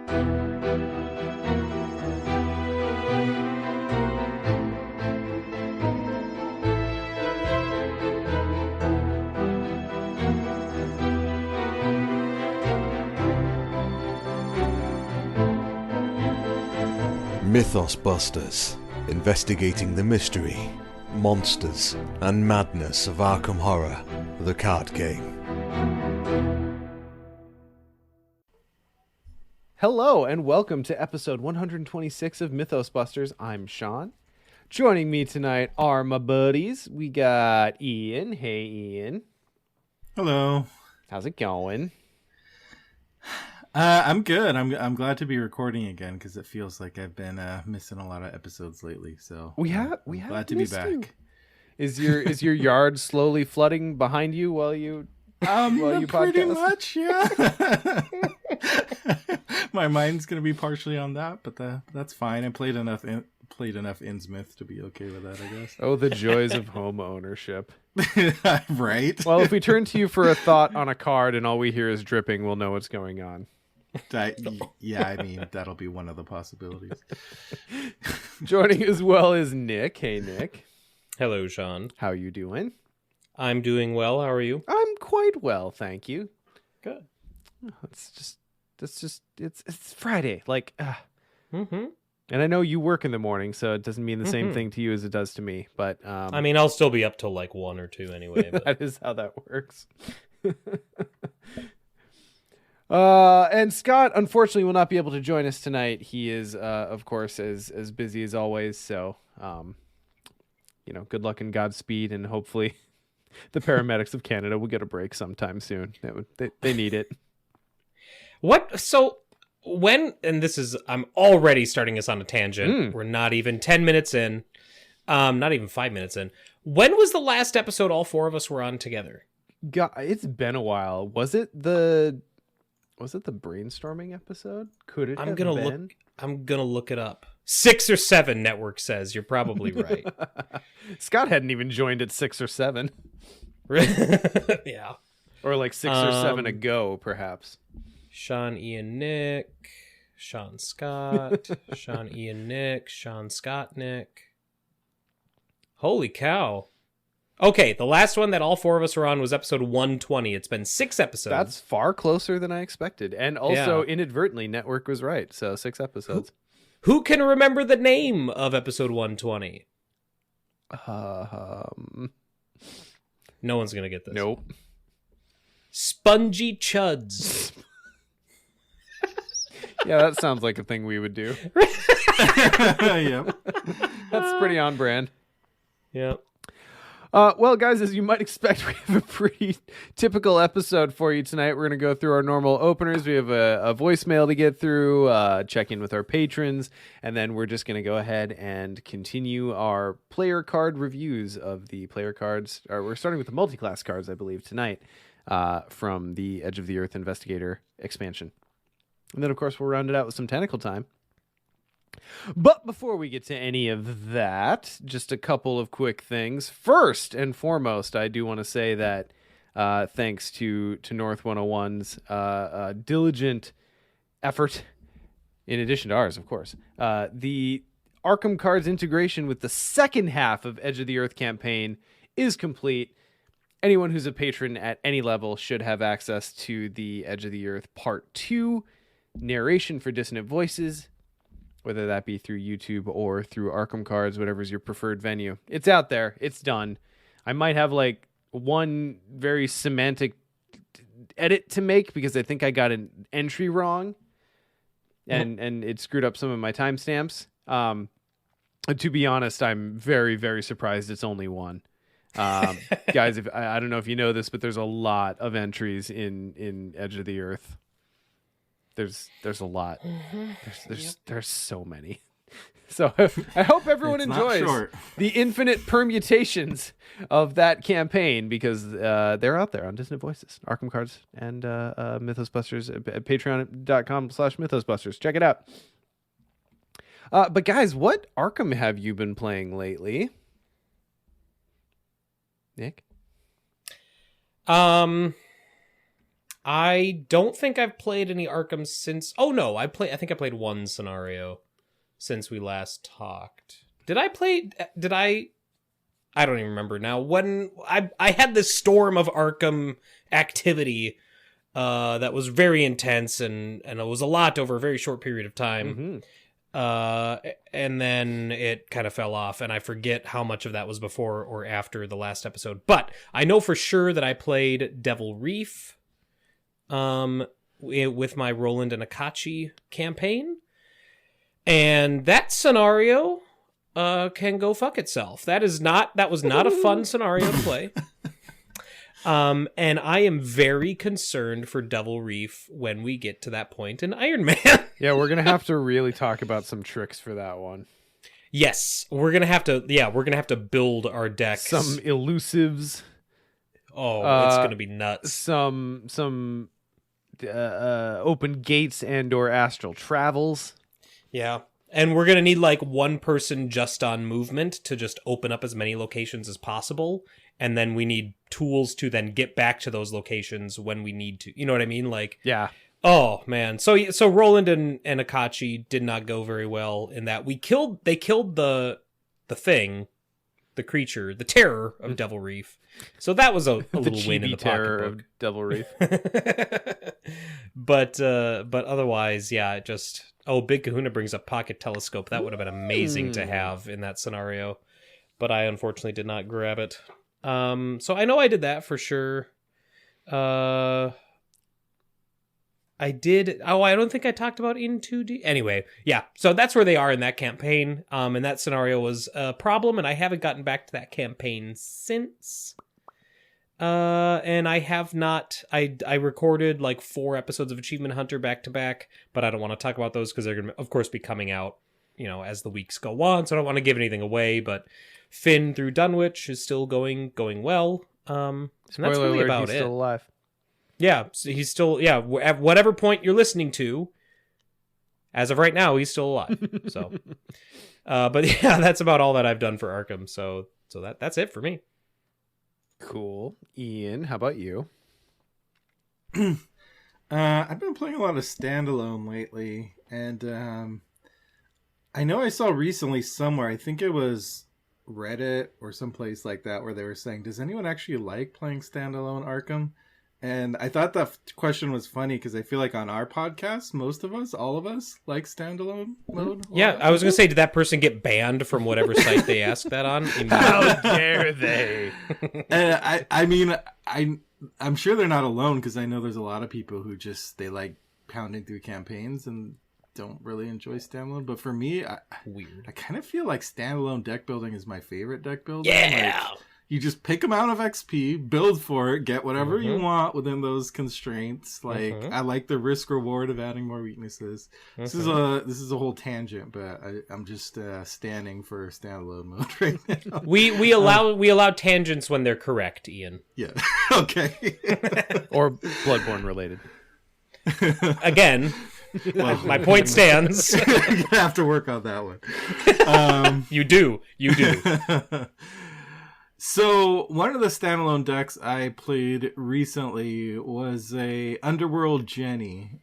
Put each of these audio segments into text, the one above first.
Mythos Busters, investigating the mystery, monsters, and madness of Arkham Horror, the card game. Hello, and welcome to episode 126 of Mythos Busters. I'm Sean. Joining me tonight are my buddies. We got Ian. Hey, Ian. Hello. How's it going? I'm good. I'm glad to be recording again because it feels like I've been missing a lot of episodes lately. So we have glad to be back. You. Is your yard slowly flooding behind you while you pretty podcast? much, yeah. My mind's gonna be partially on that, but that's fine. I played enough Innsmouth to be okay with that, I guess. Oh, the joys of home ownership. Right. Well, if we turn to you for a thought on a card and all we hear is dripping, we'll know what's going on. Yeah, I mean, that'll be one of the possibilities. Joining as well is Nick. Hey, Nick. Hello, Sean. How you doing? I'm doing well. How are you? I'm quite well, thank you. Good. It's Friday. Like, Mm-hmm. And I know you work in the morning, so it doesn't mean the same thing to you as it does to me. But I mean, I'll still be up till like 1 or 2 anyway. But... that is how that works. And Scott, unfortunately, will not be able to join us tonight. He is, of course, as busy as always. So, good luck and Godspeed, and hopefully, the paramedics of Canada will get a break sometime soon. They need it. What? So when? And this is, I'm already starting us on a tangent. We're not even 10 minutes in. Not even 5 minutes in. When was the last episode all four of us were on together? God, it's been a while. Was it the brainstorming episode? Could it have been? I'm gonna look it up. 6 or 7, network says. You're probably right. Scott hadn't even joined at 6 or 7. Yeah. Or like 6 or 7 ago, perhaps. Sean, Ian, Nick. Sean, Scott. Sean, Ian, Nick. Sean, Scott, Nick. Holy cow. Okay, the last one that all four of us were on was episode 120. It's been 6 episodes. That's far closer than I expected. And also, inadvertently, Network was right. So 6 episodes. Who can remember the name of episode 120? No one's going to get this. Nope. Spongy Chuds. Yeah, that sounds like a thing we would do. Yep. That's pretty on brand. Yep. Well, guys, as you might expect, we have a pretty typical episode for you tonight. We're going to go through our normal openers. We have a voicemail to get through, check in with our patrons, and then we're just going to go ahead and continue our player card reviews of the player cards. We're starting with the multi-class cards, I believe, tonight from the Edge of the Earth Investigator expansion. And then, of course, we'll round it out with some tentacle time. But before we get to any of that, just a couple of quick things. First and foremost, I do want to say that thanks to North 101's diligent effort, in addition to ours, of course, the Arkham Cards integration with the second half of Edge of the Earth campaign is complete. Anyone who's a patron at any level should have access to the Edge of the Earth Part 2 narration for dissonant voices, whether that be through YouTube or through Arkham Cards, whatever's your preferred venue. It's out there. It's done. I might have like one very semantic edit to make because I think I got an entry wrong and it screwed up some of my timestamps. To be honest, I'm very, very surprised it's only one. Guys, I don't know if you know this, but there's a lot of entries in Edge of the Earth. There's a lot. There's so many. So I hope everyone enjoys the infinite permutations of that campaign because they're out there on Dissonant Voices, Arkham Cards, and Mythos Busters at patreon.com/MythosBusters. Check it out. But guys, what Arkham have you been playing lately? Nick? I don't think I've played any Arkham since. Oh no, I think I played one scenario since we last talked. Did I play? Did I? I don't even remember now. When I had this storm of Arkham activity that was very intense and it was a lot over a very short period of time. And then it kind of fell off, and I forget how much of that was before or after the last episode. But I know for sure that I played Devil Reef with my Roland and Akachi campaign. And that scenario can go fuck itself. That was not a fun scenario to play. And I am very concerned for Devil Reef when we get to that point in Iron Man. Yeah, we're gonna have to really talk about some tricks for that one. Yes, we're gonna have to. Yeah, we're gonna have to build our decks. Some elusives. Oh, it's gonna be nuts. Some open gates and/or astral travels. Yeah. And we're going to need like one person just on movement to just open up as many locations as possible. And then we need tools to then get back to those locations when we need to. You know what I mean? Like, yeah. Oh, man. So Roland and Akachi did not go very well in that. They killed the thing, the creature, the terror of Devil Reef. So that was a little win in the terror pocketbook. of Devil Reef. But otherwise, yeah, just... Oh, Big Kahuna brings a pocket telescope. That would have been amazing to have in that scenario. But I unfortunately did not grab it. So I know I did that for sure. I did... Oh, I don't think I talked about in 2D. Anyway, yeah. So that's where they are in that campaign. And that scenario was a problem, and I haven't gotten back to that campaign since... and I have not. I recorded like 4 episodes of Achievement Hunter back to back, but I don't want to talk about those because they're gonna, of course, be coming out, as the weeks go on. So I don't want to give anything away. But Finn through Dunwich is still going well. And that's Spoiler really alert, about he's it. still alive. Yeah, so he's still. Yeah, at whatever point you're listening to, as of right now, he's still alive. So, but yeah, that's about all that I've done for Arkham. So that's it for me. Cool. Ian, how about you? I've been playing a lot of standalone lately, and I know I saw recently somewhere, I think it was Reddit or someplace like that, where they were saying, does anyone actually like playing standalone Arkham? And I thought that question was funny because I feel like on our podcast, all of us, like standalone mode. Yeah, I was going to say, did that person get banned from whatever site they asked that on? How dare they? And I mean, I'm sure they're not alone because I know there's a lot of people who they like pounding through campaigns and don't really enjoy standalone. But for me, I kind of feel like standalone deck building is my favorite deck building. Yeah! Like, you just pick amount of XP, build for it, get whatever you want within those constraints. Like I like the risk reward of adding more weaknesses. This is a whole tangent, but I'm just standing for standalone mode right now. We allow tangents when they're correct, Ian. Yeah. Okay. Or Bloodborne related. Again, my point stands. You're gonna have to work on that one. You do. So, one of the standalone decks I played recently was a Underworld Jenny.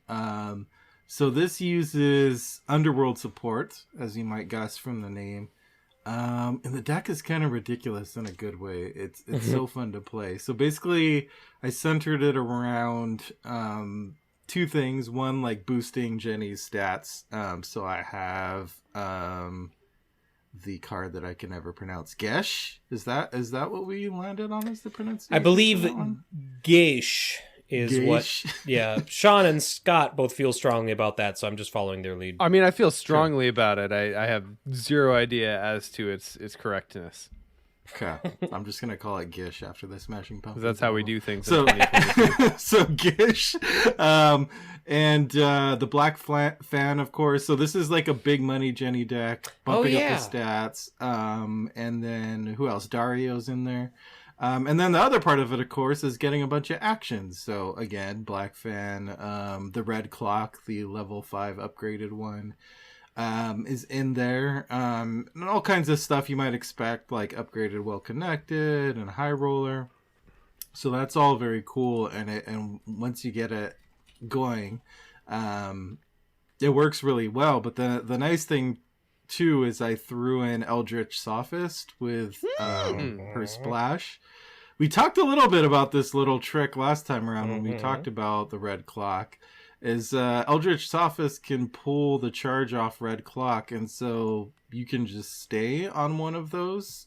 So this uses Underworld support, as you might guess from the name. And the deck is kind of ridiculous in a good way. It's so fun to play. So basically, I centered it around 2 things. One, like boosting Jenny's stats. So I have... the card that I can never pronounce. Gesh? Is that what we landed on as the pronunciation? I believe Geish is what... Yeah, Sean and Scott both feel strongly about that, so I'm just following their lead. I mean, I feel strongly about it. I have zero idea as to its correctness. Okay. I'm just going to call it Gish after the Smashing Pumpkins. That's how we do things. So, so Gish. And the Black Fan, of course. So this is like a big money Jenny deck, bumping up the stats. And then who else? Dario's in there. And then the other part of it, of course, is getting a bunch of actions. So again, Black Fan, the Red Clock, the level 5 upgraded one. Is in there. And all kinds of stuff you might expect, like upgraded Well Connected and High Roller. So that's all very cool, and once you get it going, it works really well. But the nice thing too is I threw in Eldritch Sophist with her splash. We talked a little bit about this little trick last time around when we talked about the red clock. Is Eldritch Sophist can pull the charge off red clock, and so you can just stay on one of those.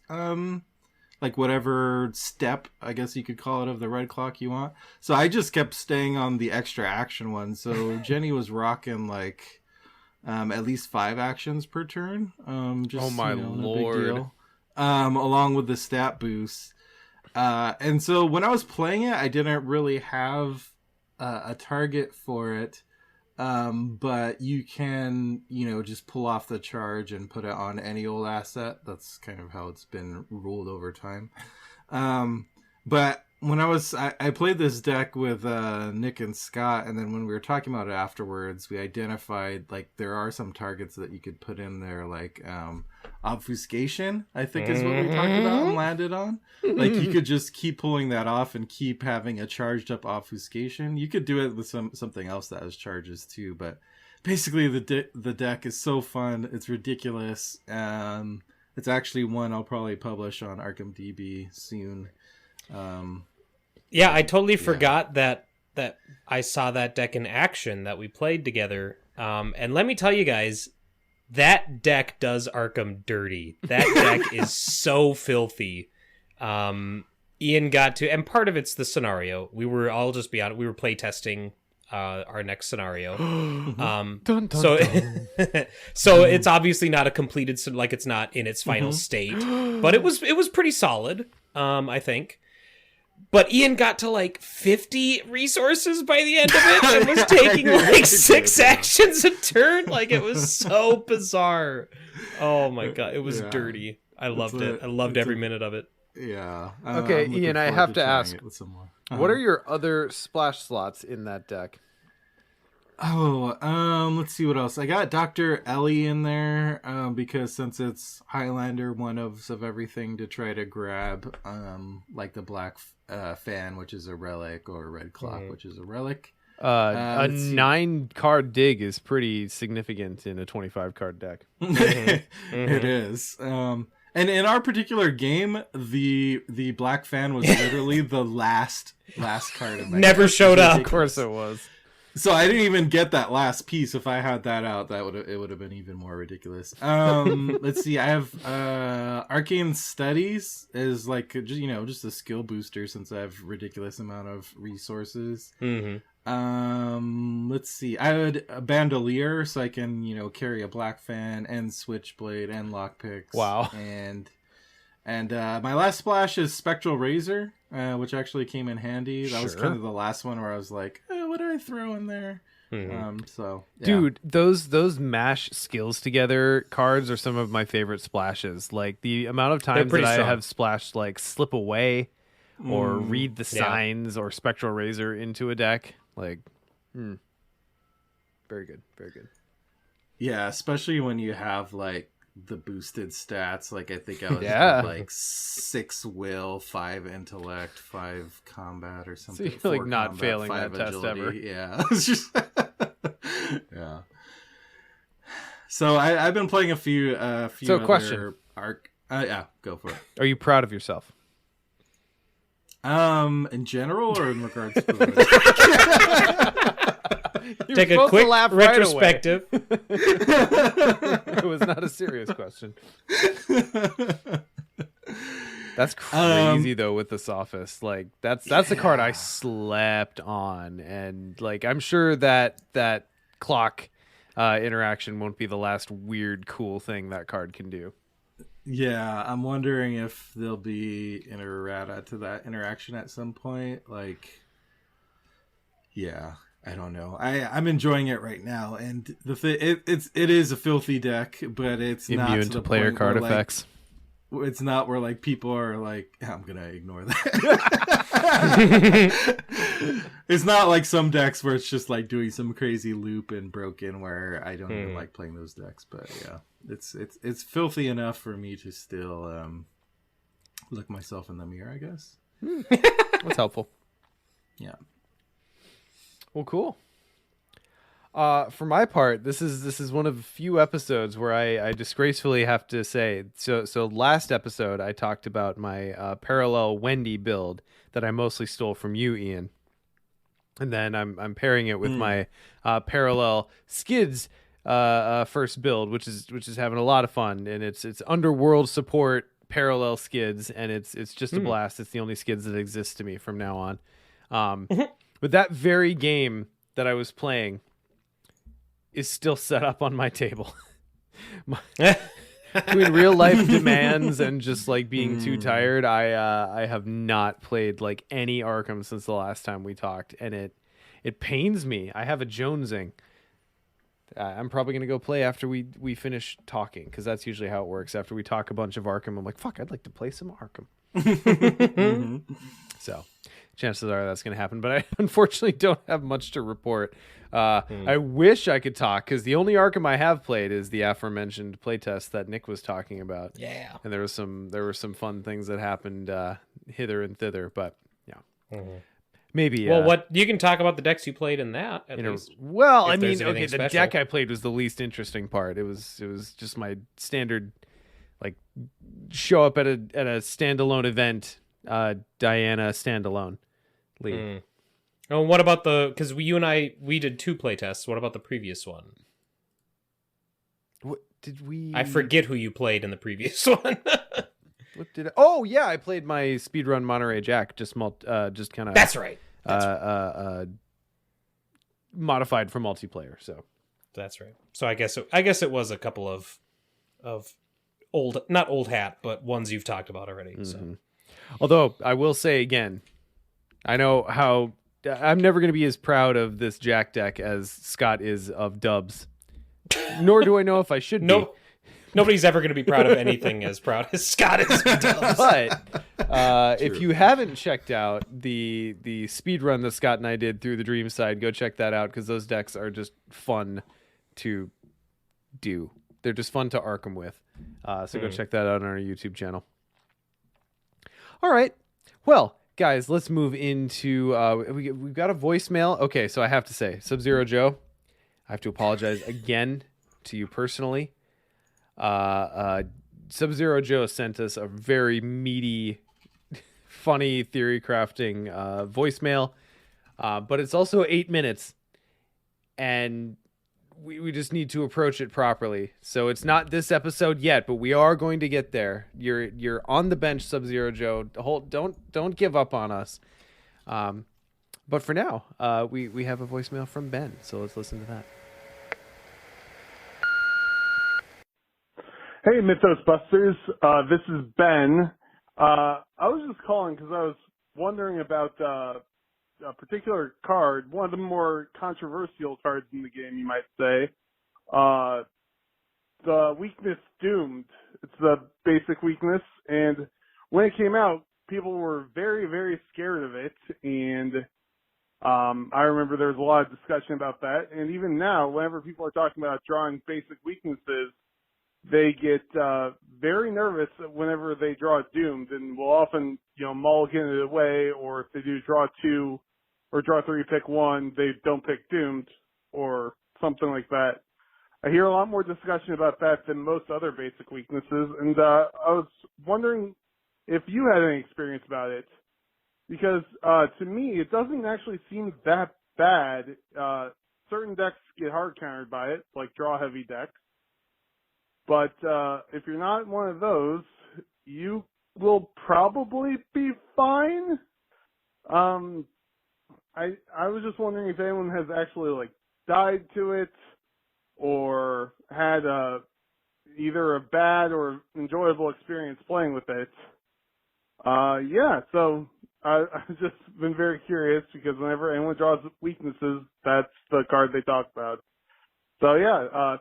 Like whatever step, I guess you could call it, of the red clock you want. So I just kept staying on the extra action one. So Jenny was rocking like at least 5 actions per turn. Just, oh my no big lord! deal. Along with the stat boost. And so when I was playing it, I didn't really have a target for it. But you can, just pull off the charge and put it on any old asset. That's kind of how it's been ruled over time. But when I played this deck with Nick and Scott, and then when we were talking about it afterwards, we identified like there are some targets that you could put in there, like obfuscation, I think is what we talked about and landed on. Like you could just keep pulling that off and keep having a charged up obfuscation. You could do it with something else that has charges too, but basically the deck is so fun. It's ridiculous. It's actually one I'll probably publish on ArkhamDB soon. Yeah, I totally forgot that I saw that deck in action that we played together. And let me tell you guys, that deck does Arkham dirty. That deck is so filthy. Ian got to, and part of it's the scenario. I'll just be honest, we were playtesting our next scenario. Dun, dun, so dun. so it's obviously not a completed, like it's not in its final state, but it was pretty solid, I think. But Ian got to like 50 resources by the end of it and was taking like 6 actions a turn. Like it was so bizarre. Oh my god, it was dirty. I loved it. I loved every minute of it. Yeah. Okay, Ian, I have to ask, what are your other splash slots in that deck? Let's see what else. I got Dr. Ellie in there, because since it's Highlander, one of everything to try to grab, like the black fan, which is a relic, or red clock, which is a relic. A 9-card dig is pretty significant in a 25-card deck. It is. And in our particular game, the black fan was literally the last card in my Never deck. showed up. Of course it was. So I didn't even get that last piece. If I had that out, it would have been even more ridiculous. Let's see. I have Arcane Studies is like just a skill booster since I have ridiculous amount of resources. Let's see. I had a Bandolier so I can carry a black fan and switchblade and lockpicks. Wow. And my last splash is Spectral Razor, which actually came in handy. That was kind of the last one where I was like, what do I throw in there? So, yeah. Dude, those mash skills together cards are some of my favorite splashes. Like the amount of times that I have splashed like Slip Away or Read the Signs or Spectral Razor into a deck. Like, very good, very good. Yeah, especially when you have like the boosted stats. Like I think I was like 6 will, 5 intellect, 5 combat or something. So you're like not combat, failing 5 that test ever. Yeah. It's just yeah. So I've been playing a few So other question. Yeah, go for it. Are you proud of yourself? In general or in regards to the Take a quick retrospective. It was not a serious question. That's crazy though with the Sophist. Like that's the card I slept on, and like I'm sure that clock interaction won't be the last weird cool thing that card can do. Yeah, I'm wondering if there'll be an errata to that interaction at some point. Like, yeah, I don't know. I'm enjoying it right now, and it is a filthy deck, but it's immune not to player card effects. It's not where like people are like, I'm gonna ignore that. It's not like some decks where it's just like doing some crazy loop and broken where I don't even like playing those decks. But yeah, it's filthy enough for me to still look myself in the mirror, I guess. That's helpful. Yeah. Well, cool. For my part, this is one of a few episodes where I disgracefully have to say. So last episode I talked about my parallel Wendy build that I mostly stole from you, Ian, and then I'm pairing it with my parallel Skids first build, which is having a lot of fun, and it's underworld support parallel Skids, and it's just a blast. It's the only Skids that exist to me from now on. But that very game that I was playing is still set up on my table. Between real life demands and just like being too tired, I have not played like any Arkham since the last time we talked, and it pains me. I have a jonesing. I'm probably gonna go play after we finish talking, because that's usually how it works. After we talk a bunch of Arkham, I'm like, fuck, I'd like to play some Arkham. So chances are that's gonna happen, but I unfortunately don't have much to report. I wish I could talk, because the only Arkham I have played is the aforementioned playtest that Nick was talking about. Yeah. And there were some fun things that happened hither and thither, but yeah. Maybe. Well, what you can talk about the decks you played in that at least. Well, I if there's mean, okay, anything the special. deck I played was the least interesting part. It was just my standard, like, show up at a standalone event, Diana standalone league. Oh, what about because you and we did 2 playtests. What about the previous one? What did we? I forget who you played in the previous one. What did I... Oh yeah, I played my speedrun Monterey Jack, just kind of. That's right. Modified for multiplayer. So that's right. So I guess it was a couple of old, not old hat, but ones you've talked about already. Mm-hmm. So, although I will say again, I know how I'm never going to be as proud of this Jack deck as Scott is of Dubs. Nor do I know if I should be. Nobody's ever going to be proud of anything as proud as Scott is. But if you haven't checked out the speed run that Scott and I did through the Dream Side, go check that out, because those decks are just fun to do. They're just fun to Arkham with. So go check that out on our YouTube channel. All right. Well, guys, let's move into... we've got a voicemail. Okay, so I have to say, Sub-Zero Joe, I have to apologize again to you personally. Sub-Zero Joe sent us a very meaty, funny theory crafting voicemail, but it's also 8 minutes, and we just need to approach it properly. So it's not this episode yet, but we are going to get there. You're on the bench, Sub-Zero Joe. Don't give up on us. But for now, we have a voicemail from Ben, so let's listen to that. Hey, Mythos Busters. This is Ben. I was just calling because I was wondering about a particular card, one of the more controversial cards in the game, you might say. The weakness Doomed. It's the basic weakness, and when it came out, people were very, very scared of it, and I remember there was a lot of discussion about that, and even now, whenever people are talking about drawing basic weaknesses, they get very nervous whenever they draw Doomed, and will often, mulligan it away, or if they do draw 2 or draw 3, pick 1, they don't pick Doomed, or something like that. I hear a lot more discussion about that than most other basic weaknesses, and I was wondering if you had any experience about it, because to me, it doesn't actually seem that bad. Certain decks get hard countered by it, like draw-heavy decks. But if you're not one of those, you will probably be fine. I was just wondering if anyone has actually died to it, or had either a bad or enjoyable experience playing with it. So I've just been very curious, because whenever anyone draws weaknesses, that's the card they talk about. So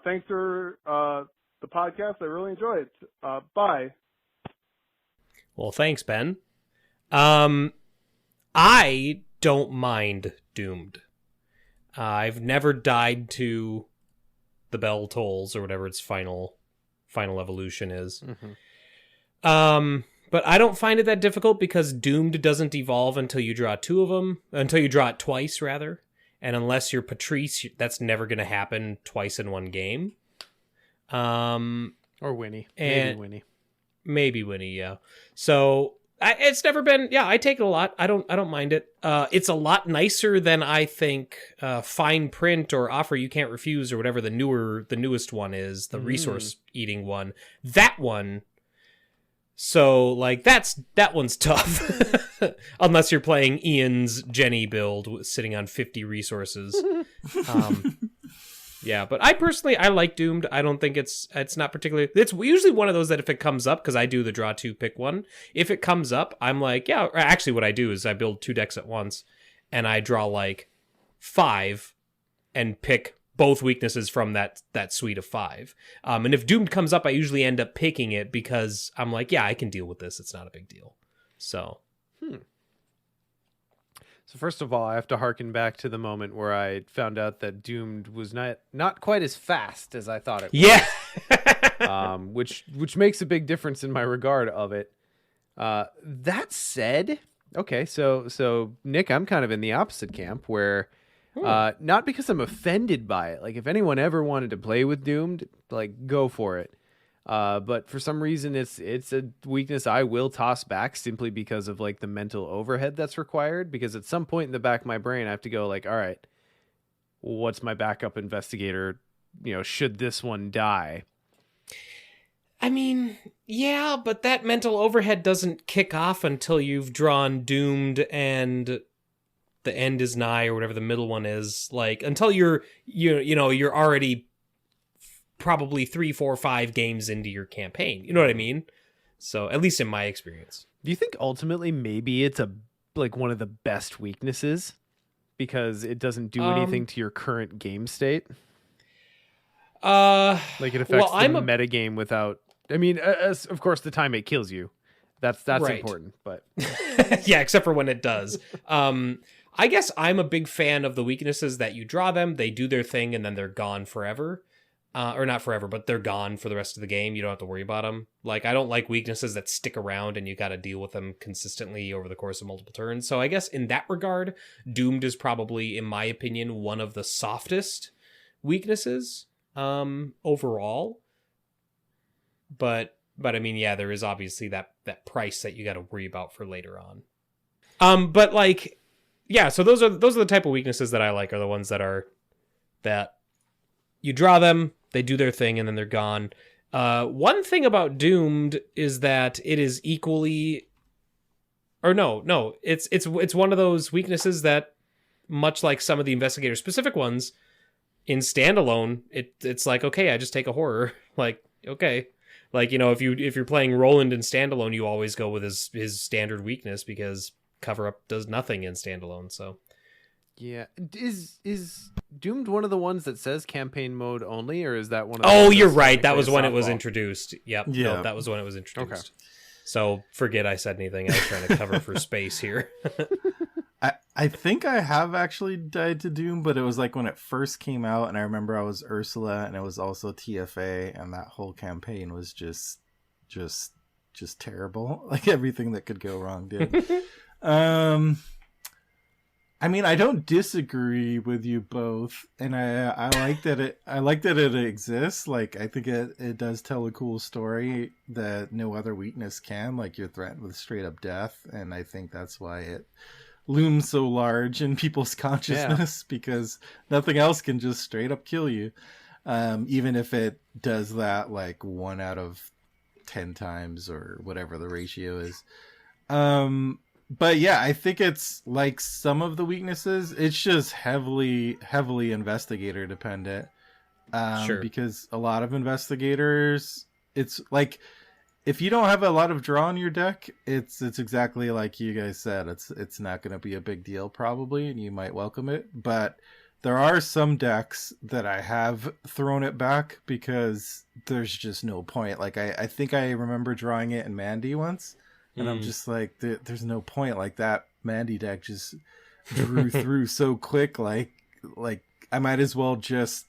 thanks for the podcast. I really enjoy it. Bye. well, thanks, Ben. I don't mind Doomed. I've never died to the Bell Tolls, or whatever its final evolution is. But I don't find it that difficult because Doomed doesn't evolve until you draw two of them, until you draw it twice, rather. And unless you're Patrice, that's never going to happen twice in one game. Or Winnie. Maybe Winnie. Maybe Winnie, yeah. So it's never been. Yeah, I take it a lot. I don't mind it. It's a lot nicer than I think Fine Print or Offer You Can't Refuse or whatever the newest one is, the resource eating one. That one. So like that one's tough, unless you're playing Ian's Jenny build sitting on 50 resources. Yeah, but I like Doomed. I don't think it's not particularly. It's usually one of those that if it comes up, because I do the draw two pick one. If it comes up, I'm like, yeah. Or actually, what I do is I build 2 decks at once, and I draw like 5, and pick both weaknesses from that suite of 5. And if Doomed comes up, I usually end up picking it because I'm like, yeah, I can deal with this. It's not a big deal. So. So first of all, I have to harken back to the moment where I found out that Doomed was not quite as fast as I thought it was. Yeah. Which makes a big difference in my regard of it. That said, okay, so Nick, I'm kind of in the opposite camp where not because I'm offended by it. Like if anyone ever wanted to play with Doomed, like go for it. But for some reason it's a weakness I will toss back simply because of like the mental overhead that's required, because at some point in the back of my brain I have to go like, all right, what's my backup investigator, should this one die? I mean, yeah, but that mental overhead doesn't kick off until you've drawn Doomed and the end is nigh, or whatever the middle one is. Like until you're already probably 3, 4, 5 games into your campaign. You know what I mean? So at least in my experience. Do you think ultimately maybe it's one of the best weaknesses because it doesn't do anything to your current game state? Like it affects the metagame without. I mean, of course, the time it kills you. That's right. Important, but yeah, except for when it does. I guess I'm a big fan of the weaknesses that you draw them, they do their thing, and then they're gone forever. Or not forever, but they're gone for the rest of the game. You don't have to worry about them. Like, I don't like weaknesses that stick around and you got to deal with them consistently over the course of multiple turns. So I guess in that regard, Doomed is probably, in my opinion, one of the softest weaknesses overall. But I mean, yeah, there is obviously that price that you got to worry about for later on. But like, yeah, so those are the type of weaknesses that I like, are the ones that you draw them, they do their thing, and then they're gone. One thing about Doomed is that it is equally, or no, it's one of those weaknesses that, much like some of the investigator specific ones, in standalone, it's like, okay, I just take a horror. Like, okay, like, if you're playing Roland in standalone, you always go with his standard weakness because cover up does nothing in standalone. So. Yeah, is Doomed one of the ones that says campaign mode only, or is that one of the Oh, you're right. That was when it was introduced. Yep. Yeah. No, that was when it was introduced. Okay. So forget I said anything. I was trying to cover for space here. I think I have actually died to Doom, but it was like when it first came out, and I remember I was Ursula, and it was also TFA, and that whole campaign was just terrible. Like everything that could go wrong did. I mean, I don't disagree with you both, and I like that it exists. Like, I think it does tell a cool story that no other weakness can. Like, you're threatened with straight up death, and I think that's why it looms so large in people's consciousness, because nothing else can just straight up kill you, even if it does that like 1 out of 10 times or whatever the ratio is. But yeah, I think it's like some of the weaknesses, it's just heavily investigator dependent. Sure. Because a lot of investigators, it's like, if you don't have a lot of draw in your deck, it's exactly like you guys said. It's not going to be a big deal probably, and you might welcome it. But there are some decks that I have thrown it back because there's just no point. Like I think I remember drawing it in Mandy once. And I'm just like, there's no point. Like that Mandy deck just drew through so quick. Like I might as well just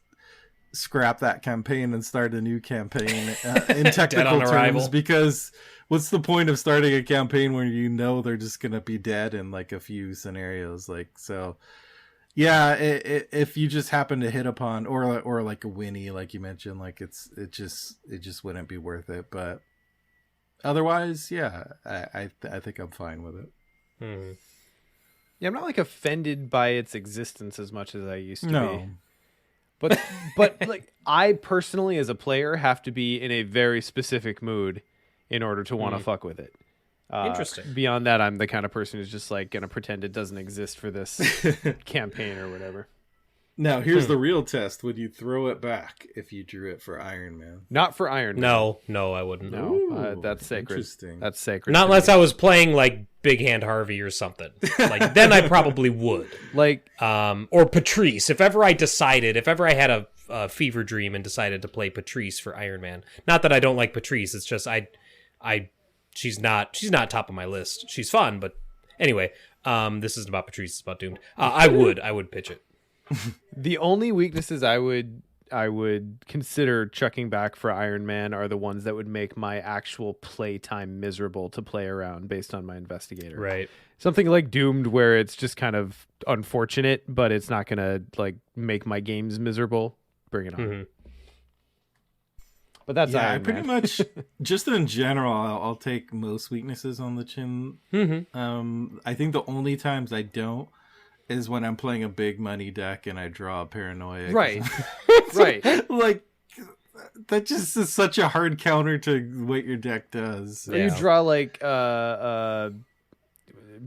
scrap that campaign and start a new campaign in technical on arrival. terms, because what's the point of starting a campaign when you know they're just gonna be dead in like a few scenarios? Like, so yeah, if you just happen to hit upon or like a Winnie, like you mentioned, like it just wouldn't be worth it. But otherwise, yeah, I think I'm fine with it. Hmm. Yeah, I'm not like offended by its existence as much as I used to No. be. But like I personally as a player have to be in a very specific mood in order to want to fuck with it. Interesting. Beyond that, I'm the kind of person who's just like gonna pretend it doesn't exist for this campaign or whatever. Now, here's the real test. Would you throw it back if you drew it for Iron Man? Not for Iron Man. No, I wouldn't. No, Ooh, that's sacred. interesting. That's sacred. Not to unless me. I was playing like Big Hand Harvey or something. Like then I probably would. Like Or Patrice. If ever I had a fever dream and decided to play Patrice for Iron Man. Not that I don't like Patrice. It's just she's not top of my list. She's fun, but anyway, this isn't about Patrice. It's about Doomed. I would pitch it. the only weaknesses I would consider chucking back for Iron Man are the ones that would make my actual play time miserable to play around based on my investigator. Right. Something like Doomed where it's just kind of unfortunate, but it's not going to like make my games miserable. Bring it on. Mm-hmm. But that's Yeah, Iron I pretty Man. much, just in general, I'll take most weaknesses on the chin. Mm-hmm. I think the only times I don't is when I'm playing a big money deck and I draw a paranoia. Right. Right. Like, that just is such a hard counter to what your deck does. Or you draw like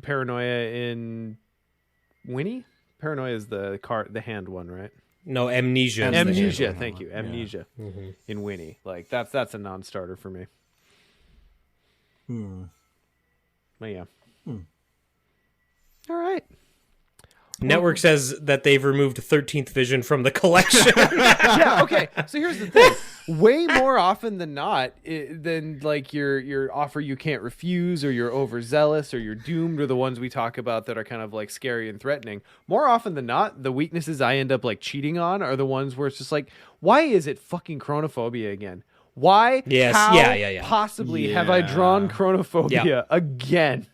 Paranoia in Winnie? Paranoia is the hand one, right? No, Amnesia. is the Amnesia, hand. thank you. Amnesia Mm-hmm. in Winnie. Like that's a non-starter for me. But yeah. All right. Network says that they've removed 13th Vision from the collection. Yeah, okay. So here's the thing. Way more often than not, than like your offer you can't refuse, or you're overzealous, or you're doomed, or the ones we talk about that are kind of like scary and threatening. More often than not, the weaknesses I end up like cheating on are the ones where it's just like, why is it fucking chronophobia again? Why? Yes, How yeah. possibly have I drawn chronophobia again?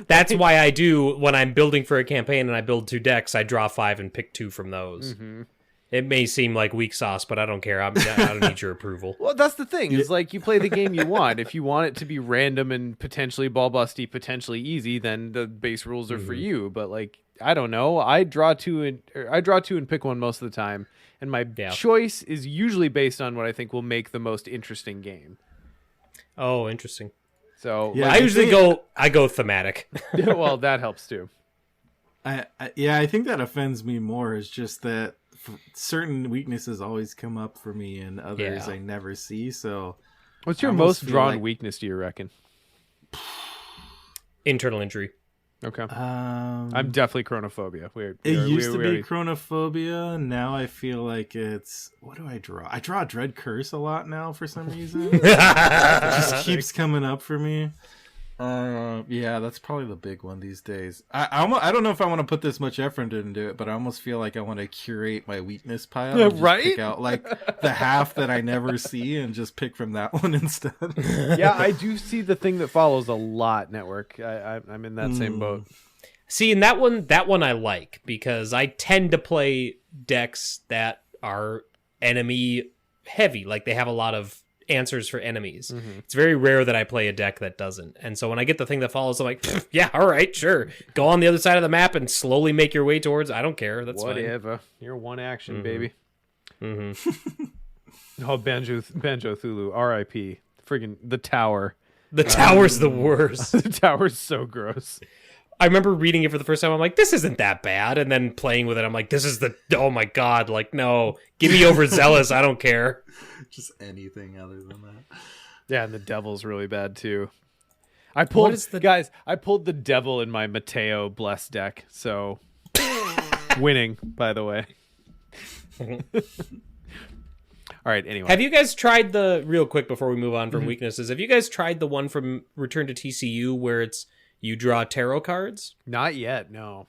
That's why I do, when I'm building for a campaign and I build 2 decks, I draw 5 and pick 2 from those. Mm-hmm. It may seem like weak sauce, but I don't care. I don't need your approval. Well, that's the thing. Is like you play the game you want. If you want it to be random and potentially ball busty, potentially easy, then the base rules are for you. But like, I don't know. I draw two and pick one most of the time, and my choice is usually based on what I think will make the most interesting game. Oh, interesting. So Yeah, I go thematic. well, that helps too. I think that offends me more is just that certain weaknesses always come up for me and others I never see. So what's your I most almost feel drawn like- weakness, do you reckon? Internal injury. Okay. I'm definitely chronophobia. It used to be chronophobia. Now I feel like it's, what do I draw? I draw Dread Curse a lot now for some reason. It just keeps coming up for me. Yeah, that's probably the big one these days. I don't know if I want to put this much effort into it, but I almost feel like I want to curate my weakness pile. And just Right? Pick out like the half that I never see and just pick from that one instead. Yeah, I do see the thing that follows a lot, Network. I'm in that same boat. See, and that one I like, because I tend to play decks that are enemy heavy. Like they have a lot of answers for enemies. It's very rare that I play a deck that doesn't. And so when I get the thing that follows, I'm like, yeah, all right, sure. Go on the other side of the map and slowly make your way towards. I don't care. That's Whatever. You're one action, baby. Mm-hmm. Oh, Banjo Thulu, R.I.P. Friggin' the tower. The tower's the worst. The tower's so gross. I remember reading it for the first time. I'm like, this isn't that bad. And then playing with it, I'm like, this is oh my God. Like, no, give me overzealous. I don't care. Just anything other than that. Yeah, and the devil's really bad too. I pulled the devil in my Mateo Bless deck, so winning, by the way. All right, anyway. Have you guys tried real quick before we move on from weaknesses, have you guys tried the one from Return to TCU where it's you draw tarot cards? Not yet, no.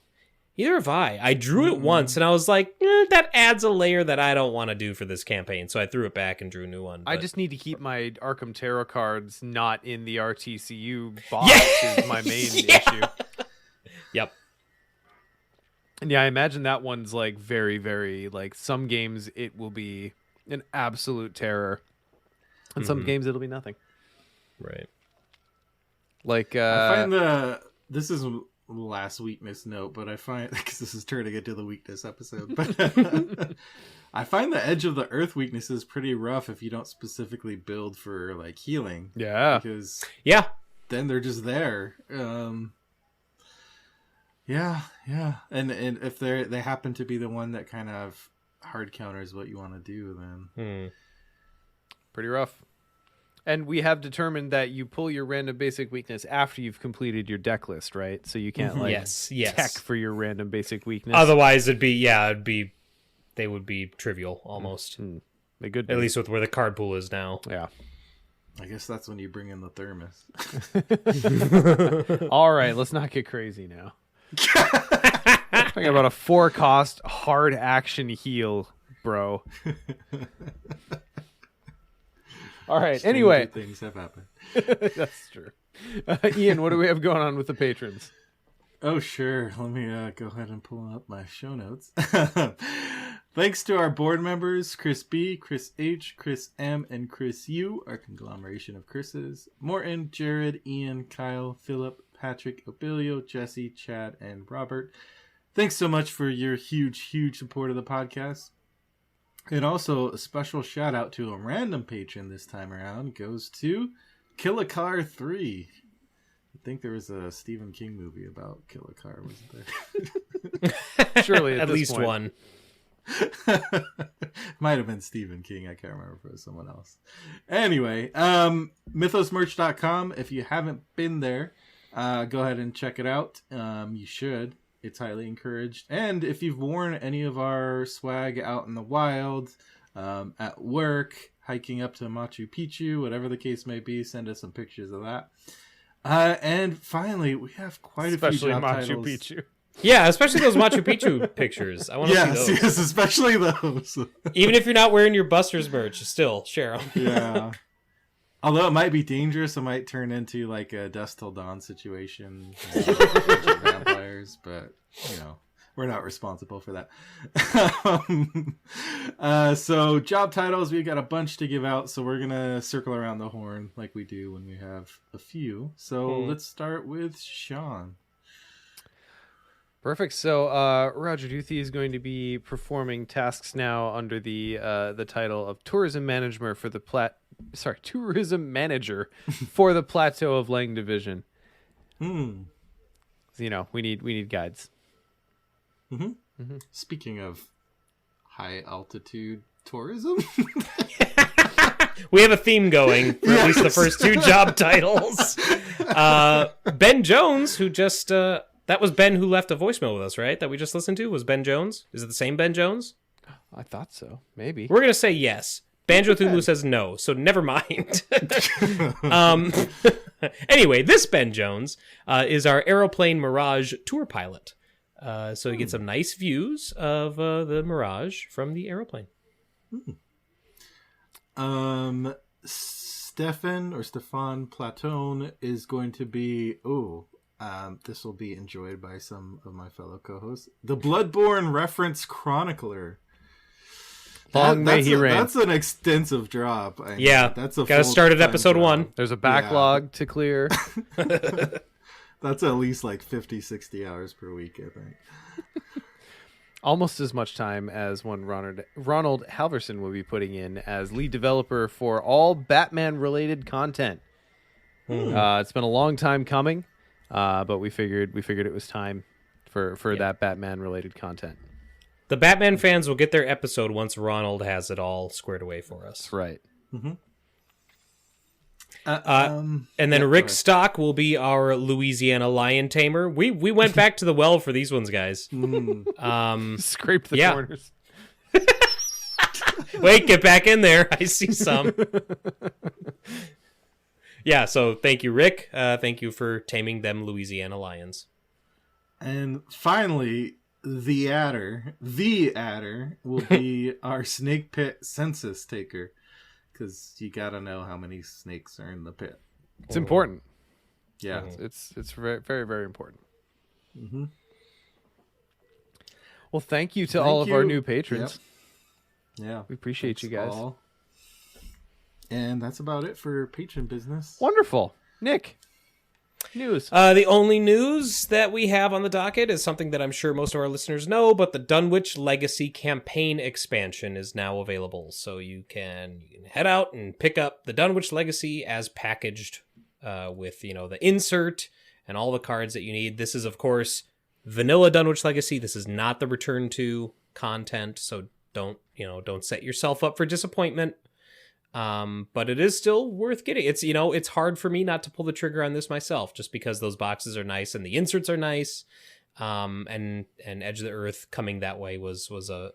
Either have I. I drew it once, and I was like, that adds a layer that I don't want to do for this campaign, so I threw it back and drew a new one. I but- just need to keep my Arkham Tarot cards not in the RTCU box is my main issue. Yep. And yeah, I imagine that one's like very, very like some games it will be an absolute terror, and some games it'll be nothing. Right. Like I find this is the last weakness note, but I find because this is turning into the weakness episode, but I find the Edge of the Earth weaknesses pretty rough if you don't specifically build for like healing. Yeah. Because Yeah. then they're just there. Yeah. And if they happen to be the one that kind of hard counters what you want to do, then Pretty rough. And we have determined that you pull your random basic weakness after you've completed your deck list, right? So you can't like Yes. tech for your random basic weakness. Otherwise, they would be trivial almost. They good. At least with where the card pool is now. Yeah. I guess that's when you bring in the thermos. All right, let's not get crazy now. Talking about a 4-cost hard action heal, bro. All right. Anyway, Stranger things have happened. that's true. Ian, what do we have going on with the patrons? Oh, sure. Let me go ahead and pull up my show notes. Thanks to our board members, Chris B, Chris H, Chris M, and Chris U, our conglomeration of Chris's. Morton, Jared, Ian, Kyle, Philip, Patrick, Obilio, Jesse, Chad, and Robert. Thanks so much for your huge support of the podcast. And also, a special shout out to a random patron this time around goes to Killacar 3. I think there was a Stephen King movie about Killacar, wasn't there? Surely At this least point. one. Might have been Stephen King. I can't remember if it was someone else. Anyway, mythosmerch.com. If you haven't been there, go ahead and check it out. You should. It's highly encouraged. And if you've worn any of our swag out in the wild, at work, hiking up to Machu Picchu, whatever the case may be, send us some pictures of that. And finally, we have quite Especially a few job Machu titles. Picchu. Yeah, especially those Machu Picchu pictures. I want to see those. Yes, especially those. Even if you're not wearing your Buster's merch, still share them. Yeah. Although it might be dangerous, it might turn into like a Dusk Till Dawn situation. Vampires, but we're not responsible for that. So job titles, we got a bunch to give out, so we're gonna circle around the horn like we do when we have a few. So let's start with Sean. Perfect. So Roger Duthie is going to be performing tasks now under the title of tourism manager for the tourism manager for the Plateau of Lang Division. So, we need guides. Speaking of high altitude tourism, We have a theme going for at least the first two job titles. Ben Jones, who just that was Ben who left a voicemail with us, right? That we just listened to was Ben Jones. Is it the same Ben Jones? I thought so. Maybe. We're gonna say yes. Banjo Thulu says no, so never mind. Anyway, this Ben Jones is our Aeroplane Mirage tour pilot. So you get some nice views of the Mirage from the aeroplane. Stefan Platone is going to be this will be enjoyed by some of my fellow co-hosts. The Bloodborne reference chronicler. Long may he reign. That's an extensive drop. That's a gotta start at full-time episode job. 1. There's a backlog to clear. That's at least like 50, 60 hours per week, I think. Almost as much time as one Ronald Halverson will be putting in as lead developer for all Batman-related content. It's been a long time coming, but we figured it was time for that Batman-related content. The Batman fans will get their episode once Ronald has it all squared away for us. That's right. And then Rick Stock will be our Louisiana lion tamer. We went back to the well for these ones, guys. Scrape the corners. Wait, get back in there. I see some. Yeah, so thank you, Rick. Thank you for taming them Louisiana lions. And finally, the adder will be our snake pit census taker, because you gotta know how many snakes are in the pit. It's important. Yeah. It's very, very, very important. Mm-hmm. Well, thank you to all of our new patrons. Yep. Yeah. We appreciate you guys. All. And that's about it for patron business. Wonderful. Nick, news. The only news that we have on the docket is something that I'm sure most of our listeners know, but the Dunwich Legacy campaign expansion is now available. So you can head out and pick up the Dunwich Legacy as packaged with, the insert and all the cards that you need. This is, of course, vanilla Dunwich Legacy. This is not the Return to content, so don't set yourself up for disappointment. But it is still worth getting. It's, it's hard for me not to pull the trigger on this myself, just because those boxes are nice and the inserts are nice. And Edge of the Earth coming that way was a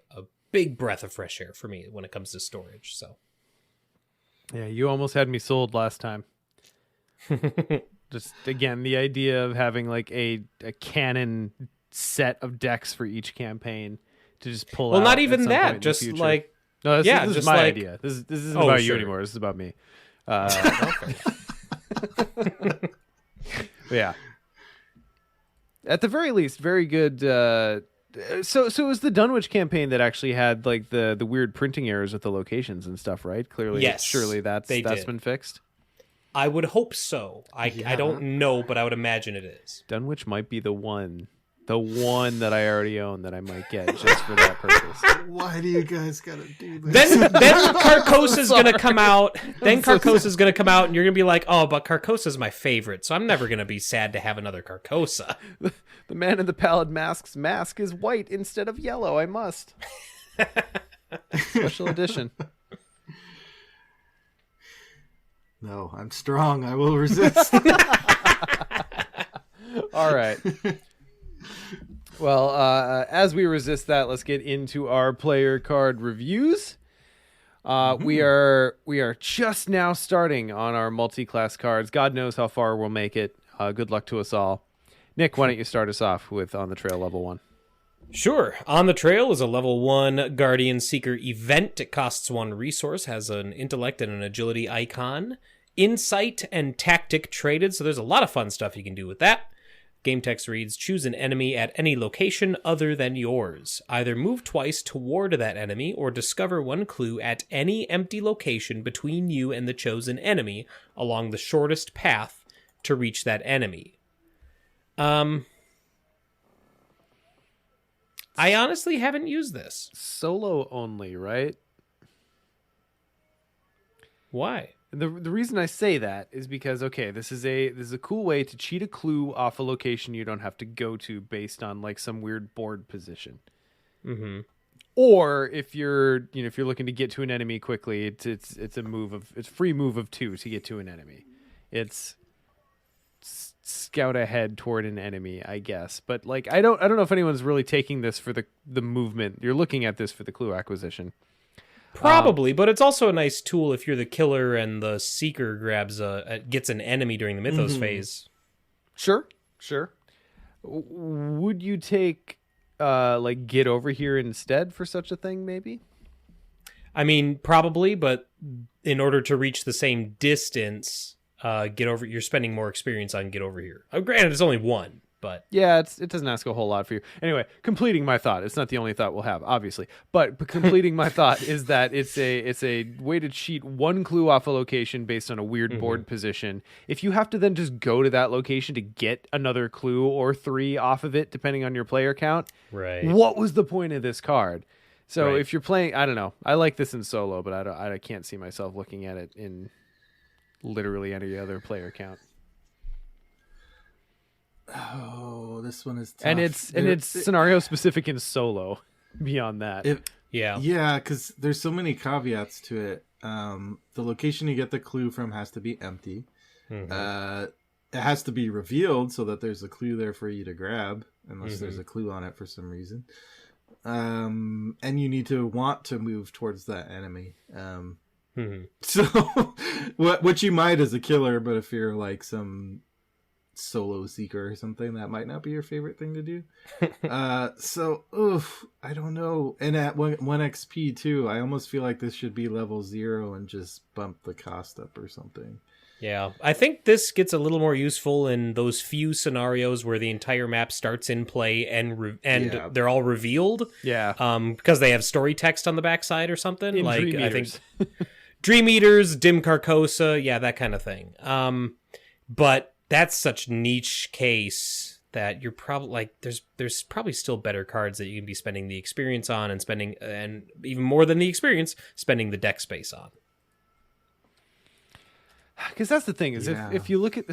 big breath of fresh air for me when it comes to storage. So Yeah, you almost had me sold last time. Just again, the idea of having like a canon set of decks for each campaign to just pull out. Well, not at even some that, point in the just future. like, No, this is just my like- idea. This isn't about you sure. anymore. This is about me. Yeah. At the very least, very good. So it was the Dunwich campaign that actually had like the weird printing errors with the locations and stuff, right? Clearly, Yes, surely that's they did. been fixed. I would hope so. I don't know, but I would imagine it is. Dunwich might be the one that I already own that I might get just for that purpose. Why do you guys gotta do this? Then Carcosa's gonna come out. Then Carcosa's gonna come out, and you're gonna be like, "Oh, but Carcosa's my favorite, so I'm never gonna be sad to have another Carcosa." The man in the pallid mask's mask is white instead of yellow. I must. Special edition. No, I'm strong. I will resist. All right. Well, as we resist that, let's get into our player card reviews. We are just now starting on our multi-class cards. God knows how far we'll make it. Good luck to us all. Nick, why don't you start us off with On the Trail level 1? Sure. On the Trail is a level 1 Guardian Seeker event. It costs 1 resource, has an intellect and an agility icon. Insight and tactic traded, so there's a lot of fun stuff you can do with that. Game text reads, choose an enemy at any location other than yours. Either move twice toward that enemy or discover 1 clue at any empty location between you and the chosen enemy along the shortest path to reach that enemy. I honestly haven't used this. Solo only, right? Why? The reason I say that is because, okay, this is a cool way to cheat a clue off a location you don't have to go to based on like some weird board position. Mm-hmm. Or if you're looking to get to an enemy quickly, it's a free move of 2 to get to an enemy. It's scout ahead toward an enemy, I guess. But like I don't know if anyone's really taking this for the movement. You're looking at this for the clue acquisition. Probably, but it's also a nice tool if you're the killer and the seeker gets an enemy during the Mythos phase. Sure. Would you take like get over here instead for such a thing, maybe? I mean, probably, but in order to reach the same distance, you're spending more experience on get over here. Granted, it's only 1, but Yeah, it doesn't ask a whole lot for you. Anyway, completing my thought. It's not the only thought we'll have, obviously. But completing my thought is that it's a way to cheat 1 clue off a location based on a weird board position. If you have to then just go to that location to get another clue or 3 off of it, depending on your player count, right. what was the point of this card? So Right. if you're playing, I don't know. I like this in solo, but I can't see myself looking at it in literally any other player count. Oh, this one is tough. And it's scenario specific in solo. Beyond that, Yeah. because there's so many caveats to it. The location you get the clue from has to be empty. Mhm. It has to be revealed so that there's a clue there for you to grab, unless there's a clue on it for some reason. And you need to want to move towards that enemy. So what you might as a killer, but if you're like some solo seeker or something, that might not be your favorite thing to do. So I don't know. And at 1 XP too, I almost feel like this should be level 0 and just bump the cost up or something. Yeah, I think this gets a little more useful in those few scenarios where the entire map starts in play and Yeah. they're all revealed. Yeah. Because they have story text on the backside or something. In like Dream I think Eaters. Dream Eaters, Dim Carcosa, yeah, that kind of thing. But that's such niche case that you're probably like there's probably still better cards that you can be spending the experience on and even more than the experience, spending the deck space on. Because that's the thing is Yeah. if you look at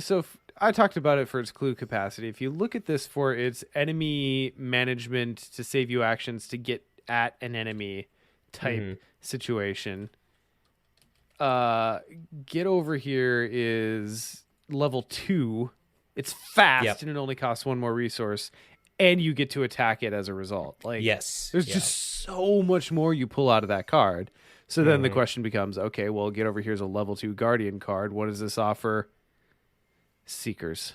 I talked about it for its clue capacity. If you look at this for its enemy management to save you actions to get at an enemy type situation, Get Over Here is level 2. It's fast and it only costs 1 more resource, and you get to attack it as a result. Like, Yes, there's yeah. just so much more you pull out of that card. So then the question becomes, okay, well, Get Over Here is a level 2 Guardian card. What does this offer? Seekers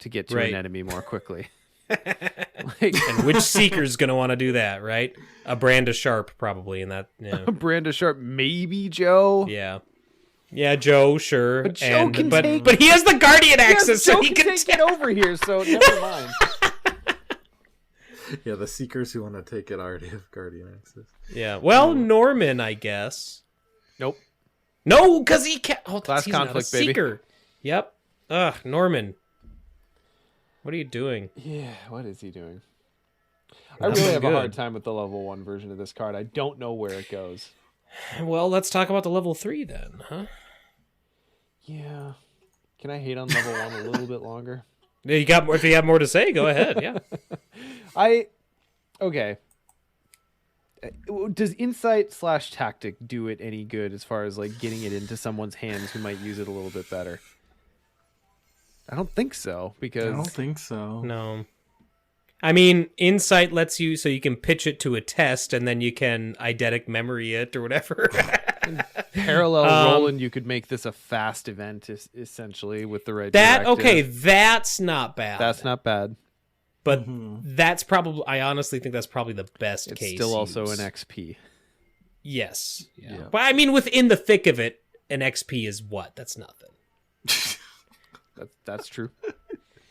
to get to an enemy more quickly. And which Seeker's going to want to do that, right? A Brand of Sharp, probably, in that. Yeah. Brand of Sharp, maybe Joe. Yeah, Joe, sure. But Joe can take... But he has the Guardian access, Joe so he can take Get Over Here, so never mind. Yeah, the Seekers who want to take it already have Guardian access. Yeah, well, Norman, I guess. Nope. No, because he can't. Oh, Class he's not a conflict, baby. Seeker. Yep. Ugh, Norman. What are you doing? Yeah, what is he doing? I really have good. a hard time with the level 1 version of this card. I don't know where it goes. Well, let's talk about the level 3 then, huh? Yeah. Can I hate on level 1 a little bit longer? Yeah, you got more. If you have more to say, go ahead. Yeah. Okay. Does insight / tactic do it any good as far as like getting it into someone's hands who might use it a little bit better? I don't think so, because I don't think so. No. I mean, insight lets you so you can pitch it to a test, and then you can eidetic memory it or whatever. parallel Roland, you could make this a fast event essentially with the right directive. directive. Okay, that's not bad. That's not bad. But that's probably, I honestly think that's probably the best It's case. still also use. an XP. Yes. Yeah. But I mean, within the thick of it, an XP is what? That's nothing. That's true.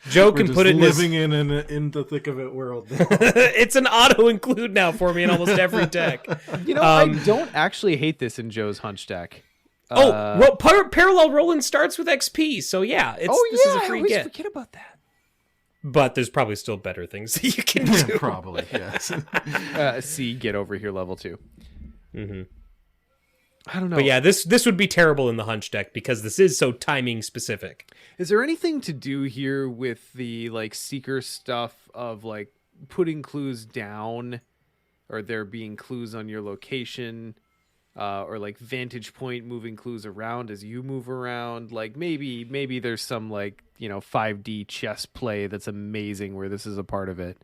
Joe We're can just put it living in the thick of it world. It's an auto include now for me in almost every deck. You know, I don't actually hate this in Joe's hunch deck. Parallel Roland starts with XP, so yeah, this is a free I always get. forget about that. But there's probably still better things that you can do. Probably, yes. Get Over Here level 2. Mm-hmm. I don't know. But yeah, this would be terrible in the hunch deck because this is so timing specific. Is there anything to do here with the like seeker stuff of like putting clues down, or there being clues on your location, or like vantage point moving clues around as you move around? Like maybe there's some like 5D chess play that's amazing where this is a part of it.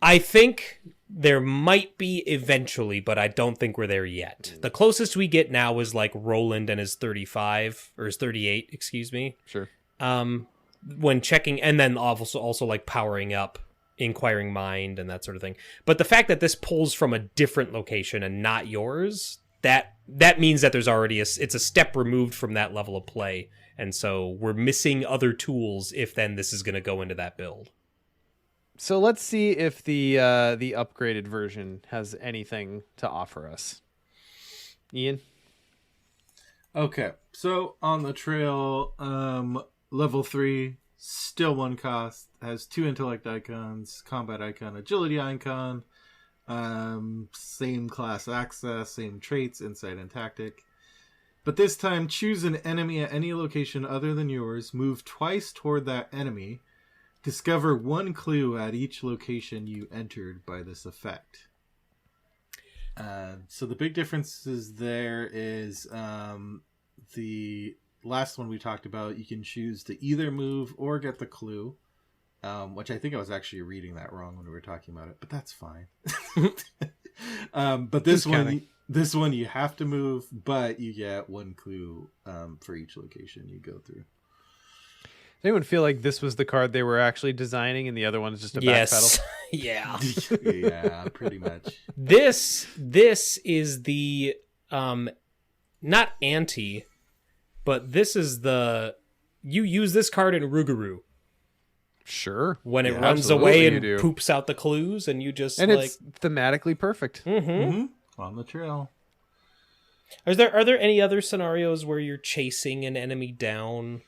I think there might be eventually, but I don't think we're there yet. The closest we get now is like Roland and his 35 or his 38, excuse me. Sure. When checking, and then also like powering up Inquiring Mind and that sort of thing. But the fact that this pulls from a different location and not yours, that means that there's already it's a step removed from that level of play, and so we're missing other tools if then this is going to go into that build. So let's see if the upgraded version has anything to offer us. Ian? Okay, so on the trail, level 3, still 1 cost, has 2 intellect icons, combat icon, agility icon, same class access, same traits, insight and tactic. But this time, choose an enemy at any location other than yours, move twice toward that enemy, discover 1 clue at each location you entered by this effect. So the big differences there is the last one we talked about, you can choose to either move or get the clue, which I think I was actually reading that wrong when we were talking about it, but that's fine. But this one you have to move, but you get 1 clue for each location you go through. anyone feel like this was the card they were actually designing and the other one is just a Yes. backpedal? Yeah. Yeah, pretty much. This is the not anti, but this is the you use this card in Rougarou Sure. when it Yeah, runs absolutely away you and do. poops out the clues, and you just And like. it's thematically perfect. Mm-hmm. On the trail. Are there any other scenarios where you're chasing an enemy down?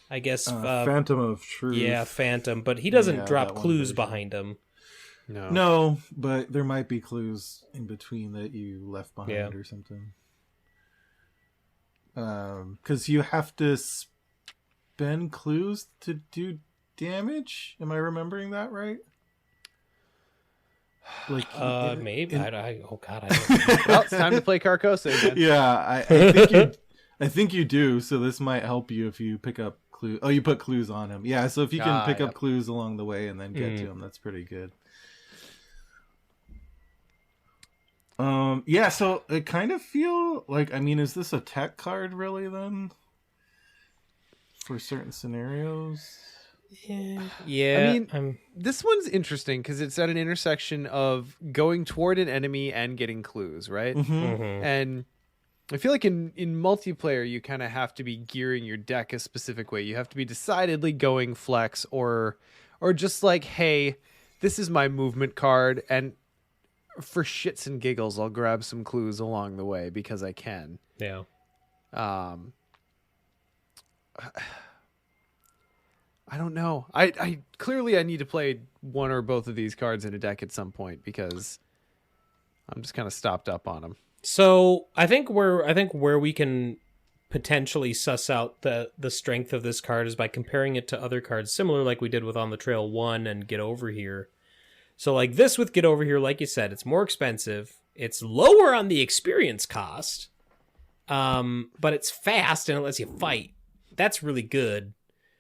I guess. Phantom of Truth. Yeah, Phantom, but he doesn't Yeah, drop that one clues version. behind him. No. No, but there might be clues in between that you left behind Yeah. or something. Because you have to spend clues to do damage. Am I remembering that right? Like, Maybe. Oh God, I don't know. Well, it's time to play Carcosa again. yeah, I think you, I think you do. So this might help you if you pick up clues. Oh, you put clues on him. Yeah, so if you can pick up clues along the way and then get to him, that's pretty good. Yeah, so I kind of feel like, I mean, is this a tech card really then? For certain scenarios? Yeah. I mean, this one's interesting because it's at an intersection of going toward an enemy and getting clues, right? Mhm. And I feel like in multiplayer, you kind of have to be gearing your deck a specific way. You have to be decidedly going flex or just like, hey, this is my movement card, and for shits and giggles, I'll grab some clues along the way because I can. Yeah. I don't know. I clearly I need to play one or both of these cards in a deck at some point because I'm just kind of stopped up on them. So I think where we can potentially suss out the strength of this card is by comparing it to other cards similar, like we did with On the Trail 1 and Get Over Here. So like this with Get Over Here, like you said, it's more expensive. It's lower on the experience cost, but it's fast and it lets you fight. That's really good.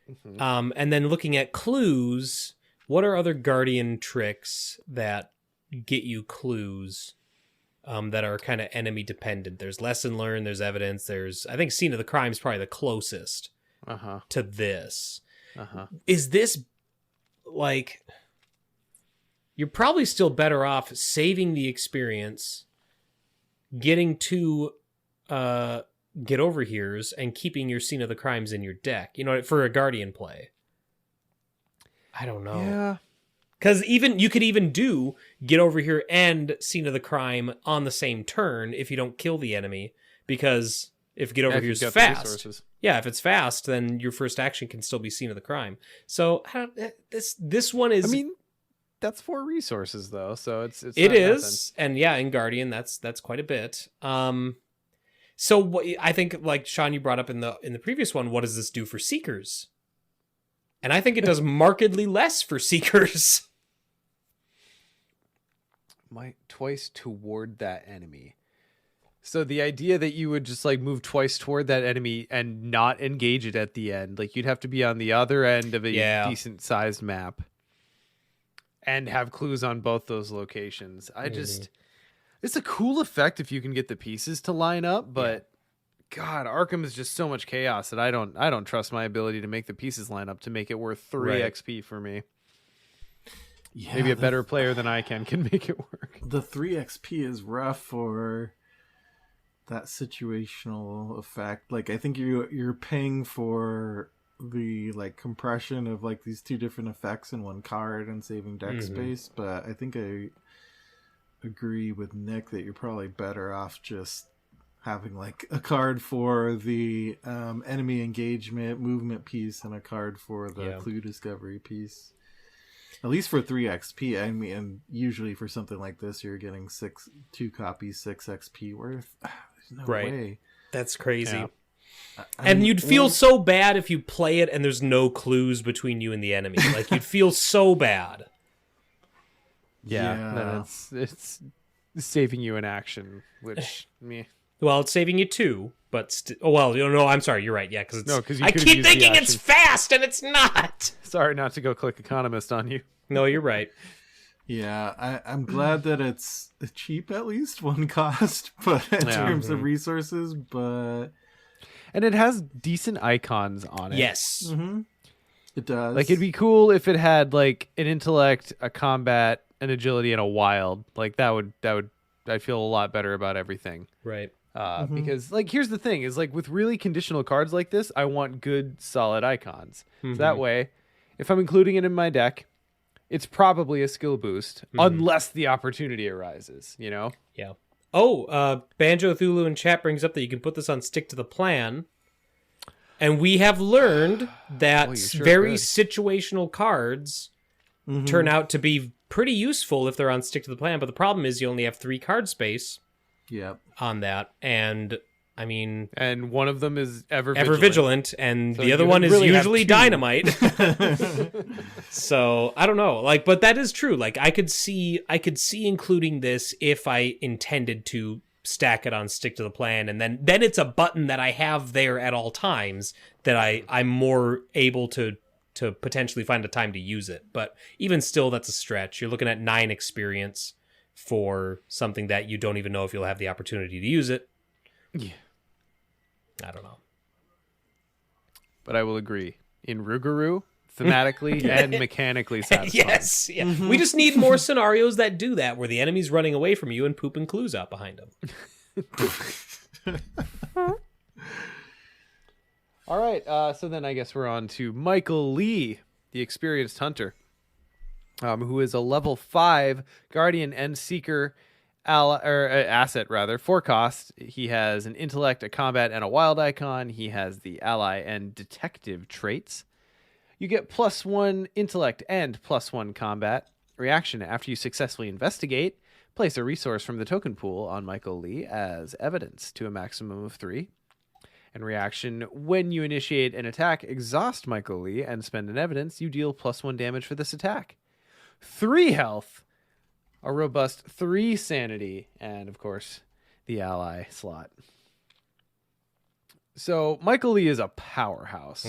Mm-hmm. And then looking at clues, what are other Guardian tricks that get you clues that are kind of enemy dependent? There's Lesson Learned, there's Evidence, I think Scene of the Crime is probably the closest to this. Is this like... You're probably still better off saving the experience, getting to Get Over Here's, and keeping your Scene of the Crimes in your deck, for a Guardian play. I don't know. Yeah. Because you could even do Get Over Here and Scene of the Crime on the same turn if you don't kill the enemy, because if Get Over Here's fast, if it's fast, then your first action can still be Scene of the Crime. So this one is... I mean, that's 4 resources though, so it is, and yeah, in Guardian, that's quite a bit. So what I think, like Sean, you brought up in the previous one, what does this do for Seekers? And I think it does markedly less for Seekers. Twice toward that enemy. So the idea that you would just like move twice toward that enemy and not engage it at the end, like you'd have to be on the other end of a decent sized map and have clues on both those locations. It's a cool effect if you can get the pieces to line up, but God, Arkham is just so much chaos that I don't trust my ability to make the pieces line up to make it worth 3 XP for me. Yeah, maybe a better player than I can make it work. The 3 XP is rough for that situational effect. Like, I think you're paying for the like compression of like these 2 different effects in one card and saving deck space, but I think I agree with Nick that you're probably better off just having like a card for the enemy engagement movement piece and a card for the clue discovery piece, at least for 3 XP. I mean, and usually for something like this you're getting 2 copies, 6 XP worth. There's no way. That's crazy. Yeah. And you'd feel so bad if you play it and there's no clues between you and the enemy. Like, you'd feel so bad. Yeah. It's saving you an action, which well, it's saving you 2, but no, I'm sorry, you're right. Yeah, because I keep keep thinking it's fast and it's not. Sorry, not to go click Economist on you. No, you're right. Yeah, I'm glad that it's cheap, at least 1 cost, but in terms of resources, but. And it has decent icons on it. Yes. It does. Like, it'd be cool if it had like an intellect, a combat, an agility, and a wild. Like that would I'd feel a lot better about everything. Right. Because like here's the thing is like with really conditional cards like this, I want good solid icons. So that way, if I'm including it in my deck, it's probably a skill boost unless the opportunity arises, you know? Yeah. Oh, Banjo Thulu in chat brings up that you can put this on Stick to the Plan. And we have learned that you sure very could. situational cards turn out to be pretty useful if they're on Stick to the Plan. But the problem is you only have 3 card space Yep. on that. And, I mean, And one of them is ever vigilant, and So the other you one is really have usually 2. dynamite. So I don't know, like, but that is true. Like, I could see including this if I intended to stack it on Stick to the Plan, and then it's a button that I have there at all times that I'm more able to potentially find a time to use it. But even still, that's a stretch. You're looking at 9 experience for something that you don't even know if you'll have the opportunity to use it. Yeah. I don't know. But I will agree. In Rougarou, thematically and mechanically satisfying. Yes, yeah. We just need more scenarios that do that, where the enemy's running away from you and pooping clues out behind them. All right, so then I guess we're on to Michael Lee, the experienced hunter, who is a level 5 guardian and seeker asset, rather, for cost. He has an intellect, a combat, and a wild icon. He has the ally and detective traits. You get +1 intellect and +1 combat. Reaction: after you successfully investigate, place a resource from the token pool on Michael Lee as evidence to a maximum of 3. And reaction: when you initiate an attack, exhaust Michael Lee and spend an evidence, you deal +1 damage for this attack. 3 health, a robust 3 sanity, and of course, the ally slot. So Michael Lee is a powerhouse.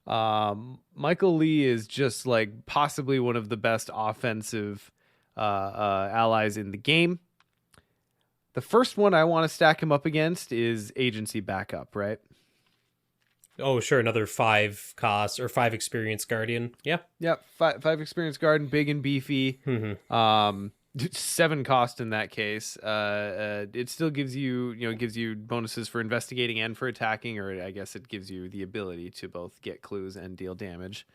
Michael Lee is just like possibly one of the best offensive allies in the game. The first one I want to stack him up against is Agency Backup, right? Oh, sure, another 5 cost or 5 experience guardian. Yeah. Yep, 5 experience garden, big and beefy. 7 cost in that case. It still gives you bonuses for investigating and for attacking, or I guess it gives you the ability to both get clues and deal damage.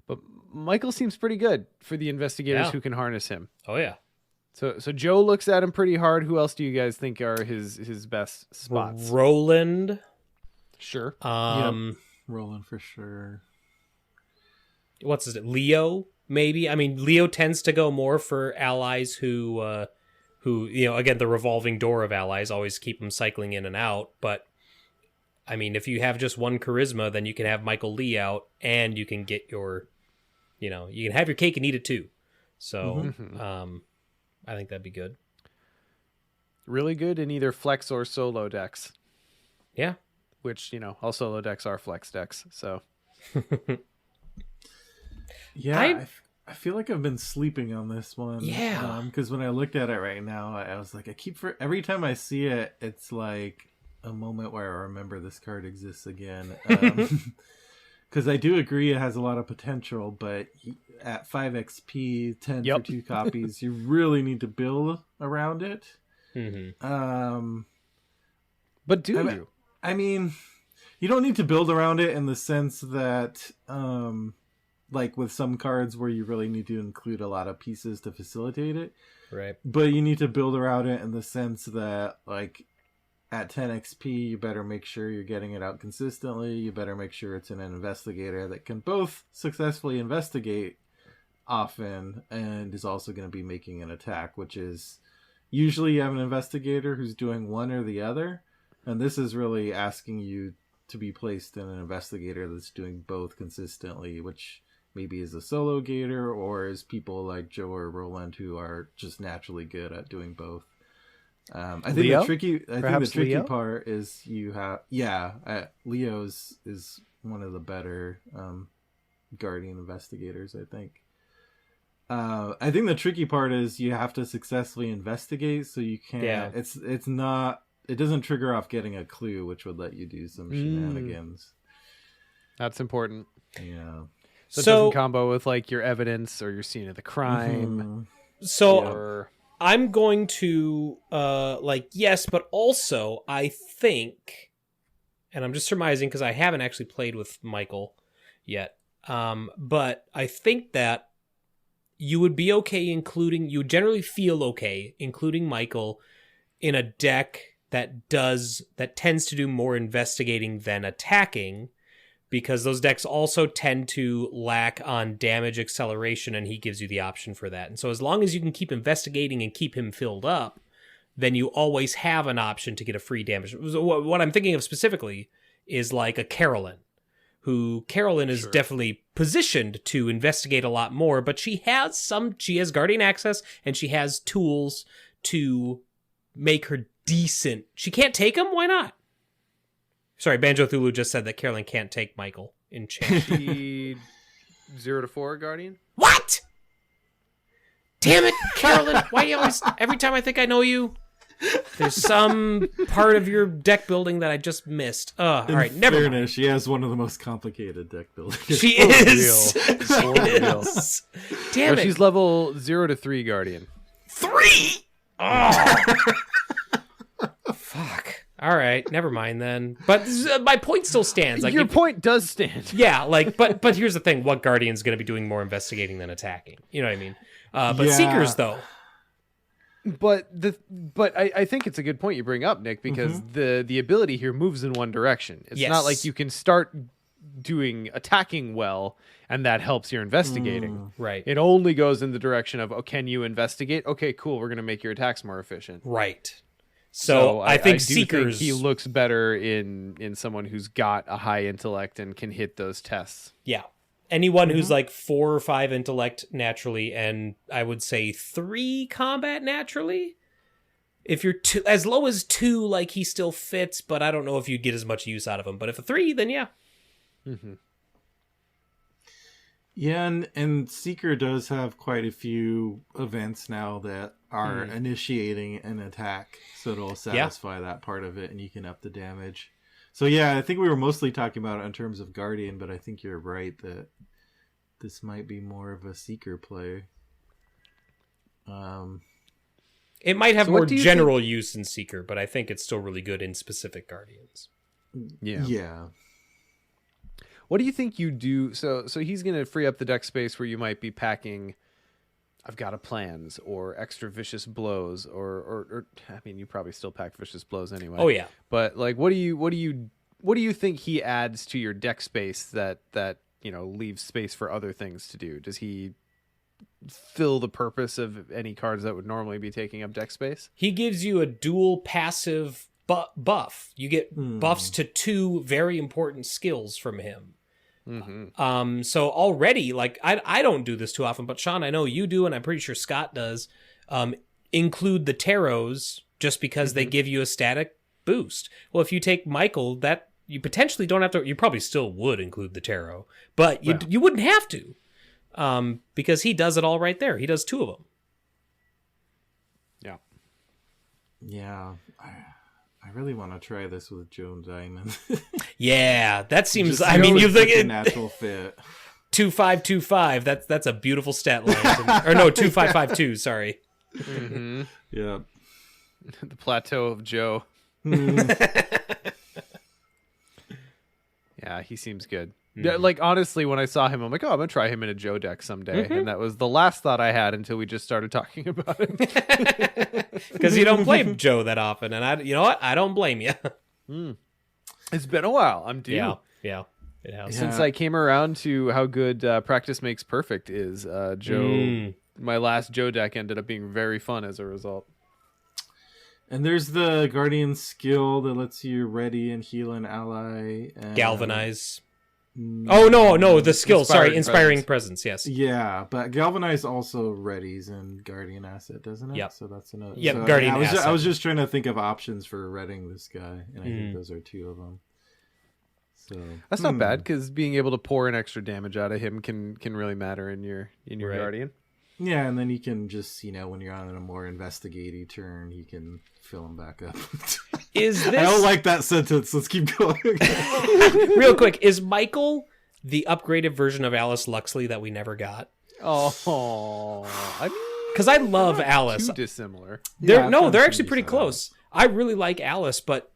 But Michael seems pretty good for the investigators who can harness him. Oh yeah. So Joe looks at him pretty hard. Who else do you guys think are his best spots? Roland. Sure. Roland for sure. What's his name? Leo, maybe. I mean, Leo tends to go more for allies who again, the revolving door of allies, always keep them cycling in and out. But I mean, if you have just 1 charisma, then you can have Michael Lee out, and you can get your, you can have your cake and eat it too. So, I think that'd be good. Really good in either flex or solo decks. Yeah. Which, all solo decks are flex decks, so. Yeah, I feel like I've been sleeping on this one. Yeah. Because when I looked at it right now, I was like, every time I see it, it's like a moment where I remember this card exists again. Because I do agree it has a lot of potential, but at 5 XP, 10 for 2 copies, you really need to build around it. But do you? I mean, you don't need to build around it in the sense that, like with some cards where you really need to include a lot of pieces to facilitate it. Right. But you need to build around it in the sense that, like, at 10 XP, you better make sure you're getting it out consistently. You better make sure it's an investigator that can both successfully investigate often and is also going to be making an attack, which is usually you have an investigator who's doing one or the other. And this is really asking you to be placed in an investigator that's doing both consistently, which maybe is a solo gator or is people like Joe or Roland who are just naturally good at doing both. I think Leo? the tricky Leo? part is Leo's is one of the better guardian investigators, I think. I think the tricky part is you have to successfully investigate, so you can't. Yeah. It's not it doesn't trigger off getting a clue, which would let you do some shenanigans. That's important. Yeah. So it doesn't combo with like your evidence or your scene of the crime. So Or I'm going to yes, but also I think, and I'm just surmising because I haven't actually played with Michael yet, but I think that you would be okay you would generally feel okay including Michael in a deck that tends to do more investigating than attacking, because those decks also tend to lack on damage acceleration, and he gives you the option for that. And so as long as you can keep investigating and keep him filled up, then you always have an option to get a free damage. What I'm thinking of specifically is like a Carolyn, who Carolyn is definitely positioned to investigate a lot more, but she has Guardian access, and she has tools to make her decent. She can't take him? Why not? Sorry, Banjo Thulu just said that Carolyn can't take Michael in chance. the 0 to 4 Guardian? What? Damn it, Carolyn. Why do you always, every time I think I know you, there's some part of your deck building that I just missed. All right, never mind. She has one of the most complicated deck buildings. She is. She is. Damn it. She's level 0 to 3 Guardian. 3? Oh. Fuck. All right, never mind then. But my point still stands. Like, your point does stand. Yeah, like, but here's the thing: what Guardian's going to be doing more investigating than attacking? You know what I mean? But Seekers, though. But I think it's a good point you bring up, Nick, because the ability here moves in one direction. It's not like you can start doing attacking well and that helps your investigating. Right. It only goes in the direction of, can you investigate? Okay, cool. We're going to make your attacks more efficient. Right. So I think Seekers, he looks better in someone who's got a high intellect and can hit those tests. Yeah. Anyone who's like 4 or 5 intellect naturally, and I would say 3 combat naturally. If you're as low as 2, like, he still fits, but I don't know if you'd get as much use out of him. But if a 3, then yeah. Yeah, and Seeker does have quite a few events now that are initiating an attack, so it'll satisfy that part of it, and you can up the damage. So yeah, I think we were mostly talking about it in terms of Guardian, but I think you're right that this might be more of a Seeker play. It might have more general use in Seeker, but I think it's still really good in specific Guardians. Yeah. What do you think you do? So he's going to free up the deck space where you might be packing I've got a plans or extra vicious blows or I mean, you probably still pack vicious blows anyway. Oh yeah. But like, what do you think he adds to your deck space that leaves space for other things to do? Does he fill the purpose of any cards that would normally be taking up deck space? He gives you a dual passive buff. You get buffs to 2 very important skills from him. So already, like, I don't do this too often, but Sean, I know you do, and I'm pretty sure Scott does, include the tarots just because they give you a static boost. Well, if you take Michael, that you potentially don't have to, you probably still would include the tarot, but you wouldn't have to, because he does it all right there. He does 2 of them. Yeah. I really want to try this with Joan Diamond. Yeah, that seems. I mean, you think a natural fit. 2525. That's a beautiful stat line. Or no, 2552. Sorry. Yeah. The plateau of Joe. Yeah, he seems good. Yeah, like, honestly, when I saw him, I'm like, I'm gonna try him in a Joe deck someday, and that was the last thought I had until we just started talking about him. Because you don't play Joe that often, and you know what? I don't blame you. It's been a while. I'm due. Yeah, it has. Since I came around to how good Practice Makes Perfect is, Joe. My last Joe deck ended up being very fun as a result. And there's the Guardian skill that lets you ready and heal an ally. And Galvanize. Oh, no, the skill. Inspiring presence. Yes. Yeah, but Galvanize also readies in Guardian Asset, doesn't it? Yep. So that's another. Yep, so, Guardian Asset. I was Asset. just trying to think of options for readying this guy, and I think those are 2 of them. So That's not bad, because being able to pour an extra damage out of him can really matter in your Right. Guardian. Yeah, and then you can just, when you're on a more investigative turn, you can fill him back up. Is this I don't like that sentence. Let's keep going. real quick? Is Michael the upgraded version of Alice Luxley that we never got? Oh, I mean, Because I love not Alice. Too dissimilar. They're I've no, done they're some actually pretty decent close. I really like Alice, but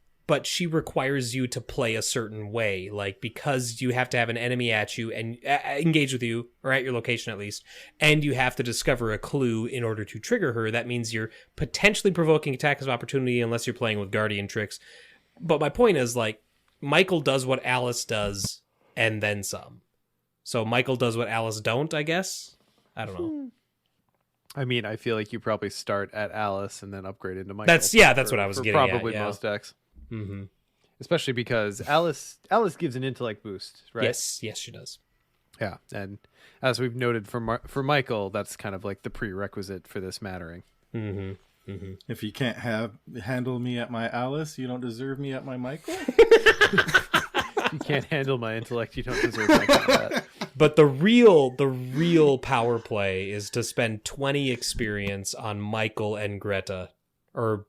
she requires you to play a certain way, like because you have to have an enemy at you and engage with you, or at your location at least, and you have to discover a clue in order to trigger her. That means you're potentially provoking attacks of opportunity unless you're playing with guardian tricks. But my point is, like, Michael does what Alice does and then some. So Michael does what Alice don't, I guess. I don't know. I mean, I feel like you probably start at Alice and then upgrade into Michael. That's what I was for getting at, probably yeah. most decks. Mm-hmm. Especially because Alice gives an intellect boost, right? Yes, she does. Yeah, and as we've noted for Michael, that's kind of like the prerequisite for this mattering. Mm-hmm. Mm-hmm. If you can't handle me at my Alice, you don't deserve me at my Michael. If you can't handle my intellect, you don't deserve my combat. But the real power play is to spend 20 experience on Michael and Greta, or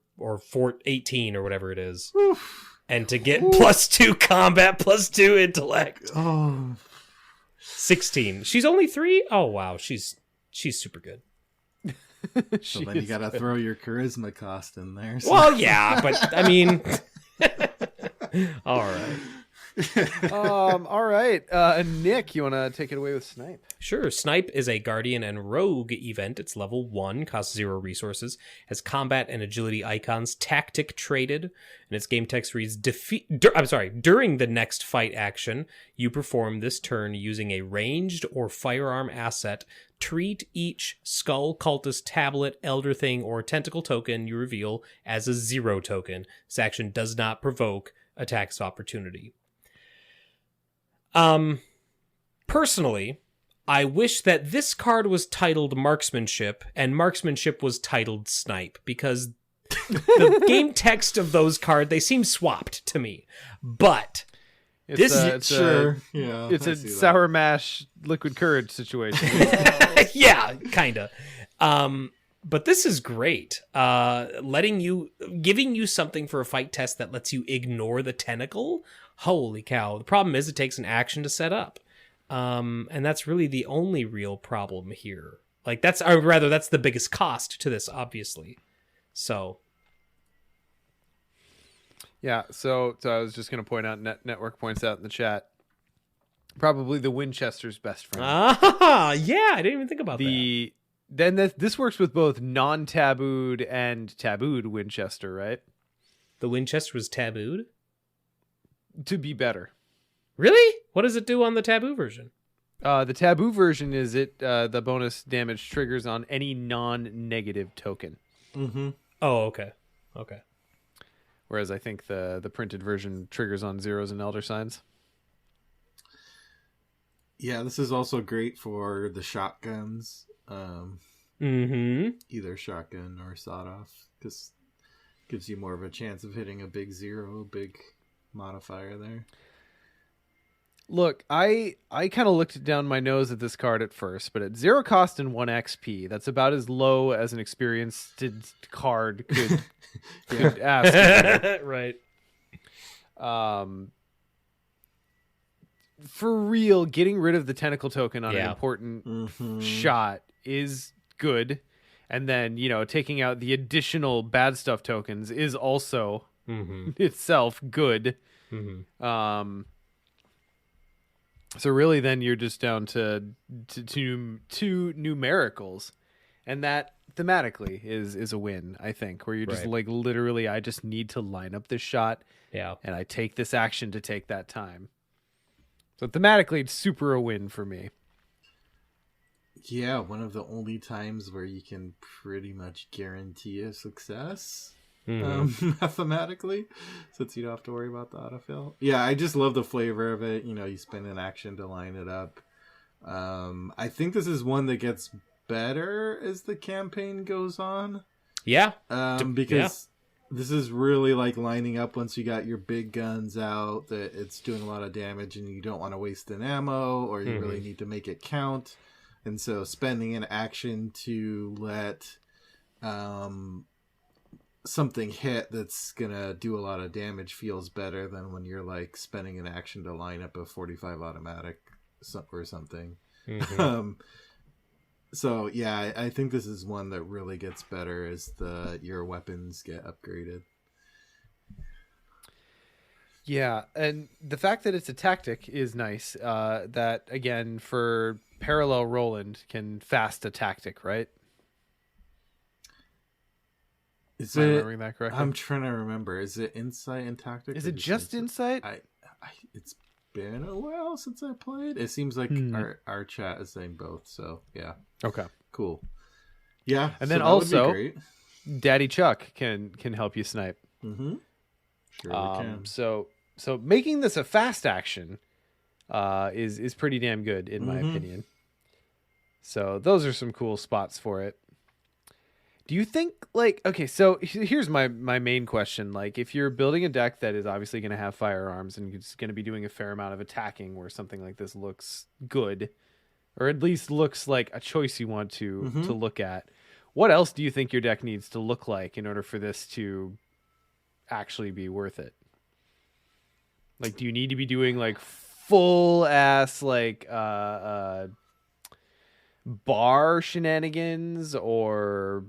18 or whatever it is, and to get +2 combat, +2 intellect. Oh, 16. She's only 3. Oh wow, she's super good. so then you gotta throw your charisma cost in there. So. Well, yeah, but I mean, all right. All right. Nick, you want to take it away with Snipe? Sure. Snipe is a Guardian and Rogue event. It's level 1, costs 0 resources, has combat and agility icons, tactic traded, and its game text reads, during the next fight action, you perform this turn using a ranged or firearm asset. Treat each Skull Cultist tablet, Elder Thing, or Tentacle token you reveal as a 0 token. This action does not provoke attacks of opportunity. Personally, I wish that this card was titled Marksmanship and Marksmanship was titled Snipe, because the game text of those cards, they seem swapped to me. But It's a sour mash liquid courage situation. yeah, kind of. But this is great. Giving you something for a fight test that lets you ignore the tentacle. Holy cow. The problem is it takes an action to set up. And that's really the only real problem here. Like that's the biggest cost to this, obviously. So. Yeah. So I was just going to point out, Network points out in the chat, probably the Winchester's best friend. Ah, yeah. I didn't even think about that. Then this works with both non-tabooed and tabooed Winchester, right? The Winchester was tabooed? To be better. Really? What does it do on the taboo version? The taboo version is the bonus damage triggers on any non-negative token. Mm-hmm. Oh, okay. Okay. Whereas I think the printed version triggers on zeros and elder signs. Yeah, this is also great for the shotguns. Either shotgun or sawed-off, because gives you more of a chance of hitting a big 0, big modifier there. Look, I kind of looked down my nose at this card at first, but at 0 cost and 1 XP, that's about as low as an experienced card could ask. Right. For real, getting rid of the tentacle token on an important shot is good. And then, taking out the additional bad stuff tokens is also itself good. So really then you're just down to two numericals. And that thematically is a win, I think, where you're just like, literally, I just need to line up this shot. Yeah. And I take this action to take that time. So thematically, it's super a win for me. Yeah, one of the only times where you can pretty much guarantee a success mathematically, since you don't have to worry about the autofill. Yeah, I just love the flavor of it. You spend an action to line it up. I think this is one that gets better as the campaign goes on. Yeah. Because this is really like lining up once you got your big guns out, that it's doing a lot of damage and you don't want to waste an ammo, or you really need to make it count. And so spending an action to let something hit that's gonna do a lot of damage feels better than when you're like spending an action to line up a 45 automatic or something. So yeah, I think this is one that really gets better as your weapons get upgraded. Yeah, and the fact that it's a tactic is nice. That again for parallel Roland can fast a tactic, right? Is Am I it? remembering that correctly? I'm trying to remember. Is it insight and tactic? Is or it just insight? It's been a while since I played. It seems like our chat is saying both. So yeah. Okay. Cool. Yeah, And so then that also, would be great. Daddy Chuck can help you snipe. Mm-hmm. Sure we can. So making this a fast action is pretty damn good in my opinion. So those are some cool spots for it. Do you think okay, so here's my main question. Like if you're building a deck that is obviously going to have firearms and it's going to be doing a fair amount of attacking where something like this looks good or at least looks like a choice you want to look at, what else do you think your deck needs to look like in order for this to actually be worth it? Like, do you need to be doing like full ass bar shenanigans, or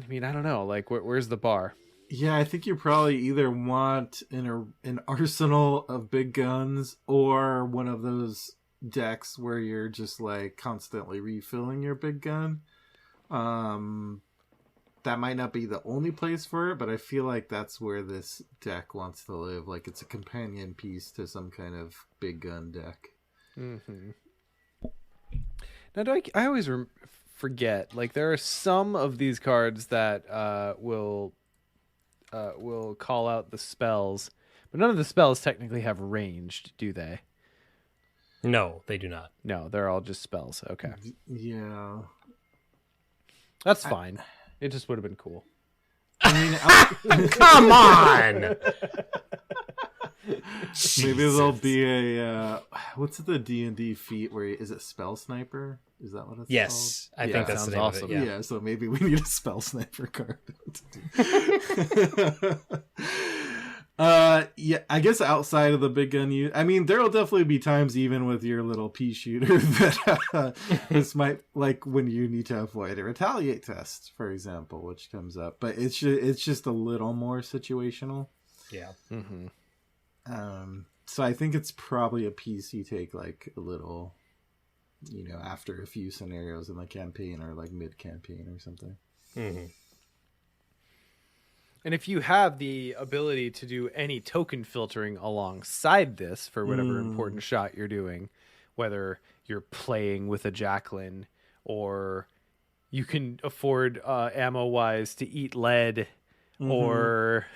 I mean, I don't know. Like, where's the bar? Yeah, I think you probably either want an arsenal of big guns or one of those decks where you're just like constantly refilling your big gun. That might not be the only place for it, but I feel like that's where this deck wants to live. Like it's a companion piece to some kind of big gun deck. Mm-hmm. Now, I always forget. Like there are some of these cards that will call out the spells, but none of the spells technically have ranged, do they? No, they do not. No, they're all just spells. Okay. Yeah. That's fine. It just would have been cool. I mean, Come on! maybe there'll be a what's the D&D feat where is it Spell Sniper? Is that what it's Yes, called? I think that's the name awesome. of it. Yeah, so maybe we need a Spell Sniper card. Yeah, I guess outside of the big gun I mean, there'll definitely be times even with your little pea shooter that this might, like when you need to avoid a retaliate test, for example, which comes up, but it's just a little more situational. Yeah. So I think it's probably a piece you take like a little, after a few scenarios in the campaign or like mid campaign or something. And if you have the ability to do any token filtering alongside this for whatever important shot you're doing, whether you're playing with a Jacqueline or you can afford ammo-wise to eat lead, or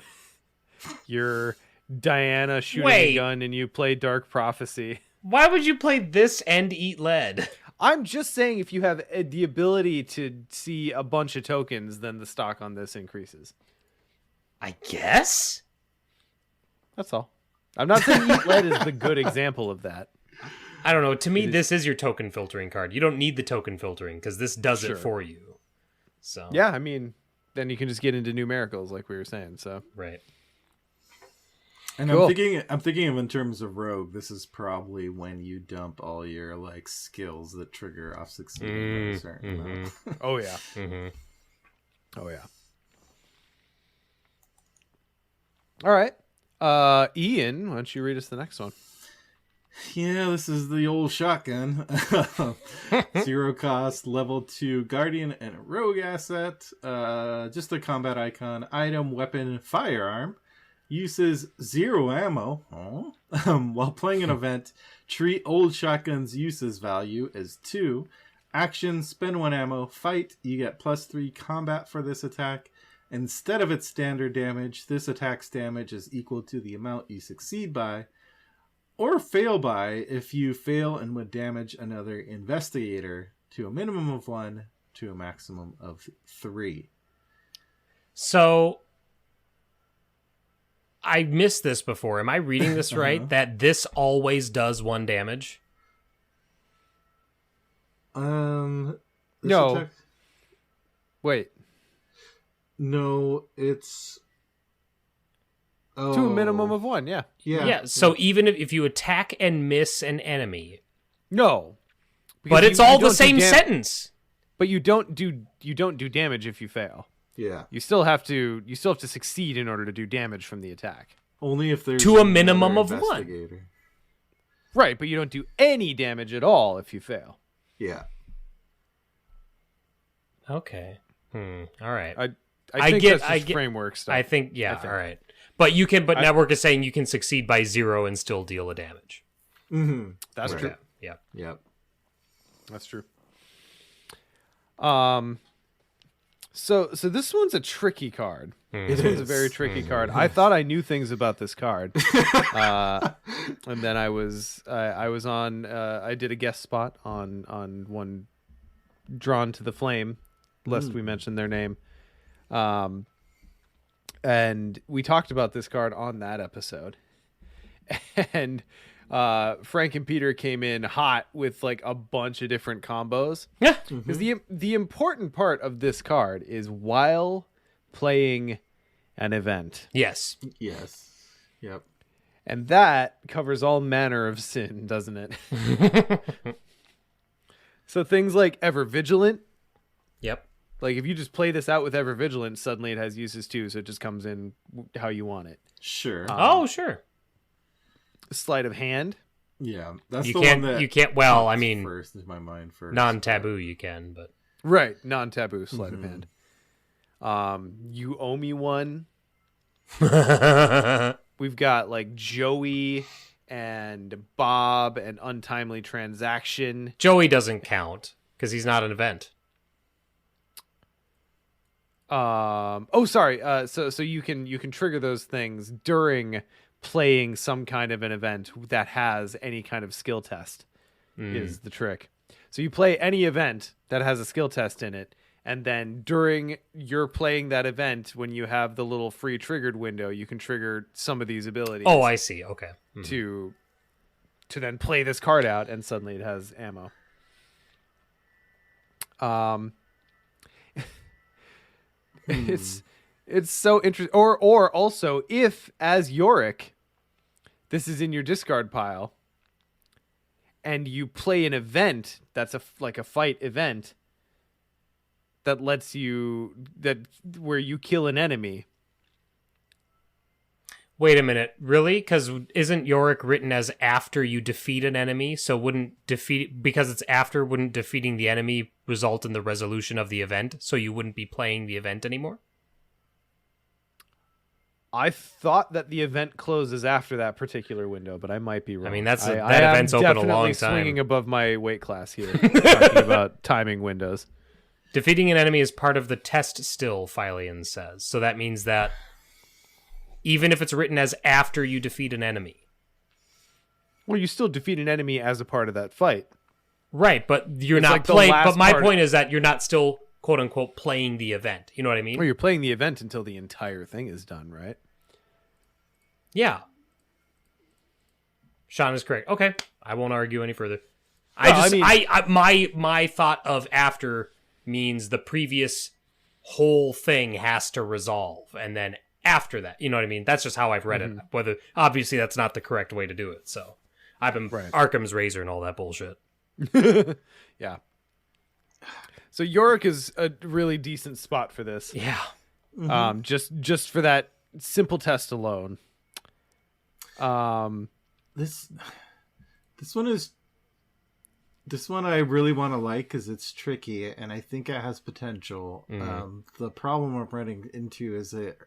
you're Diana shooting a gun and you play Dark Prophecy. Why would you play this and eat lead? I'm just saying if you have the ability to see a bunch of tokens, then the stock on this increases. I guess? That's all. I'm not saying Eat Lead is the good example of that. I don't know. To me, this is your token filtering card. You don't need the token filtering because this does it for you. So yeah, I mean, then you can just get into numericals like we were saying. So right. And cool. I'm thinking of in terms of rogue, this is probably when you dump all your like skills that trigger off succeeding by a certain amount. Oh yeah. Oh yeah. All right. Ian, why don't you read us the next one? Yeah, this is the old shotgun. 0 cost, level 2 guardian and a rogue asset. Just a combat icon, item, weapon, firearm. Uses 0 ammo. While playing an event, treat old shotgun's uses value as 2. Action, spend 1 ammo. Fight, you get +3 combat for this attack. Instead of its standard damage, this attack's damage is equal to the amount you succeed by or fail by if you fail and would damage another investigator to a minimum of 1 to a maximum of 3. So I missed this before. Am I reading this right? That this always does 1 damage? No. Wait. No, it's To a minimum of 1, yeah. Yeah, so even if you attack and miss an enemy, No. but it's all the same sentence. But you don't do damage if you fail. Yeah. You still have to succeed in order to do damage from the attack. Only if there's To a minimum of another 1. investigator. Right, but you don't do any damage at all if you fail. Yeah. Okay. All right. I think get- that's just framework stuff. I think, yeah, all right. But Network is saying you can succeed by 0 and still deal a damage. Mm-hmm. That's Right. true. Yeah. Yep. That's true. So this one's a tricky card. This one's a very tricky card. I thought I knew things about this card, and then I was on. I did a guest spot on one Drawn to the Flame, lest we mention their name. And we talked about this card on that episode, and Frank and Peter came in hot with like a bunch of different combos. Yeah. Because the important part of this card is while playing an event, Yes. Yes. Yep. and that covers all manner of sin, doesn't it? So things like Ever Vigilant. Yep. Like if you just play this out with Ever Vigilant, suddenly it has uses too, so it just comes in how you want it. Sure. Oh, sure. Sleight of Hand. Yeah. That's You the can't. one that You can't. Well, I pops mean, first in my mind first. non-taboo. You can, but Right, non-taboo sleight of hand. You Owe Me One. We've got like Joey and Bob and Untimely Transaction. Joey doesn't count because he's not an event. Sorry. So you can trigger those things during playing some kind of an event that has any kind of skill test. Is the trick. So you play any event that has a skill test in it, and then during you're playing that event, when you have the little free triggered window, you can trigger some of these abilities. Oh, I see. Okay. to then play this card out, and suddenly it has ammo. It's so interesting. Or also, if as Yorick, this is in your discard pile, and you play an event that's like a fight event that lets you where you kill an enemy. Wait a minute, really? Because isn't Yorick written as after you defeat an enemy? So wouldn't defeating the enemy result in the resolution of the event? So you wouldn't be playing the event anymore? I thought that the event closes after that particular window, but I might be wrong. I mean, that I event's am open a long definitely time. swinging above my weight class here, talking about timing windows. Defeating an enemy is part of the test still, Philion says. So that means that even if it's written as after you defeat an enemy. Well, you still defeat an enemy as a part of that fight. Right, but you're It's not like the playing. last But my part- point is that you're not still, quote unquote, playing the event. You know what I mean? Well, you're playing the event until the entire thing is done, right? Yeah. Sean is correct. Okay, I won't argue any further. My thought of after means the previous whole thing has to resolve, and then after that, you know what I mean? That's just how I've read it. Whether obviously that's not the correct way to do it. So I've been Arkham's Razor and all that bullshit. Yeah. So Yorick is a really decent spot for this. Yeah. Just for that simple test alone. This one I really want to like because it's tricky and I think it has potential. The problem I'm running into is it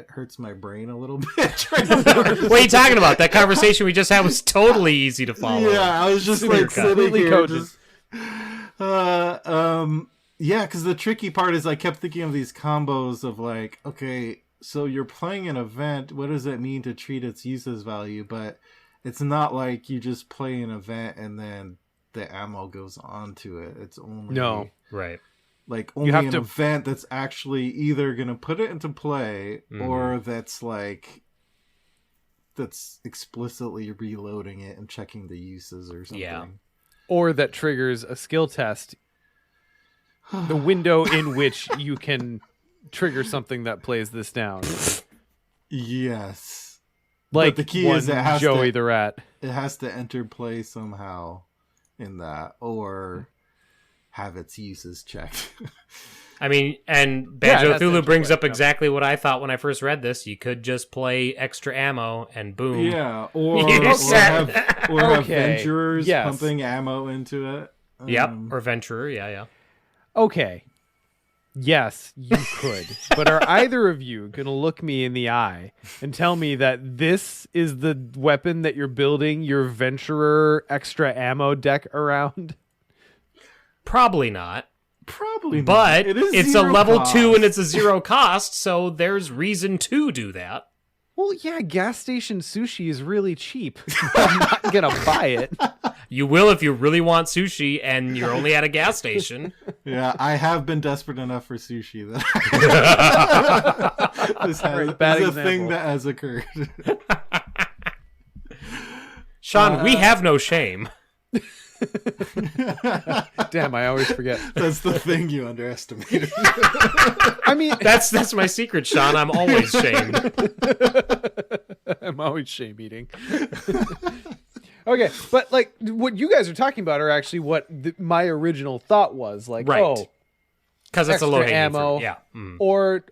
hurts my brain a little bit. What are you talking about? That conversation we just had was totally easy to follow. Yeah, I was just like sitting Completely here. cogent. Yeah, because the tricky part is I kept thinking of these combos of like, okay, so you're playing an event. What does it mean to treat its uses value? But it's not like you just play an event and then the ammo goes onto it. It's only Right. like only have an to- event that's actually either gonna put it into play or that's explicitly reloading it and checking the uses or something. Yeah. Or that triggers a skill test. The window in which you can trigger something that plays this down. Yes. Like but the key is it has Joey to, the rat. It has to enter play somehow in that, or have its uses checked. I mean, and Banjo-Thulu brings up yeah. exactly what I thought when I first read this. You could just play extra ammo and boom. Yeah, or You're have Okay. venturers Yes. pumping ammo into it. Yep, or Venturer, yeah. Okay. Yes, you could. But are either of you going to look me in the eye and tell me that this is the weapon that you're building your Venturer extra ammo deck around? Probably not. Probably not. But It is it's a zero level cost. 2 and it's a 0 cost, so there's reason to do that. Well, yeah, gas station sushi is really cheap. I'm not going to buy it. You will if you really want sushi and you're only at a gas station. Yeah, I have been desperate enough for sushi that this bad is a example. thing that has occurred. Sean, we have no shame. Damn, I always forget. That's the thing you underestimated. I mean, That's my secret, Sean. I'm always shamed. I'm always shame eating. Okay, but like what you guys are talking about are actually what my original thought was. Like, Right. oh, Because it's a extra low hanging ammo, fruit. Yeah. Mm.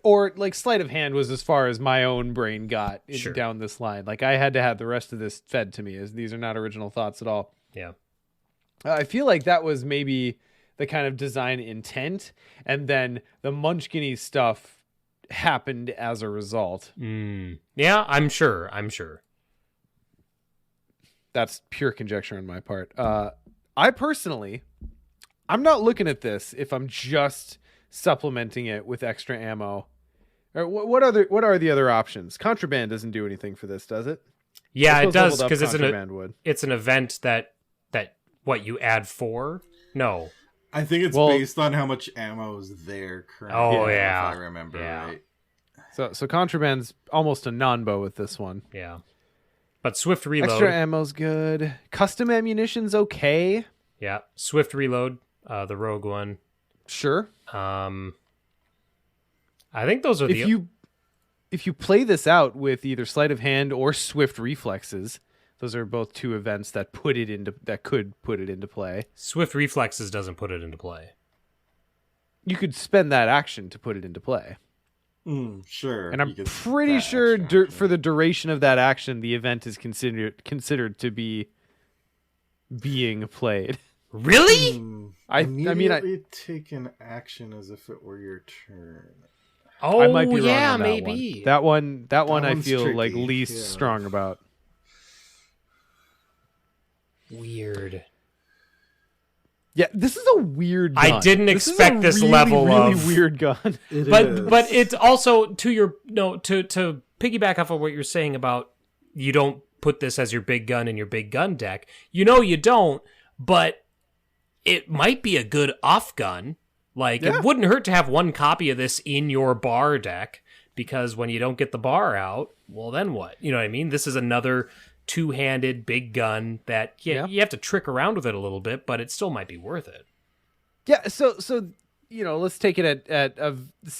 or like sleight of hand was as far as my own brain got Sure. down this line. Like I had to have the rest of this fed to me, as these are not original thoughts at all. Yeah. I feel like that was maybe the kind of design intent, and then the Munchkin-y stuff happened as a result. Yeah, I'm sure. That's pure conjecture on my part. I personally, I'm not looking at this if I'm just supplementing it with extra ammo. Or what are the other options? Contraband doesn't do anything for this, does it? Yeah, I it suppose does leveled up because contraband would. it's an event that what you add 4? No. I think it's Well- based on how much ammo is there currently. Oh, yeah. If I remember Yeah. right. So contraband's almost a non-bow with this one. Yeah. But swift reload. Extra ammo's good. Custom ammunition's okay. Yeah. Swift reload, the rogue one. Sure. I think those are If you play this out with either sleight of hand or swift reflexes, those are both two events that could put it into play. Swift reflexes doesn't put it into play. You could spend that action to put it into play. Sure. And I'm you could- pretty that sure extra for the duration of that action, the event is considered to be being played. Really? action. I mean, Immediately take an action as if it were your turn. Oh, I might be wrong yeah, on that maybe. one. That one I one's feel like tricky, least yeah. strong about. Weird. Yeah, this is a weird gun. I didn't This is expect a this really, level really of- weird gun. But it's also to piggyback off of what you're saying about you don't put this as your big gun in your big gun deck. You don't, but it might be a good off gun. Like Yeah. it wouldn't hurt to have one copy of this in your bar deck, because when you don't get the bar out, well then what? You know what I mean? This is another two-handed big gun that you have to trick around with it a little bit, but it still might be worth it. Yeah, so let's take it at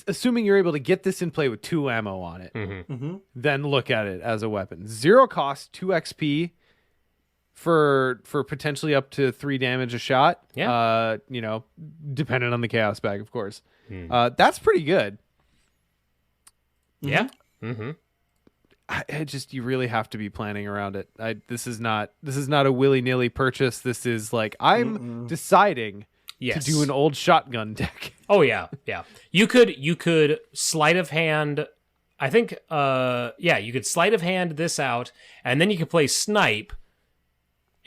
assuming you're able to get this in play with 2 ammo on it. Then look at it as a weapon. 0 cost, 2 XP for potentially up to 3 damage a shot. Yeah. Dependent on the chaos bag, of course. That's pretty good. Yeah. Mm-hmm. You really have to be planning around it. This is not a willy-nilly purchase. This is like I'm deciding Yes. to do an old shotgun deck. Oh yeah, yeah. You could sleight of hand. I think, you could sleight of hand this out, and then you could play snipe,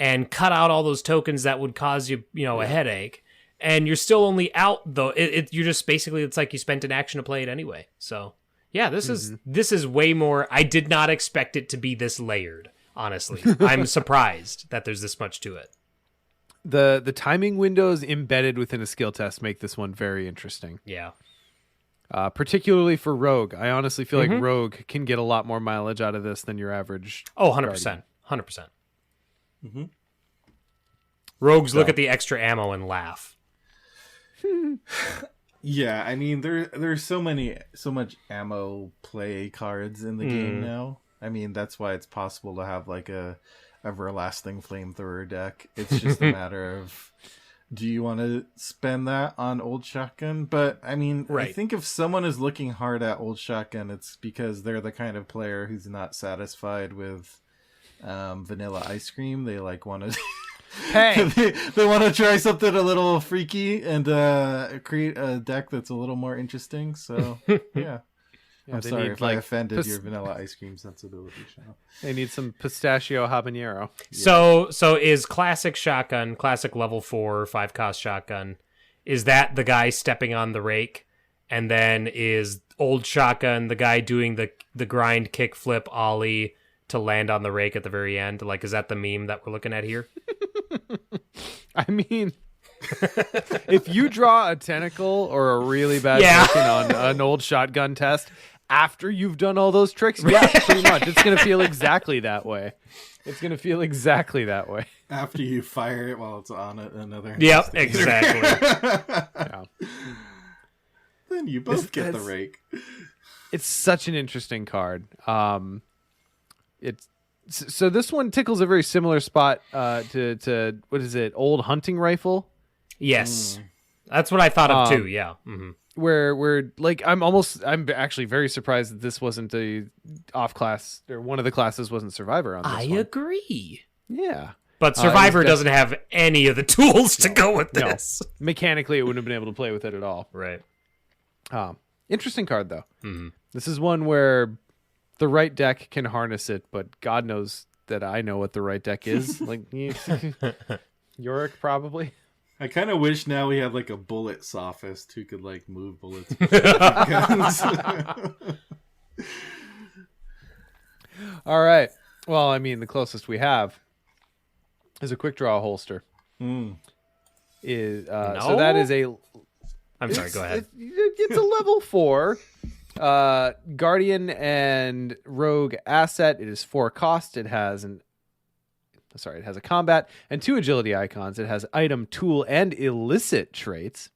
and cut out all those tokens that would cause you, a headache, and you're still only out though. You're just basically it's like you spent an action to play it anyway. So yeah, this is way more. I did not expect it to be this layered. Honestly, I'm surprised that there's this much to it. The timing windows embedded within a skill test make this one very interesting. Yeah. Particularly for Rogue. I honestly feel like Rogue can get a lot more mileage out of this than your average. Oh, 100%. 100%. Rogues look at the extra ammo and laugh. Yeah, I mean there's so much ammo play cards in the game now. I mean that's why it's possible to have like a everlasting flamethrower deck. It's just a matter of do you want to spend that on old shotgun? But I mean, Right. I think if someone is looking hard at old shotgun, it's because they're the kind of player who's not satisfied with vanilla ice cream. They like want to Hey, they want to try something a little freaky and create a deck that's a little more interesting. So yeah. I'm they sorry need, if like, I offended your vanilla ice cream sensibility, Sean. they need some pistachio habanero. So is classic shotgun, classic level 4 5-cost shotgun, is that the guy stepping on the rake, and then is old shotgun the guy doing the grind kick flip ollie to land on the rake at the very end? Like, is that the meme that we're looking at here? I mean, if you draw a tentacle or a really bad Yeah. token on an old shotgun test after you've done all those tricks, yeah, pretty much. It's going to feel exactly that way. It's going to feel exactly that way. After you fire it while it's on another. Yep, investigator. exactly. Yeah. Then you both get the It's- rake. It's such an interesting card. So this one tickles a very similar spot to what is it? Old hunting rifle. Yes. That's what I thought of too, yeah. Where like I'm actually very surprised that this wasn't a off class, or one of the classes wasn't Survivor on this I one. agree. Yeah. But Survivor it's doesn't have any of the tools to go with No. this. Mechanically, it wouldn't have been able to play with it at all. Right. Interesting card though. This is one where the right deck can harness it, but God knows that I know what the right deck is. Like Yorick probably. I kind of wish now we had like a bullet sophist who could like move bullets. Guns. All right. Well, I mean, the closest we have is a quick draw holster. Is so that is a. I'm sorry, go ahead. It's a level 4 Guardian and Rogue asset. It is 4 cost. It has it has a combat and 2 agility icons. It has item, tool, and illicit traits.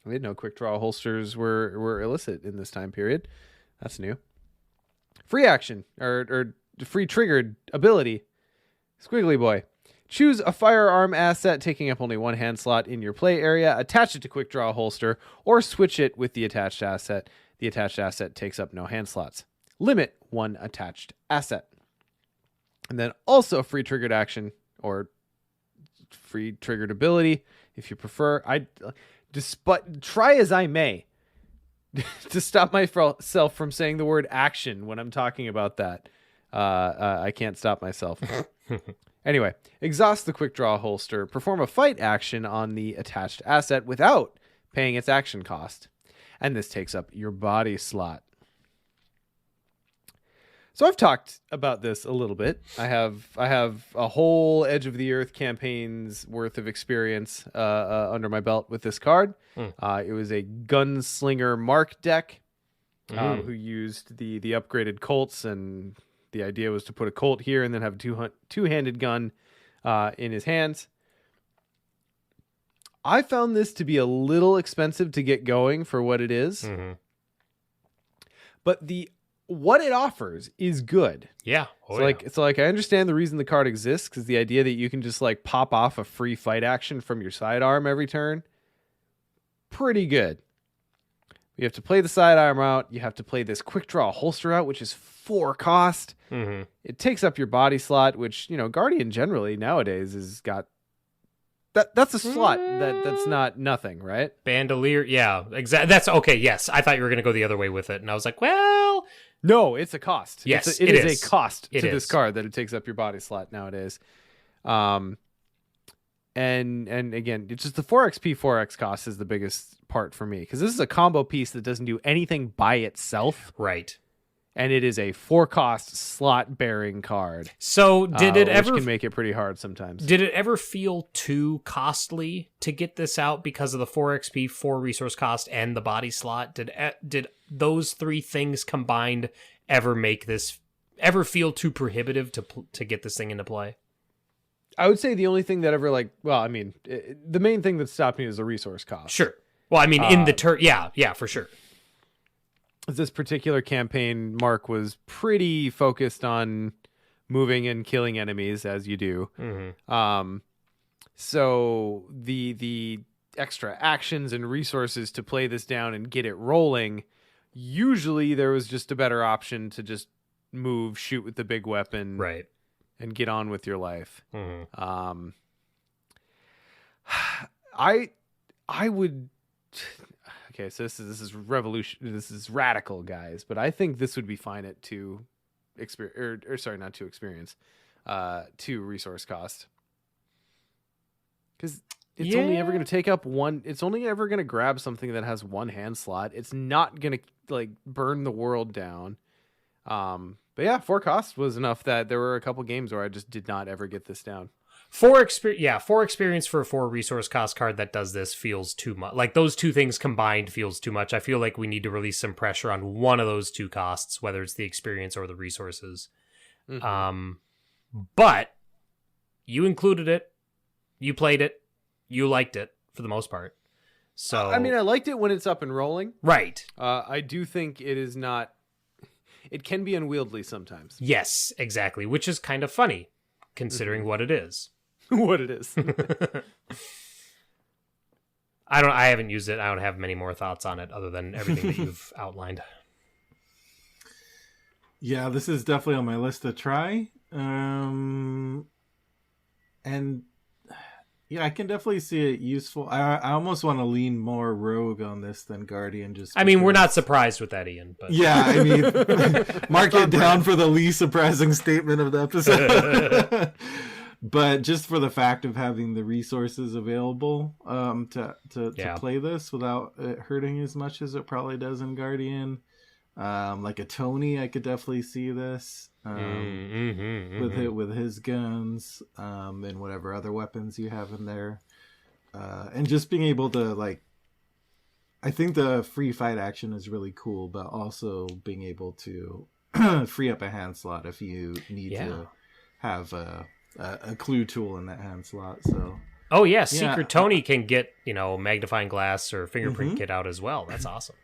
I didn't know quick draw holsters were illicit in this time period. That's new. Free action or free triggered ability. Squiggly boy. Choose a firearm asset taking up only 1 hand slot in your play area, attach it to quick draw holster, or switch it with the attached asset. The attached asset takes up no hand slots. Limit 1 attached asset. And then also free triggered action or free triggered ability if you prefer. Try as I may to stop myself from saying the word action when I'm talking about that. I can't stop myself. Anyway, exhaust the quick draw holster. Perform a fight action on the attached asset without paying its action cost. And this takes up your body slot. So I've talked about this a little bit. I have a whole Edge of the Earth campaign's worth of experience under my belt with this card. It was a gunslinger mark deck who used the upgraded Colts, and the idea was to put a Colt here and then have a two-handed gun in his hands. I found this to be a little expensive to get going for what it is. But what it offers is good. Yeah. So I understand the reason the card exists, because the idea that you can just like pop off a free fight action from your sidearm every turn, pretty good. You have to play the sidearm out. You have to play this quick draw holster out, which is 4 cost. It takes up your body slot, which, Guardian generally nowadays has got that's a slot that's not nothing, right? Bandolier. Yeah, exactly. That's okay. Yes. I thought you were going to go the other way with it. And I was like, well, no, it's a cost. Yes, it is a cost It to is. this card that it takes up your body slot nowadays. And again, it's just the 4XP 4X cost is the biggest part for me, because this is a combo piece that doesn't do anything by itself, right. and it is a 4 cost slot bearing card. So did it which ever can make it pretty hard sometimes. Did it ever feel too costly to get this out because of the 4 XP, 4 resource cost, and the body slot? Did those 3 things combined ever feel too prohibitive to get this thing into play? I would say the only thing that ever the main thing that stopped me is the resource cost. Sure. Well, I mean, in the turn, yeah, for sure. This particular campaign, Mark was pretty focused on moving and killing enemies, as you do. Mm-hmm. So the extra actions and resources to play this down and get it rolling, usually there was just a better option to just move, shoot with the big weapon, Right, and get on with your life. mm-hmm. I would. Okay, so this is revolution. This is radical, guys. But I think this would be fine at 2 experience, or sorry, not 2 experience, 2 resource cost. Because it's only ever going to take up 1. It's only ever going to grab something that has 1 hand slot. It's not going to like burn the world down. But yeah, 4 costs was enough that there were a couple games where I just did not ever get this down. 4 experience for a 4 resource cost card that does this feels too much. Like those 2 things combined feels too much. I feel like we need to release some pressure on one of those 2 costs, whether it's the experience or the resources. Mm-hmm. But you included it, you played it, you liked it for the most part. So I mean, I liked it when it's up and rolling. Right. I do think it is not. It can be unwieldy sometimes. Yes, exactly, which is kind of funny considering what it is. What it is. I haven't used it. I don't have many more thoughts on it other than everything that you've outlined. Yeah, this is definitely on my list to try. And yeah, I can definitely see it useful. I almost want to lean more rogue on this than guardian. I mean, we're not surprised with that, Ian. But yeah, I mean, mark it down for the least surprising statement of the episode. But just for the fact of having the resources available to play this without it hurting as much as it probably does in Guardian. Like a Tony, I could definitely see this with his guns and whatever other weapons you have in there. And just being able to, like, I think the free fight action is really cool, but also being able to free up a hand slot if you need to have a clue tool in that hand slot. So Secret Tony can get, magnifying glass or fingerprint kit out as well. That's awesome.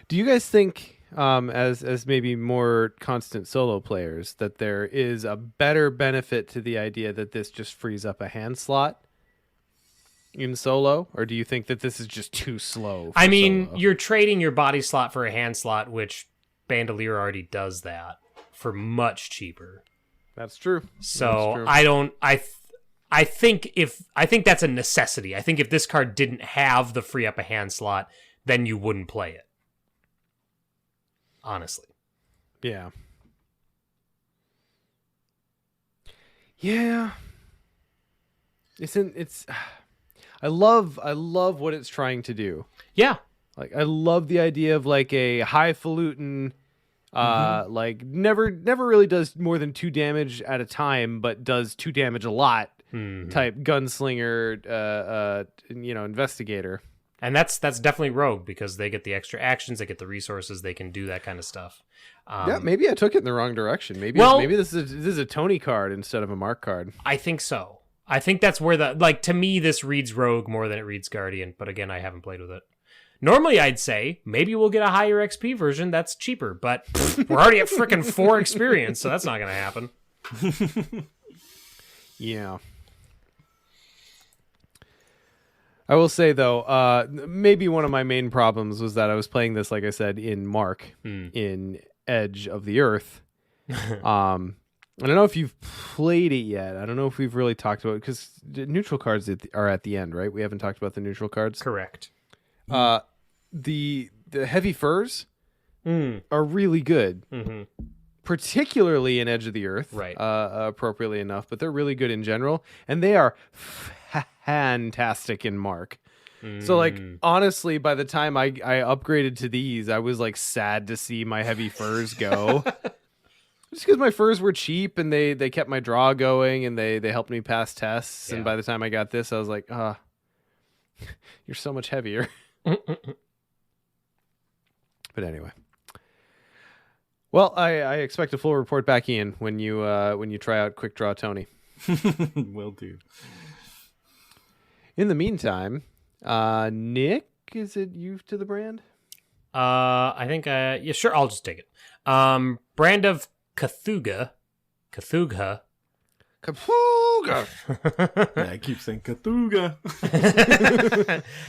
Do you guys think, as maybe more constant solo players, that there is a better benefit to the idea that this just frees up a hand slot in solo, or do you think that this is just too slow? I mean, you're trading your body slot for a hand slot, which Bandolier already does that for much cheaper. That's true. So I think that's a necessity. I think if this card didn't have the free up a hand slot, then you wouldn't play it. Honestly. Yeah. Yeah. I love what it's trying to do. Yeah. Like, I love the idea of like a highfalutin like never really does more than 2 damage at a time, but does 2 damage a lot type gunslinger investigator. And that's definitely rogue because they get the extra actions, they get the resources, they can do that kind of stuff. Yeah, maybe I took it in the wrong direction. Maybe this is a Tony card instead of a Mark card. I think so. I think that's where to me this reads rogue more than it reads guardian, but again, I haven't played with it. Normally I'd say maybe we'll get a higher XP version that's cheaper, but we're already at freaking 4 experience, so that's not going to happen. Yeah. I will say, though, maybe one of my main problems was that I was playing this, like I said, in Mark, in Edge of the Earth. I don't know if you've played it yet. I don't know if we've really talked about it, because neutral cards are at the end, right? We haven't talked about the neutral cards. Correct. The heavy furs are really good, particularly in Edge of the Earth, right? Appropriately enough, but they're really good in general, and they are fantastic in Mark. So, like, honestly, by the time I upgraded to these, I was like sad to see my heavy furs go. Just because my furs were cheap and they kept my draw going and they helped me pass tests. Yeah. And by the time I got this, I was like, you're so much heavier. But anyway. Well, I expect a full report back, Ian, when you try out Quick Draw Tony. Will do. In the meantime, Nick, is it you to the brand? I think yeah, sure, I'll just take it. Brand of Cthulhu. Kapuga. Yeah, I keep saying Cthulhu.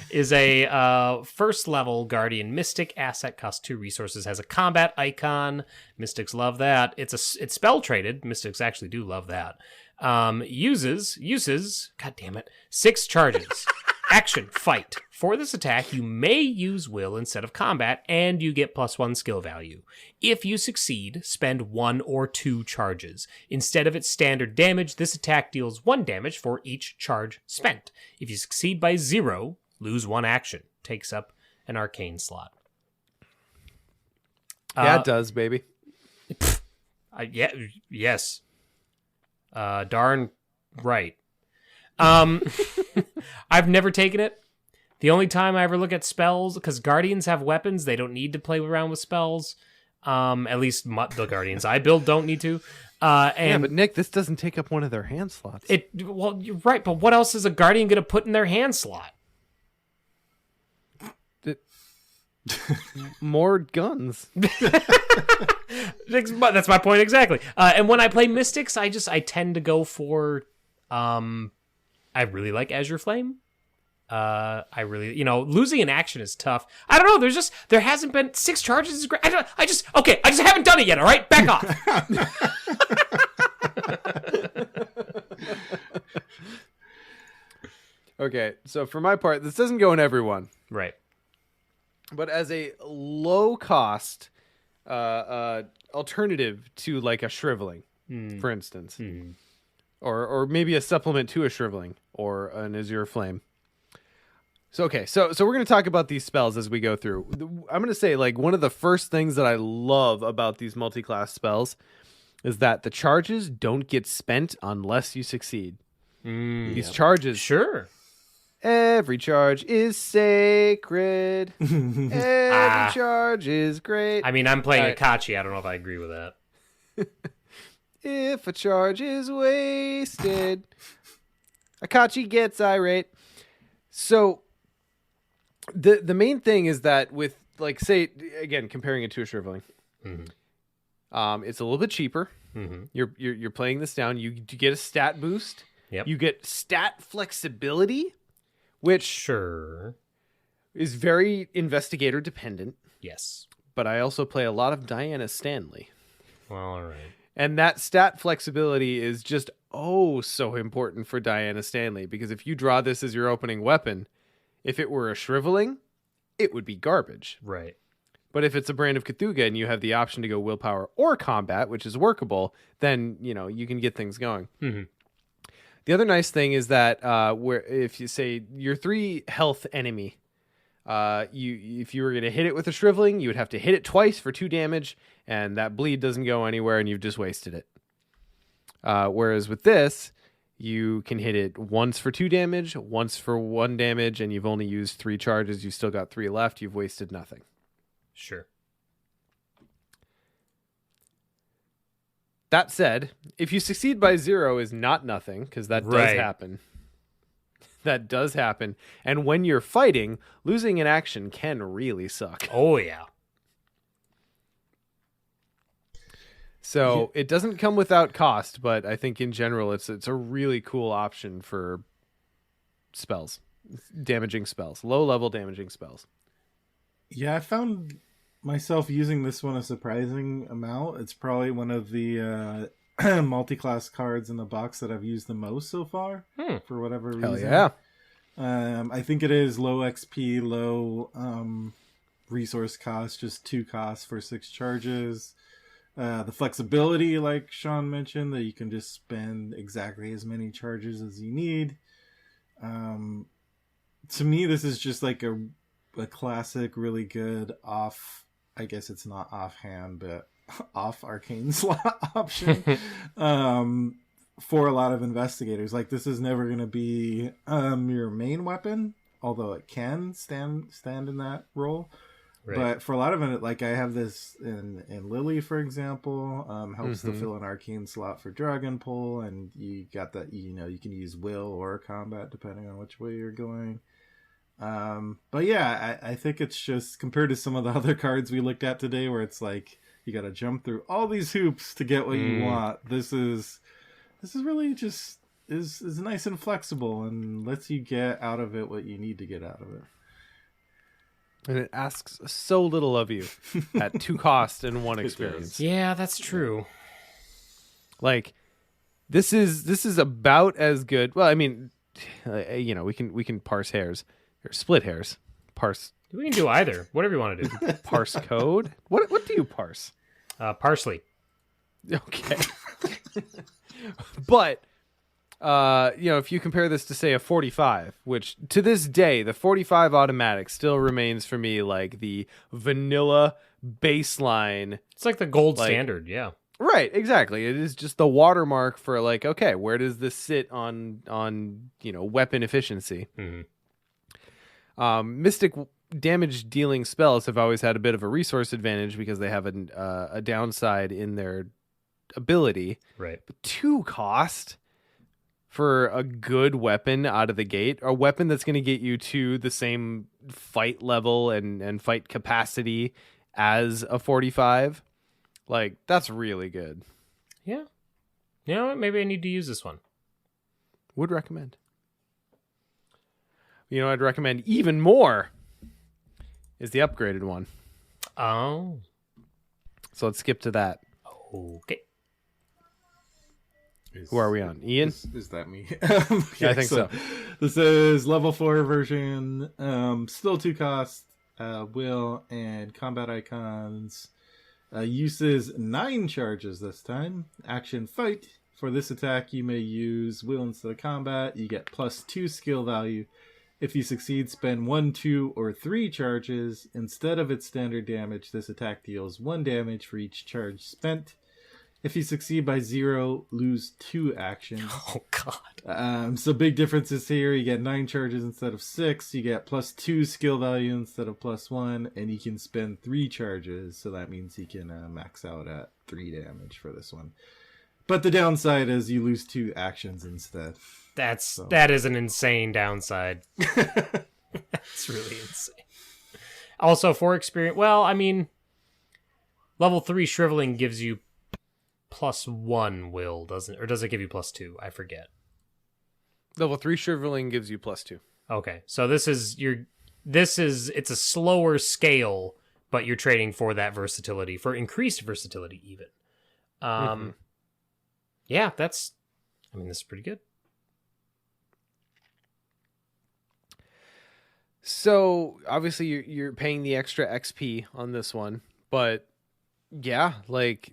Is a first level guardian mystic asset, costs 2 resources, has a combat icon. Mystics love that. It's spell traded. Mystics actually do love that. Uses god damn it, 6 charges. Action, fight. For this attack, you may use will instead of combat, and you get +1 skill value. If you succeed, spend 1 or 2 charges. Instead of its standard damage, this attack deals 1 damage for each charge spent. If you succeed by 0, lose 1 action. Takes up an arcane slot. Yeah, it does, baby. Yes. Darn right. I've never taken it. The only time I ever look at spells, because Guardians have weapons, they don't need to play around with spells. At least the Guardians I build don't need to. Yeah, but Nick, this doesn't take up one of their hand slots. Well, you're right, but what else is a Guardian going to put in their hand slot? More guns. That's my point exactly. And when I play Mystics, I tend to go for... I really like Azure Flame. I really, losing an action is tough. I don't know. There hasn't been 6 charges is great. I just haven't done it yet. All right, back off. Okay, so for my part, this doesn't go in everyone, Right. but as a low cost alternative to like a shriveling, for instance, or maybe a supplement to a shriveling or an Azure Flame. So we're going to talk about these spells as we go through. I'm going to say, like, one of the first things that I love about these multi-class spells is that the charges don't get spent unless you succeed. These charges, Sure. every charge is sacred. Every charge is great. I mean, I'm playing Akachi. I don't know if I agree with that. If a charge is wasted, Akachi gets irate. So the main thing is that with, like, say again, comparing it to a shriveling, it's a little bit cheaper. You're playing this down. You get a stat boost. Yep. You get stat flexibility, which Sure. is very investigator dependent. Yes. But I also play a lot of Diana Stanley. Well, all right. And that stat flexibility is just so important for Diana Stanley, because if you draw this as your opening weapon, if it were a shriveling, it would be garbage. Right. But if it's a brand of Cthulhu and you have the option to go willpower or combat, which is workable, then you can get things going. The other nice thing is that where if you say your 3 health enemy, if you were going to hit it with a shriveling, you would have to hit it twice for 2 damage, and that bleed doesn't go anywhere, and you've just wasted it. Whereas with this, you can hit it once for 2 damage, once for 1 damage, and you've only used 3 charges. You've still got 3 left. You've wasted nothing. Sure. That said, if you succeed by 0 is not nothing, because that does happen. That does happen. And when you're fighting, losing an action can really suck. Oh, yeah. So it doesn't come without cost, but I think in general it's a really cool option for spells, damaging spells, low-level damaging spells. Yeah, I found myself using this one a surprising amount. It's probably one of the multi-class cards in the box that I've used the most so far, for whatever reason. Hell yeah. I think it is low XP, low resource cost, just 2 costs for 6 charges. The flexibility, like Sean mentioned, that you can just spend exactly as many charges as you need. To me, this is just like a classic, really good off, I guess it's not offhand, but off arcane slot option for a lot of investigators. Like, this is never going to be your main weapon, although it can stand in that role. Right. But for a lot of it, like, I have this in Lily, for example, helps to fill an arcane slot for Dragon Pull, and you got that, you can use will or combat depending on which way you're going. But yeah, I think it's just compared to some of the other cards we looked at today, where it's like you got to jump through all these hoops to get what you want. This is really just is nice and flexible and lets you get out of it what you need to get out of it. And it asks so little of you at 2 cost and 1 experience. Yeah, that's true. Like, this is about as good. Well, I mean, we can parse hairs or split hairs. Parse. We can do either. Whatever you want to do. Parse code. What do you parse? Parsley. Okay. But if you compare this to, say, a 45, which to this day, the 45 automatic still remains for me like the vanilla baseline. It's like the gold standard, yeah. Right, exactly. It is just the watermark for like, okay, where does this sit on weapon efficiency? Mm-hmm. Mystic damage dealing spells have always had a bit of a resource advantage because they have a downside in their ability. Right. But 2 cost for a good weapon out of the gate, a weapon that's going to get you to the same fight level and fight capacity as a 45. Like, that's really good. Yeah. You know what? Maybe I need to use this one. Would recommend. I'd recommend even more is the upgraded one. Oh. So let's skip to that. Okay. Who are we on? Ian? Is that me? Yeah, I think so. This is level 4 version. Still 2 cost. Will and combat icons. Uses 9 charges this time. Action fight. For this attack, you may use will instead of combat. You get +2 skill value. If you succeed, spend 1, 2, or 3 charges. Instead of its standard damage, this attack deals 1 damage for each charge spent. If you succeed by 0, lose 2 actions. Oh, God. So big differences here. You get 9 charges instead of 6. You get +2 skill value instead of +1. And you can spend 3 charges. So that means you can max out at 3 damage for this one. But the downside is you lose 2 actions instead. That is an insane downside. That's really insane. Also, for experience, well, I mean, level 3 shriveling gives you +1 will, doesn't, or does it give you +2? I forget. Level 3 shriveling gives you +2. Okay, so it's a slower scale, but you're trading for that versatility, for increased versatility even. Yeah, this is pretty good. So obviously you're paying the extra XP on this one, but yeah, like,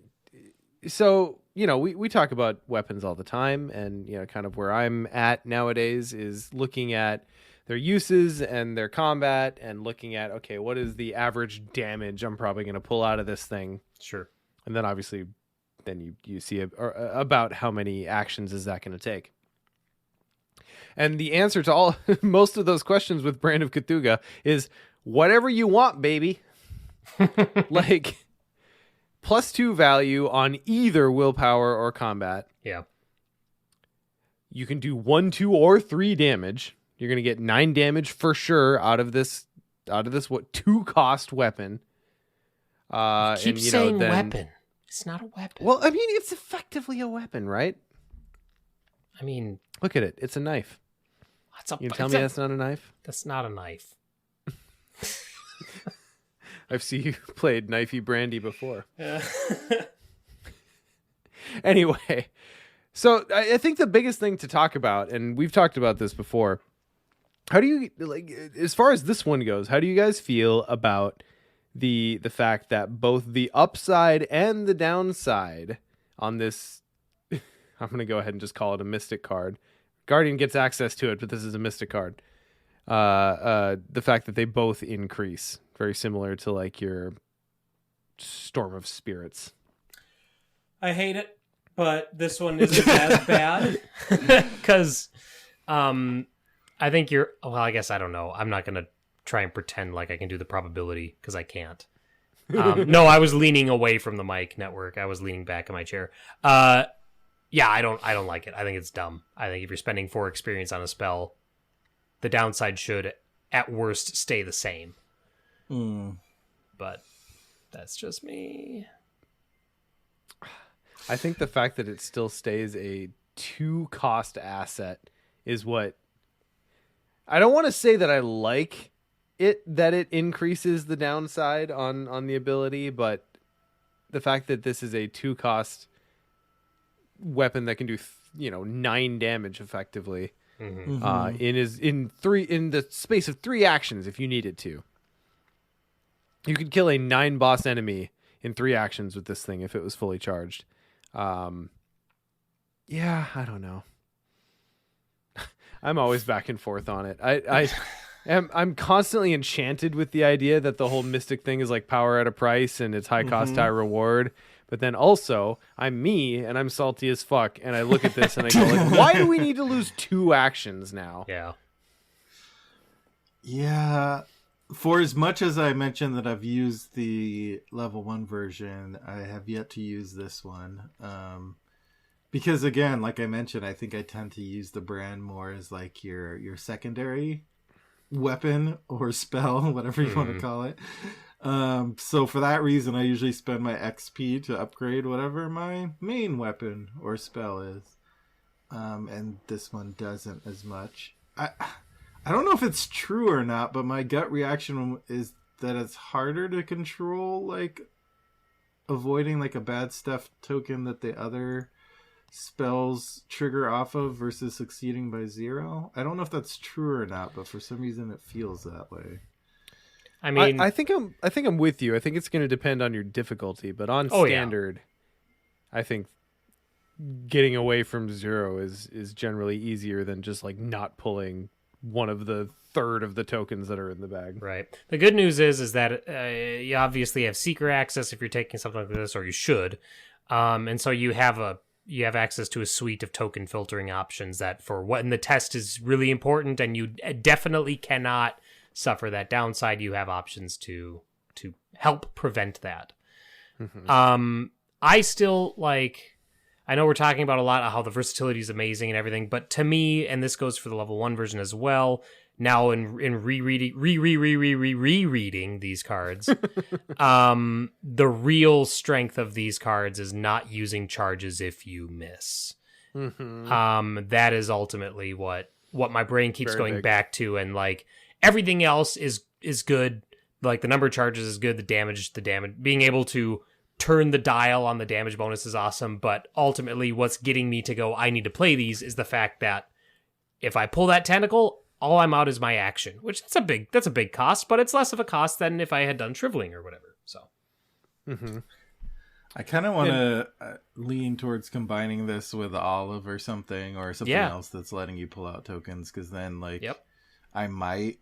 so, we talk about weapons all the time, and, kind of where I'm at nowadays is looking at their uses and their combat and looking at, okay, what is the average damage I'm probably going to pull out of this thing? Sure. And then obviously then you see about how many actions is that going to take. And the answer to most of those questions with Brand of Cthulhu is whatever you want, baby. Like, +2 value on either willpower or combat. Yeah. You can do 1, 2, or 3 damage. You're going to get 9 damage for sure out of this 2 cost weapon. Keep saying weapon. It's not a weapon. Well, I mean, it's effectively a weapon, right? I mean, look at it. It's a knife. You tell me that's not a knife? That's not a knife. I've seen you played Knifey Brandy before. Anyway, so I think the biggest thing to talk about, and we've talked about this before, how do you, like, as far as this one goes, how do you guys feel about the fact that both the upside and the downside on this, I'm going to go ahead and just call it a Mystic card. Guardian gets access to it, but this is a Mystic card. The fact that they both increase, very similar to like your Storm of Spirits. I hate it, but this one isn't as bad because I think I guess I don't know. I'm not going to try and pretend like I can do the probability because I can't. No, I was leaning away from the mic network. I was leaning back in my chair. Yeah, I don't like it. I think it's dumb. I think if you're spending 4 experience on a spell, the downside should at worst stay the same. Mm. But that's just me. I think the fact that it still stays a 2-cost asset is what I don't want to say that I like it, that it increases the downside on the ability, but the fact that this is a 2-cost weapon that can do 9 damage effectively in the space of 3 actions if you needed to. You could kill a 9 boss enemy in 3 actions with this thing if it was fully charged. Yeah, I don't know. I'm always back and forth on it. I'm constantly enchanted with the idea that the whole mystic thing is like power at a price and it's high cost, high reward. But then also, I'm me and I'm salty as fuck. And I look at this and I go, like, why do we need to lose 2 actions now? Yeah. Yeah. For as much as I mentioned that I've used the level 1 version, I have yet to use this one. Because again, like I mentioned, I think I tend to use the brand more as like your secondary weapon or spell, whatever you want to call it. So for that reason, I usually spend my XP to upgrade whatever my main weapon or spell is. And this one doesn't as much. I don't know if it's true or not, but my gut reaction is that it's harder to control, like avoiding like a bad stuff token that the other spells trigger off of versus succeeding by 0. I don't know if that's true or not, but for some reason it feels that way. I mean, I think I'm with you. I think it's going to depend on your difficulty, but on standard, I think getting away from 0 is generally easier than just like not pulling one of the third of the tokens that are in the bag. right. The good news is that you obviously have seeker access if you're taking something like this, or you should. And so you have access to a suite of token filtering options that for when the test is really important and you definitely cannot suffer that downside, you have options to help prevent that. I still I know we're talking about a lot of how the versatility is amazing and everything, but to me, and this goes for the level 1 version as well, now in rereading these cards, the real strength of these cards is not using charges if you miss. That is ultimately what my brain keeps going back to, and like everything else is good. Like the number of charges is good, the damage, being able to turn the dial on the damage bonus is awesome, but ultimately what's getting me to go, I need to play these, is the fact that if I pull that tentacle, all I'm out is my action, which that's a big cost, but it's less of a cost than if I had done shriveling or whatever. So, I kind of want to lean towards combining this with Olive or something else that's letting you pull out tokens, because then I might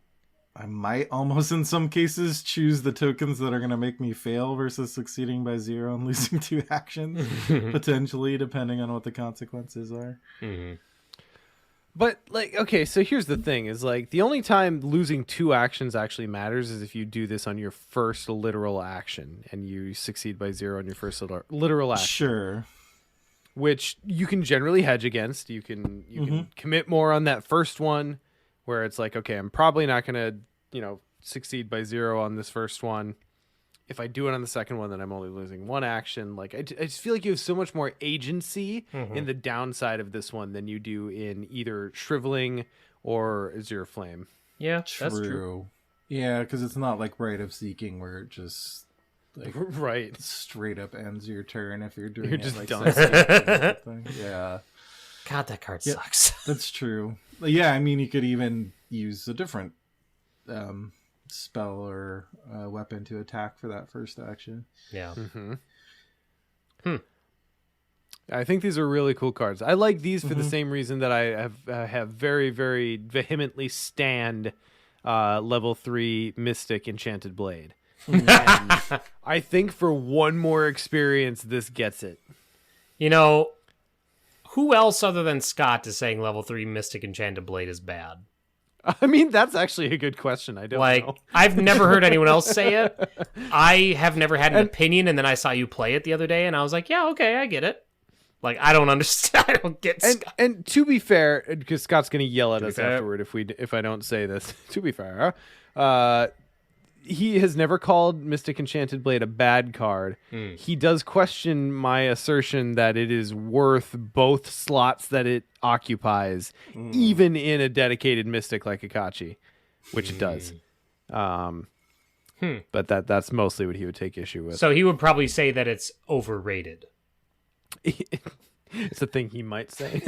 almost in some cases choose the tokens that are going to make me fail versus succeeding by 0 and losing 2 actions, potentially, depending on what the consequences are. But okay, so here's the thing: is like the only time losing 2 actions actually matters is if you do this on your first literal action and you succeed by 0 on your first literal action. Sure. Which you can generally hedge against. You can commit more on that first one, where it's like, okay, I'm probably not going to, succeed by 0 on this first one. If I do it on the second one, then I'm only losing 1 action. Like I just feel like you have so much more agency in the downside of this one than you do in either shriveling or Azure Flame. Yeah, that's true. Yeah, because it's not like Rite of Seeking where it just right straight up ends your turn if you're doing you're it just like done. Yeah. God, that card sucks. That's true. Yeah, I mean, you could even use a different spell or weapon to attack for that first action. Yeah. I think these are really cool cards. I like these for the same reason that I have very, very vehemently stand level 3 Mystic Enchanted Blade. And I think for one more experience, this gets it. Who else other than Scott is saying level 3 Mystic Enchanted Blade is bad? I mean, that's actually a good question. I don't know. I've never heard anyone else say it. I have never had an opinion, and then I saw you play it the other day, and I was like, yeah, okay, I get it. Like, I don't understand. I don't get Scott. And to be fair, because Scott's going to yell at To be us fair. afterward if I don't say this. To be fair, he has never called Mystic Enchanted Blade a bad card. He does question my assertion that it is worth both slots that it occupies, even in a dedicated Mystic like Akachi, which it does. But that's mostly what he would take issue with. So he would probably say that it's overrated. It's a thing he might say.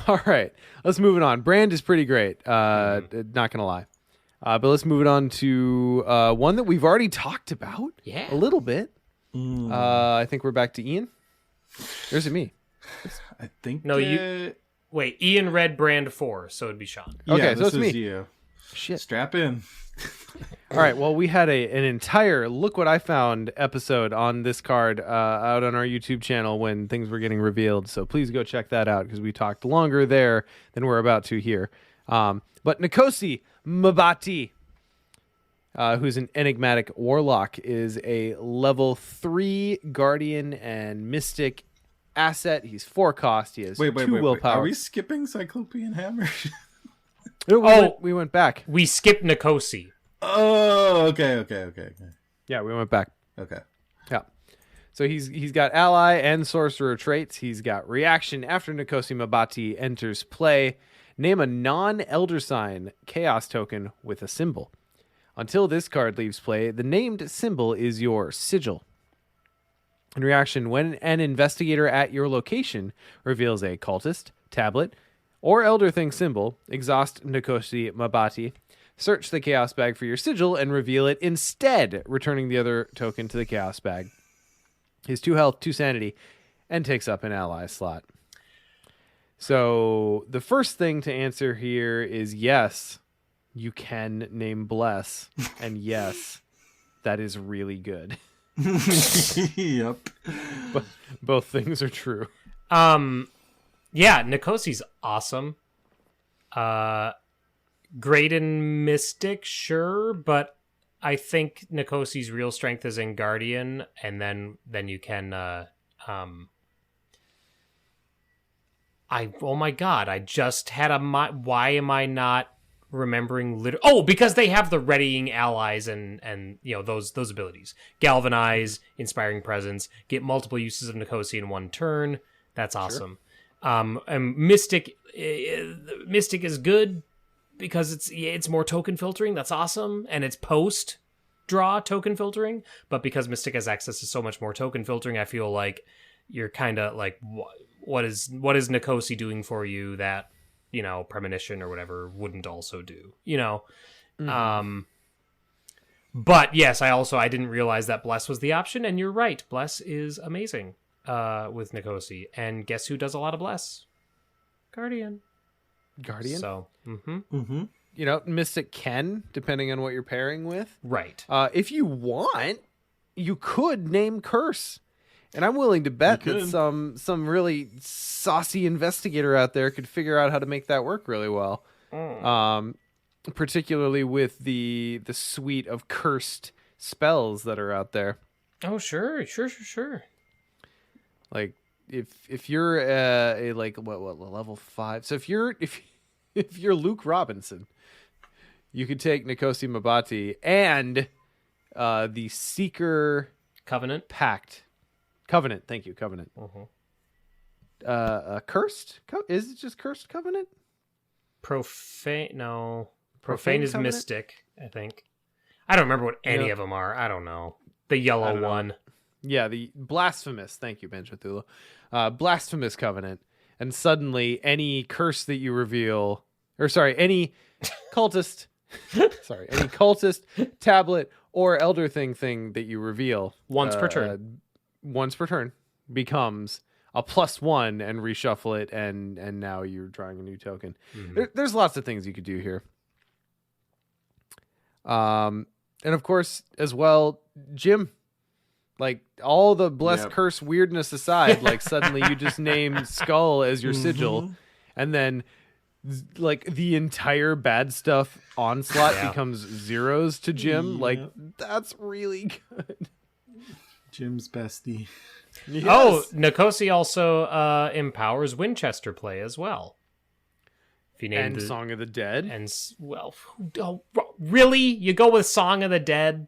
All right, let's move it on. Brand is pretty great. Not gonna lie, but let's move it on to one that we've already talked about. Yeah. A little bit. I think we're back to Ian. There's a me. I think. No, you- Wait, Ian read Brand 4, so it'd be Sean. Yeah, Okay, so this it's me. is you. Shit. Strap in. All right. Well, we had an entire look what I found episode on this card out on our YouTube channel when things were getting revealed. So please go check that out because we talked longer there than we're about to here. But Nikosi Mabati, who's an enigmatic warlock, is a level 3 guardian and mystic asset. He's 4 cost. He has 2 willpower. Are we skipping Cyclopean Hammer? No, we went back. We skipped Nikosi. Oh, okay. Yeah, we went back. Okay. Yeah. So he's got ally and sorcerer traits. He's got reaction after Nikosi Mabati enters play. Name a non-elder sign chaos token with a symbol. Until this card leaves play, the named symbol is your sigil. In reaction, when an investigator at your location reveals a cultist, tablet, or elder thing symbol, exhaust Nikosi Mabati. Search the chaos bag for your sigil and reveal it instead, returning the other token to the chaos bag. He's 2 health, 2 sanity, and takes up an ally slot. So the first thing to answer here is yes, you can name Bless, and yes, that is really good. Yep. But both things are true. Yeah, Nikosi's awesome. Great in Mystic, sure, but I think Nikosi's real strength is in Guardian, and then you can oh my god, I just had why am I not remembering because they have the readying allies and you know those abilities. Galvanize, Inspiring Presence, get multiple uses of Nikosi in one turn. That's awesome. Sure. And Mystic is good because it's more token filtering. That's awesome, and it's post draw token filtering. But because Mystic has access to so much more token filtering, I feel like you're kind of like, what is Nikosi doing for you that, you know, Premonition or whatever wouldn't also do, you know? Mm-hmm. But yes, I didn't realize that Bless was the option, and you're right. Bless is amazing with Nikosi. And guess who does a lot of Bless? Guardian. So, you know, Mystic can, depending on what you're pairing with. Right. If you want, you could name Curse. And I'm willing to bet that some really saucy investigator out there could figure out how to make that work really well. Particularly with the suite of cursed spells that are out there. Oh, sure. Like if you're a like what level 5. So if you're Luke Robinson, you could take Nikosi Mabati and the Seeker Covenant Pact. Covenant, thank you, Covenant. Cursed? Is it just Cursed Covenant? Profane? No. Profane is Covenant? Mystic, I think. I don't remember what any of them are. I don't know. The yellow one. Yeah, the Blasphemous. Thank you, Benj Cthulhu. Blasphemous Covenant. And suddenly, any curse that you reveal, any cultist, any cultist, tablet, or elder thing that you reveal Once per turn becomes a +1 and reshuffle it, and now you're drawing a new token. There's lots of things you could do here. And of course, as well, Jim, like all the blessed curse weirdness aside, like suddenly you just name Skull as your sigil, and then like the entire bad stuff onslaught becomes zeros to Jim. Like that's really good. Jim's bestie. Yes. Oh, Nikosi also empowers Winchester play as well. If you name and Song of the Dead. Really? You go with Song of the Dead?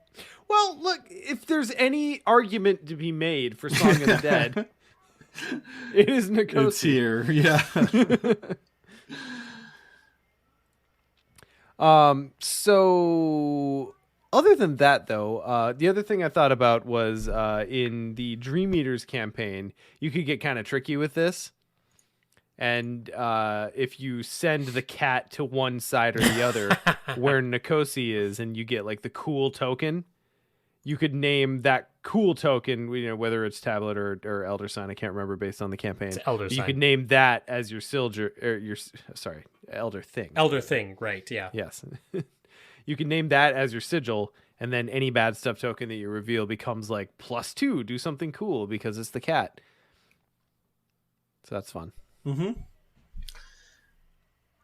Well, look, if there's any argument to be made for Song of the Dead, it is Nikosi. It's here, yeah. So other than that, though, the other thing I thought about was in the Dream Eaters campaign, you could get kind of tricky with this. And if you send the cat to one side or the other, where Nikosi is, and you get like the cool token, you could name that cool token, whether it's tablet or elder sign, I can't remember based on the campaign. It's elder You sign. could name that as your elder thing. Elder thing, right? Yeah. Yes. You can name that as your sigil, and then any bad stuff token that you reveal becomes like +2, do something cool because it's the cat. So that's fun. Mm-hmm.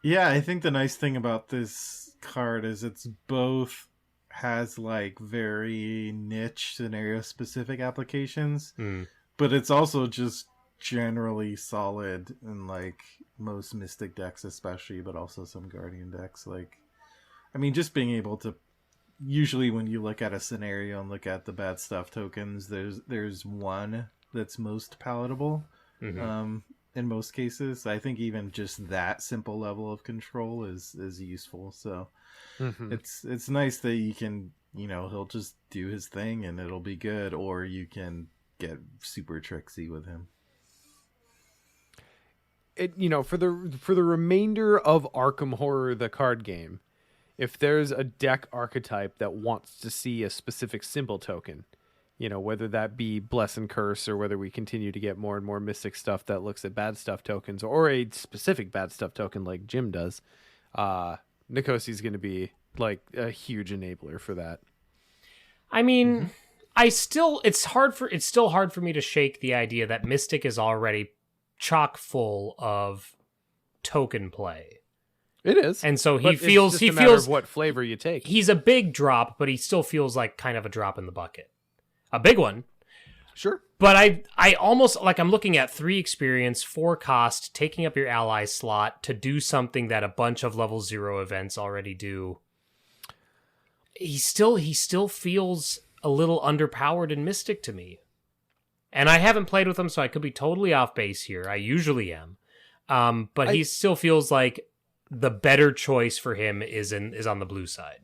Yeah, I think the nice thing about this card is it's both has like very niche scenario specific applications, but it's also just generally solid in like most Mystic decks especially, but also some Guardian decks. Like, I mean, just being able to, usually when you look at a scenario and look at the bad stuff tokens, there's one that's most palatable. In most cases. I think even just that simple level of control is useful. So it's nice that you can, he'll just do his thing and it'll be good, or you can get super tricksy with him. It, for the remainder of Arkham Horror, the card game, if there's a deck archetype that wants to see a specific symbol token, whether that be Bless and Curse, or whether we continue to get more and more Mystic stuff that looks at bad stuff tokens, or a specific bad stuff token like Jim does, Nikosi's going to be like a huge enabler for that. I mean, it's still hard for me to shake the idea that Mystic is already chock full of token play. It is, and so he feels of what flavor you take. He's a big drop, but he still feels like kind of a drop in the bucket. A big one. Sure. But I almost, like, I'm looking at 3 experience, 4 cost, taking up your ally slot to do something that a bunch of level 0 events already do. He still feels a little underpowered in Mystic to me. And I haven't played with him, so I could be totally off base here. I usually am. But he still feels like the better choice for him is on the blue side.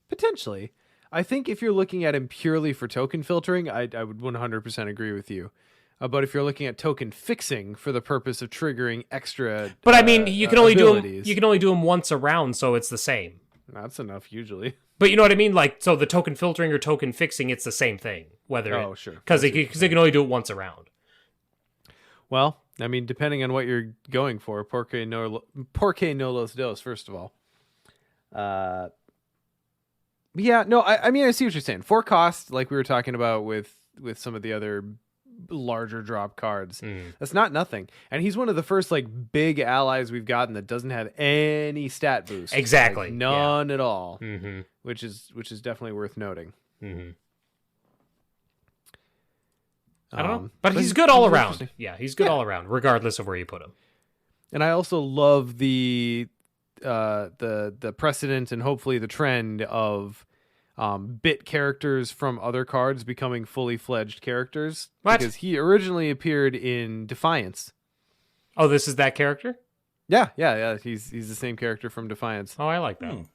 Potentially. I think if you're looking at him purely for token filtering, I would 100% agree with you. But if you're looking at token fixing for the purpose of triggering extra, but I mean, you can only abilities, do him once a round, so it's the same. That's enough usually. But you know what I mean? Like, so the token filtering or token fixing, it's the same thing. Sure, because they can only do it once a round. Well, I mean, depending on what you're going for, porque no los dos. First of all, yeah, no, I mean, I see what you're saying. 4 cost, like we were talking about with some of the other larger drop cards. That's not nothing. And he's one of the first like big allies we've gotten that doesn't have any stat boost. Exactly. Like, none at all. Mm-hmm. Which is definitely worth noting. Mm-hmm. I don't know. But he's good all around. Yeah, he's good all around, regardless of where you put him. And I also love the precedent and hopefully the trend of bit characters from other cards becoming fully fledged characters. What? Because he originally appeared in Defiance. Oh, this is that character? Yeah. He's the same character from Defiance. Oh, I like that.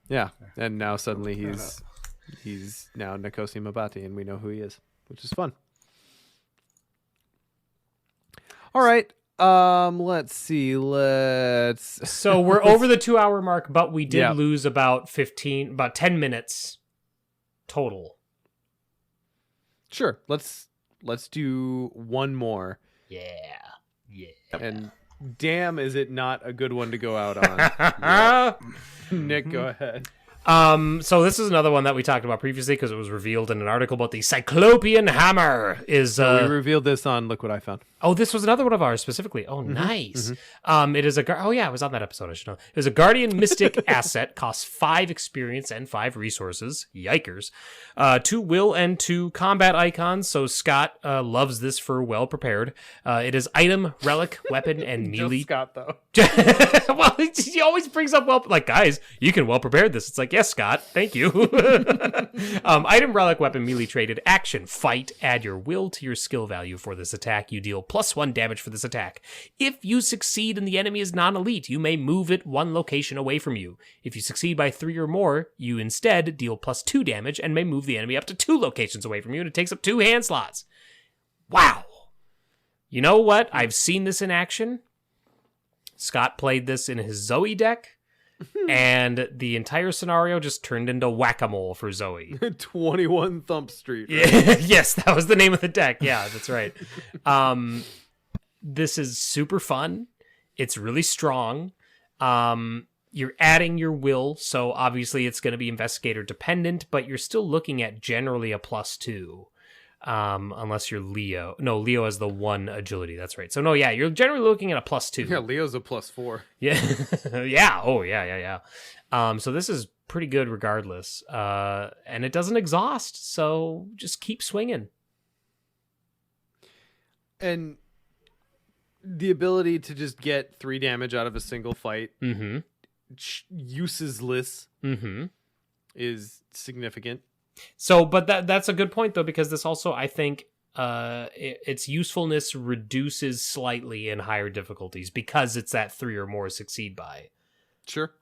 Yeah, and now suddenly he's now Nikosi Mabati, and we know who he is, which is fun. All right. Let's see. So we're over the 2-hour mark, but we did lose about 10 minutes total. Sure. Let's do one more. Yeah. And damn, is it not a good one to go out on? Nick, go ahead. So this is another one that we talked about previously because it was revealed in an article about the Cyclopean Hammer. Is we revealed this on Look What I Found. Oh, this was another one of ours specifically. Oh, nice. It is a oh yeah, it was on that episode. I should know. It was a Guardian Mystic asset, costs 5 experience and 5 resources. Yikers. 2 will and 2 combat icons. So Scott loves this for well prepared. It is item, relic, weapon, and melee. Just Scott though. Well, he always brings up like guys, you can well prepare this. It's like yes, Scott, thank you. Item, relic, weapon, melee traded, action, fight. Add your will to your skill value for this attack. You deal +1 damage for this attack. If you succeed and the enemy is non-elite, you may move it 1 location away from you. If you succeed by 3 or more, you instead deal +2 damage and may move the enemy up to 2 locations away from you, and it takes up 2 hand slots. Wow. You know what? I've seen this in action. Scott played this in his Zoe deck, and the entire scenario just turned into whack-a-mole for Zoe. 21 Thump Street. Right? Yes, that was the name of the deck. Yeah, that's right. This is super fun. It's really strong. You're adding your will, so obviously it's going to be investigator dependent, but you're still looking at generally a +2. Unless you're Leo. No, Leo has the 1 agility. That's right. So no, yeah, you're generally looking at a +2. Yeah, Leo's a +4. Yeah. Yeah. Oh, yeah. So this is pretty good regardless. And it doesn't exhaust, so just keep swinging. And the ability to just get 3 damage out of a single fight, useless, is significant. So, but that's a good point though, because this also, I think, its usefulness reduces slightly in higher difficulties because it's that 3 or more succeed by. Sure.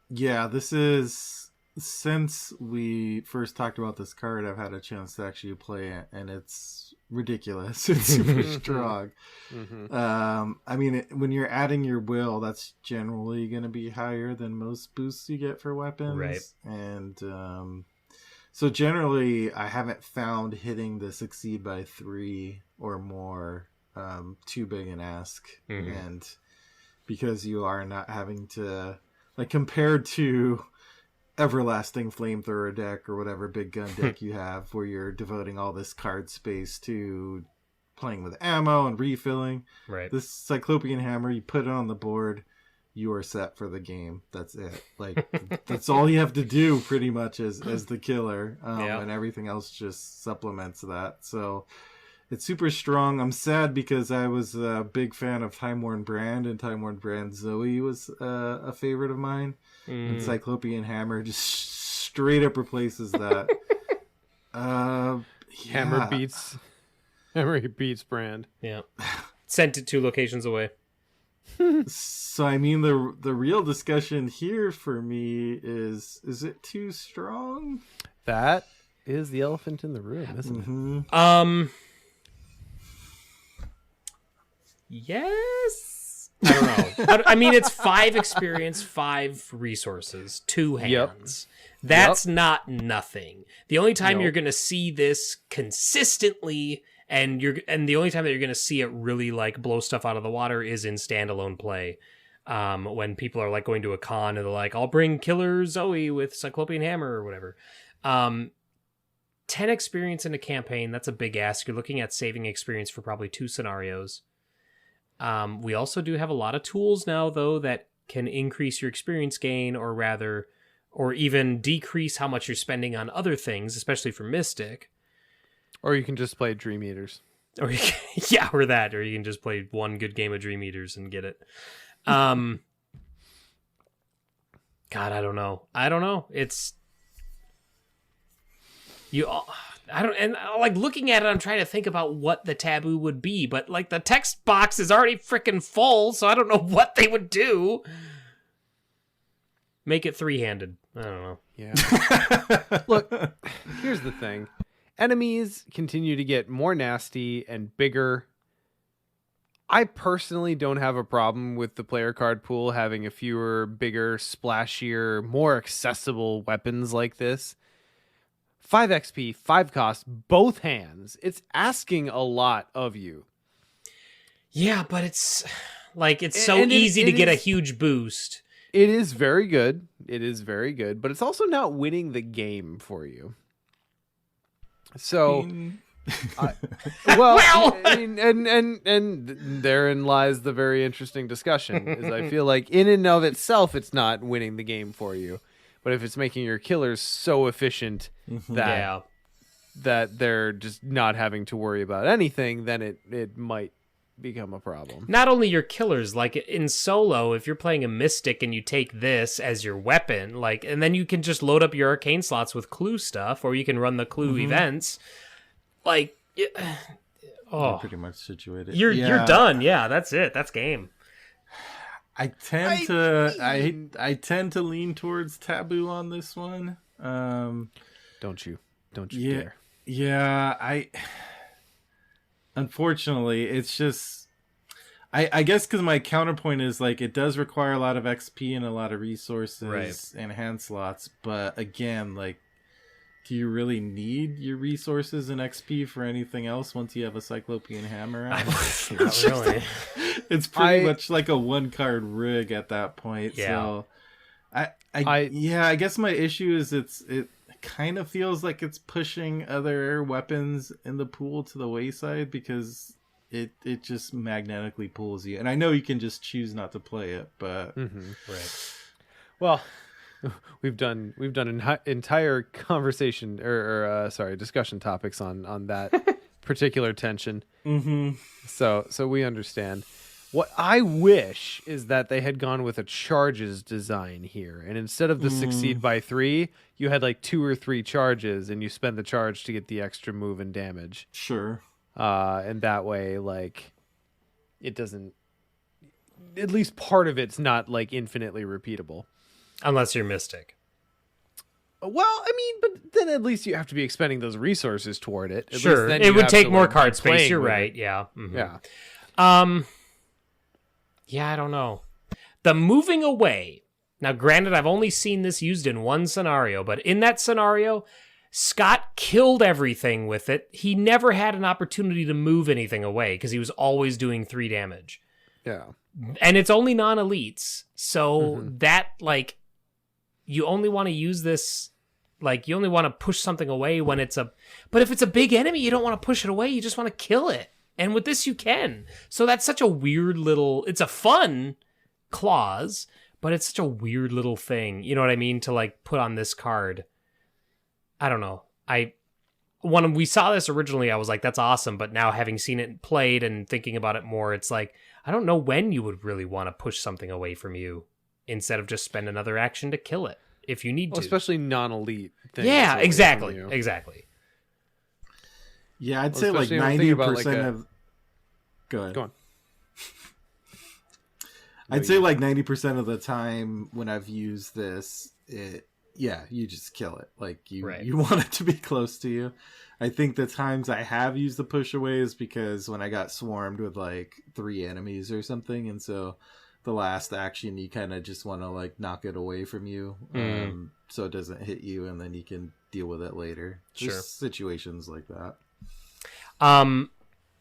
Yeah, this is, since we first talked about this card, I've had a chance to actually play it, and it's ridiculous. It's super strong. I mean, when you're adding your will, that's generally going to be higher than most boosts you get for weapons. Right. And so generally, I haven't found hitting the succeed by 3 or more too big an ask. And because you are not having to, like, compared to Everlasting Flamethrower deck or whatever big gun deck you have, where you're devoting all this card space to playing with ammo and refilling. Right. This Cyclopean Hammer, you put it on the board, you are set for the game. That's it. Like, that's all you have to do pretty much as the killer. And everything else just supplements that. So it's super strong. I'm sad because I was a big fan of Time Worn Brand, and Time Worn Brand Zoe was a favorite of mine. And Cyclopean Hammer just straight up replaces that. Hammer beats Brand. Yeah. Sent it 2 locations away. So I mean, the real discussion here for me is it too strong? That is the elephant in the room, isn't it? Yes. I don't know. I mean, it's 5 experience, 5 resources, 2 hands. That's not nothing. The only time you're going to see this consistently, and the only time that you're going to see it really like blow stuff out of the water is in standalone play. When people are like going to a con and they're like, "I'll bring Killer Zoe with Cyclopean Hammer" or whatever. 10 experience in a campaign, that's a big ask. You're looking at saving experience for probably 2 scenarios. We also do have a lot of tools now, though, that can increase your experience gain, or even decrease how much you're spending on other things, especially for Mystic. Or you can just play Dream Eaters. Or you can just play 1 good game of Dream Eaters and get it. God, I don't know. It's like looking at it, I'm trying to think about what the taboo would be, but like the text box is already freaking full, so I don't know what they would do. Make it 3-handed. I don't know. Yeah. Look, here's the thing. Enemies continue to get more nasty and bigger. I personally don't have a problem with the player card pool having a fewer, bigger, splashier, more accessible weapons like this. 5 XP, 5 cost, both hands. It's asking a lot of you. Yeah, but it's so easy to get a huge boost. It is very good. It is very good, but it's also not winning the game for you. So, and therein lies the very interesting discussion. Is I feel like in and of itself, it's not winning the game for you, but if it's making your killers so efficient that they're just not having to worry about anything, then it might become a problem. Not only your killers, like in solo, if you're playing a mystic and you take this as your weapon, like, and then you can just load up your arcane slots with clue stuff, or you can run the clue events, like, You're pretty much situated. You're done. Yeah, that's it. That's game. I tend to lean towards taboo on this one. Don't you dare. Yeah, unfortunately, it's just, I guess because my counterpoint is like it does require a lot of XP and a lot of resources and hand slots, but again, like, do you really need your resources and XP for anything else once you have a Cyclopean hammer out? Not really. It's pretty much like a one card rig at that point. Yeah. So I guess my issue is it kind of feels like it's pushing other weapons in the pool to the wayside because it just magnetically pulls you. And I know you can just choose not to play it, but Right. Well, we've done an entire conversation or discussion topics on that particular tension. So we understand. What I wish is that they had gone with a charges design here, and instead of the succeed by 3, you had like 2 or 3 charges, and you spend the charge to get the extra move and damage. Sure. And that way, like, it doesn't. At least part of it's not like infinitely repeatable. Unless you're Mystic. Well, I mean, but then at least you have to be expending those resources toward it. At Sure, least then it you would have take to, more like, card be space. playing You're with right. it. Yeah. Mhm. Yeah. Yeah, I don't know. The moving away. Now, granted, I've only seen this used in one scenario, but in that scenario, Scott killed everything with it. He never had an opportunity to move anything away because he was always doing 3 damage. Yeah. And it's only non-elites. So that, like, you only want to use this, like, you only want to push something away when it's but if it's a big enemy, you don't want to push it away. You just want to kill it. And with this, you can. So that's such a weird little, it's a fun clause, but it's such a weird little thing. You know what I mean? To, like, put on this card. I don't know. When we saw this originally, I was like, that's awesome. But now having seen it played and thinking about it more, it's like, I don't know when you would really want to push something away from you instead of just spend another action to kill it if you need to. Especially non-elite things. Yeah, away exactly. from you. Exactly. Yeah, I'd say like especially when I'm thinking 90% about, like, of... Go ahead. Go on. I'd say like 90% of the time when I've used this, you just kill it. Like you want it to be close to you. I think the times I have used the push away is because when I got swarmed with like 3 enemies or something, and so the last action you kind of just want to like knock it away from you, so it doesn't hit you, and then you can deal with it later. Sure. Just situations like that.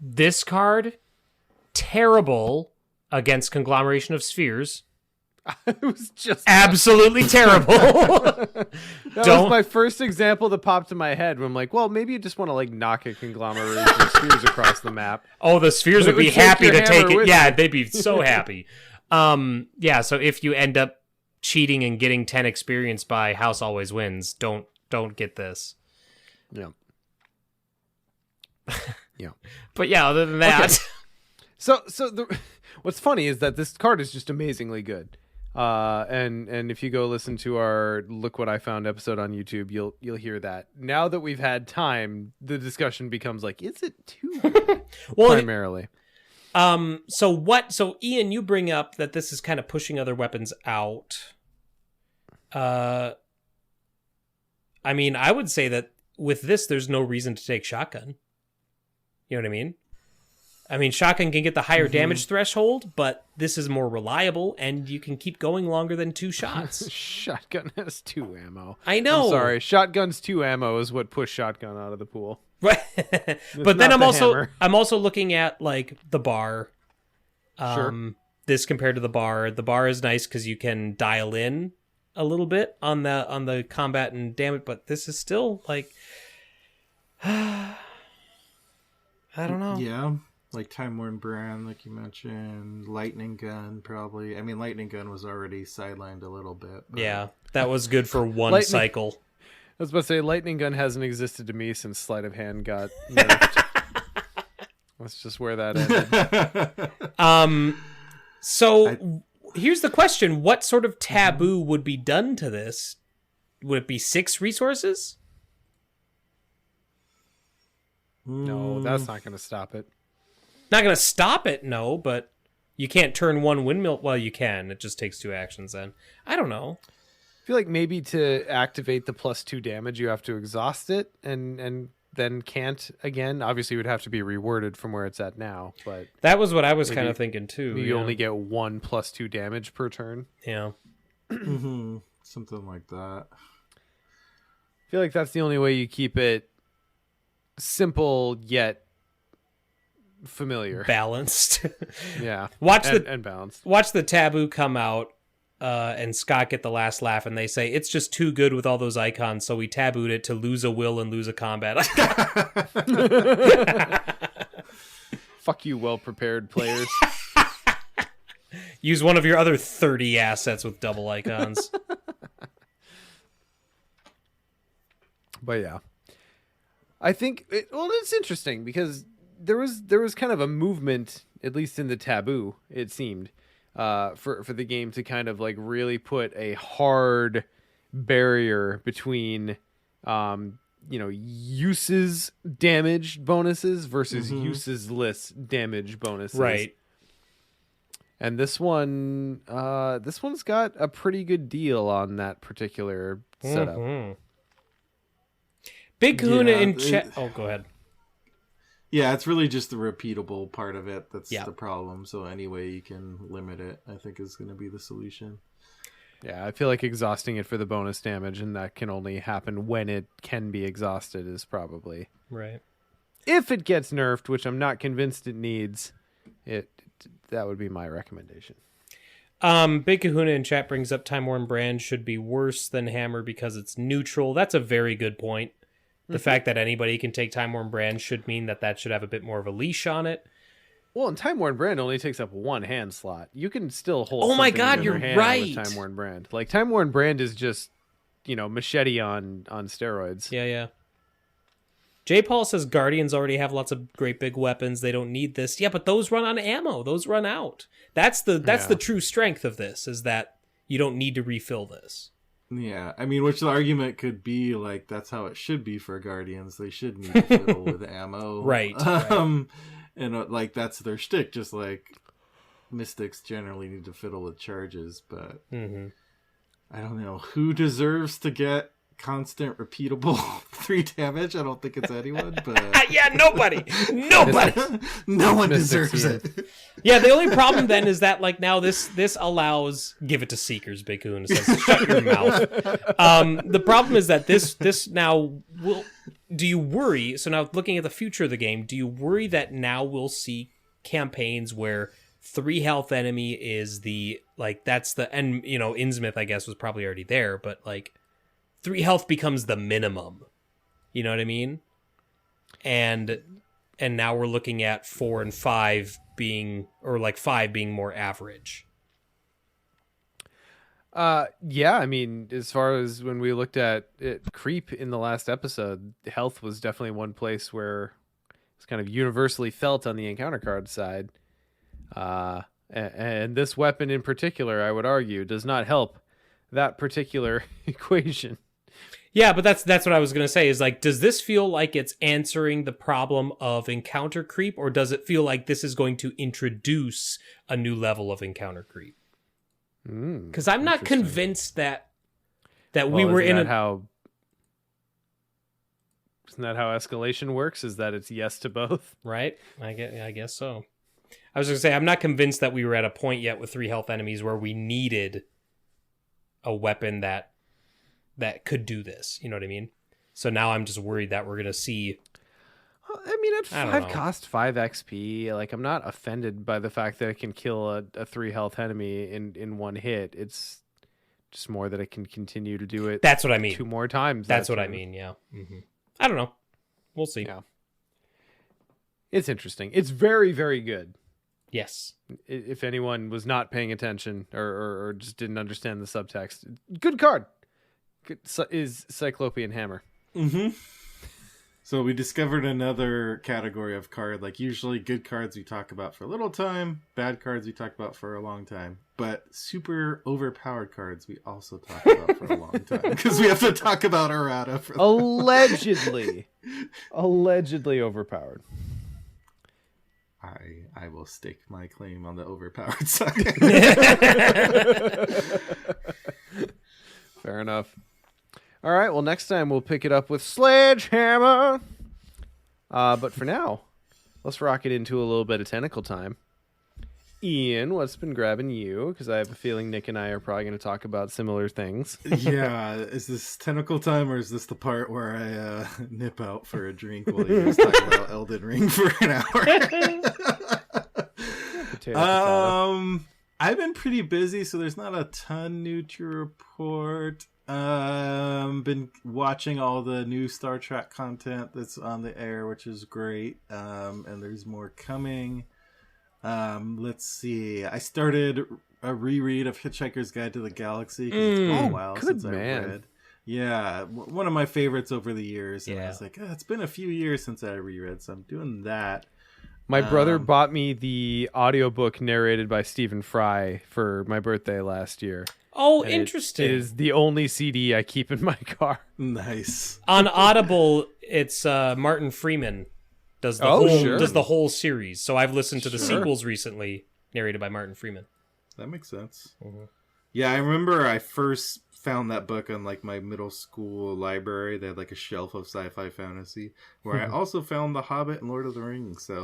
This card, terrible against Conglomeration of Spheres. It was just Absolutely terrible. that was my first example that popped in my head when I'm like, well, maybe you just want to like knock a conglomeration of spheres across the map. Oh, the spheres But would it be would take happy your to take hammer it. with Yeah, you. they'd be so happy. Yeah, so if you end up cheating and getting 10 experience by House Always Wins, don't get this. Yeah. Yeah. But yeah, other than that, So what's funny is that this card is just amazingly good. And if you go listen to our Look What I Found episode on YouTube, you'll hear that. Now that we've had time, the discussion becomes like, is it too good? well, Primarily. So Ian, you bring up that this is kind of pushing other weapons out. I mean, I would say that with this, there's no reason to take shotgun. You know what I mean? I mean, shotgun can get the higher damage threshold, but this is more reliable, and you can keep going longer than 2 shots. Shotgun has 2 ammo. I know. I'm sorry. Shotgun's 2 ammo is what pushed shotgun out of the pool. Right. But then not I'm the also hammer. I'm also looking at like the bar. Sure. this compared to the bar. The bar is nice because you can dial in a little bit on the combat and damage, but this is still like I don't know. Yeah, like Time Worn Brand, like you mentioned, Lightning Gun probably. I mean, Lightning Gun was already sidelined a little bit. But... Yeah, that was good for one cycle. I was about to say, Lightning Gun hasn't existed to me since Sleight of Hand got nerfed. That's just where that ended. So here's the question. What sort of taboo would be done to this? Would it be 6 resources? No, that's not going to stop it. Not going to stop it, no, but you can't turn one windmill. Well, you can. It just takes 2 actions then. I don't know. I feel like maybe to activate the +2 damage, you have to exhaust it and then can't again. Obviously, it would have to be reworded from where it's at now, but that was what I was kind of thinking too. You only get 1 +2 damage per turn. Yeah. Something like that. I feel like that's the only way you keep it simple yet familiar, balanced. Yeah, and balanced. Watch the taboo come out, and Scott get the last laugh, and they say it's just too good with all those icons, so we tabooed it to lose a will and lose a combat. Fuck you, well prepared players. Use one of your other 30 assets with double icons. But yeah. I think it's interesting because there was kind of a movement, at least in the taboo, it seemed, for the game to kind of like really put a hard barrier between uses damage bonuses versus useless damage bonuses. Right. And this one's got a pretty good deal on that particular setup. Big Kahuna in chat. Oh, go ahead. Yeah, it's really just the repeatable part of it that's Yeah. the problem. So any way you can limit it, I think, is going to be the solution. Yeah, I feel like exhausting it for the bonus damage, and that can only happen when it can be exhausted, is probably right. If it gets nerfed, which I'm not convinced it needs, that would be my recommendation. Big Kahuna in chat brings up Time Worn Brand should be worse than Hammer because it's neutral. That's a very good point. The fact that anybody can take Time Worn Brand should mean that should have a bit more of a leash on it. Well, and Time Worn Brand only takes up 1 hand slot. You can still hold. Oh my something God, in your you're hand right. with Time Worn Brand. Like Time Worn Brand is just, machete on steroids. Yeah. J. Paul says Guardians already have lots of great big weapons. They don't need this. Yeah, but those run on ammo. Those run out. That's the true strength of this, is that you don't need to refill this. Yeah, I mean, which the argument could be like that's how it should be for Guardians. They should need to fiddle with ammo, right? And like that's their shtick. Just like Mystics generally need to fiddle with charges, but I don't know who deserves to get constant repeatable 3 damage. I don't think it's anyone, but yeah, nobody no one deserves it. Yeah, the only problem then is that like now this allows, give it to Seekers. Big Kahuna says shut your mouth. The problem is that this now will, do you worry, so now looking at the future of the game, do you worry that now we'll see campaigns where 3 health enemy is the, like, that's the, and Innsmouth I guess was probably already there, but like 3 health becomes the minimum. You know what I mean? And now we're looking at 4 and 5 being, or like 5 being more average. Yeah, I mean, as far as when we looked at it, creep in the last episode, health was definitely one place where it's kind of universally felt on the encounter card side. And this weapon in particular, I would argue, does not help that particular equation. Yeah, but that's what I was going to say, is like, does this feel like it's answering the problem of encounter creep, or does it feel like this is going to introduce a new level of encounter creep? Because I'm not convinced that we were in how. Isn't that how escalation works? Is that it's yes to both? Right? I guess so. I was going to say, I'm not convinced that we were at a point yet with 3 health enemies where we needed a weapon that could do this. You know what I mean? So now I'm just worried that we're going to see I mean, at I don't 5 know. cost, 5 XP, like, I'm not offended by the fact that it can kill a 3 health enemy in one hit. It's just more that it can continue to do it That's what I mean. 2 more times. That's that what I turn. mean, yeah. I don't know. We'll see. Yeah. It's interesting. It's very, very good. Yes. If anyone was not paying attention or just didn't understand the subtext, good card. Is Cyclopean Hammer. So we discovered another category of card. Like usually good cards we talk about for a little time, bad cards we talk about for a long time. But super overpowered cards we also talk about for a long time. Because we have to talk about errata for Allegedly. Allegedly overpowered. I will stake my claim on the overpowered side. Fair enough. All right, well, next time we'll pick it up with Sledgehammer. But for now, let's rock it into a little bit of tentacle time. Ian, what's been grabbing you? Because I have a feeling Nick and I are probably going to talk about similar things. Yeah, is this tentacle time or is this the part where I nip out for a drink while you guys talk about Elden Ring for an hour? Potato. I've been pretty busy, so there's not a ton new to report. Been watching all the new Star Trek content that's on the air, which is great. And there's more coming. Let's see. I started a reread of Hitchhiker's Guide to the Galaxy because it's been a while since I read. Yeah, one of my favorites over the years. And I was like, it's been a few years since I reread, so I'm doing that. My brother bought me the audiobook narrated by Stephen Fry for my birthday last year. Oh, And interesting. It is the only CD I keep in my car. Nice. On Audible, it's Martin Freeman does the whole series. So I've listened to the sequels recently, narrated by Martin Freeman. That makes sense. Yeah, I remember I first found that book on like my middle school library. They had like a shelf of sci-fi fantasy where I also found The Hobbit and Lord of the Rings. So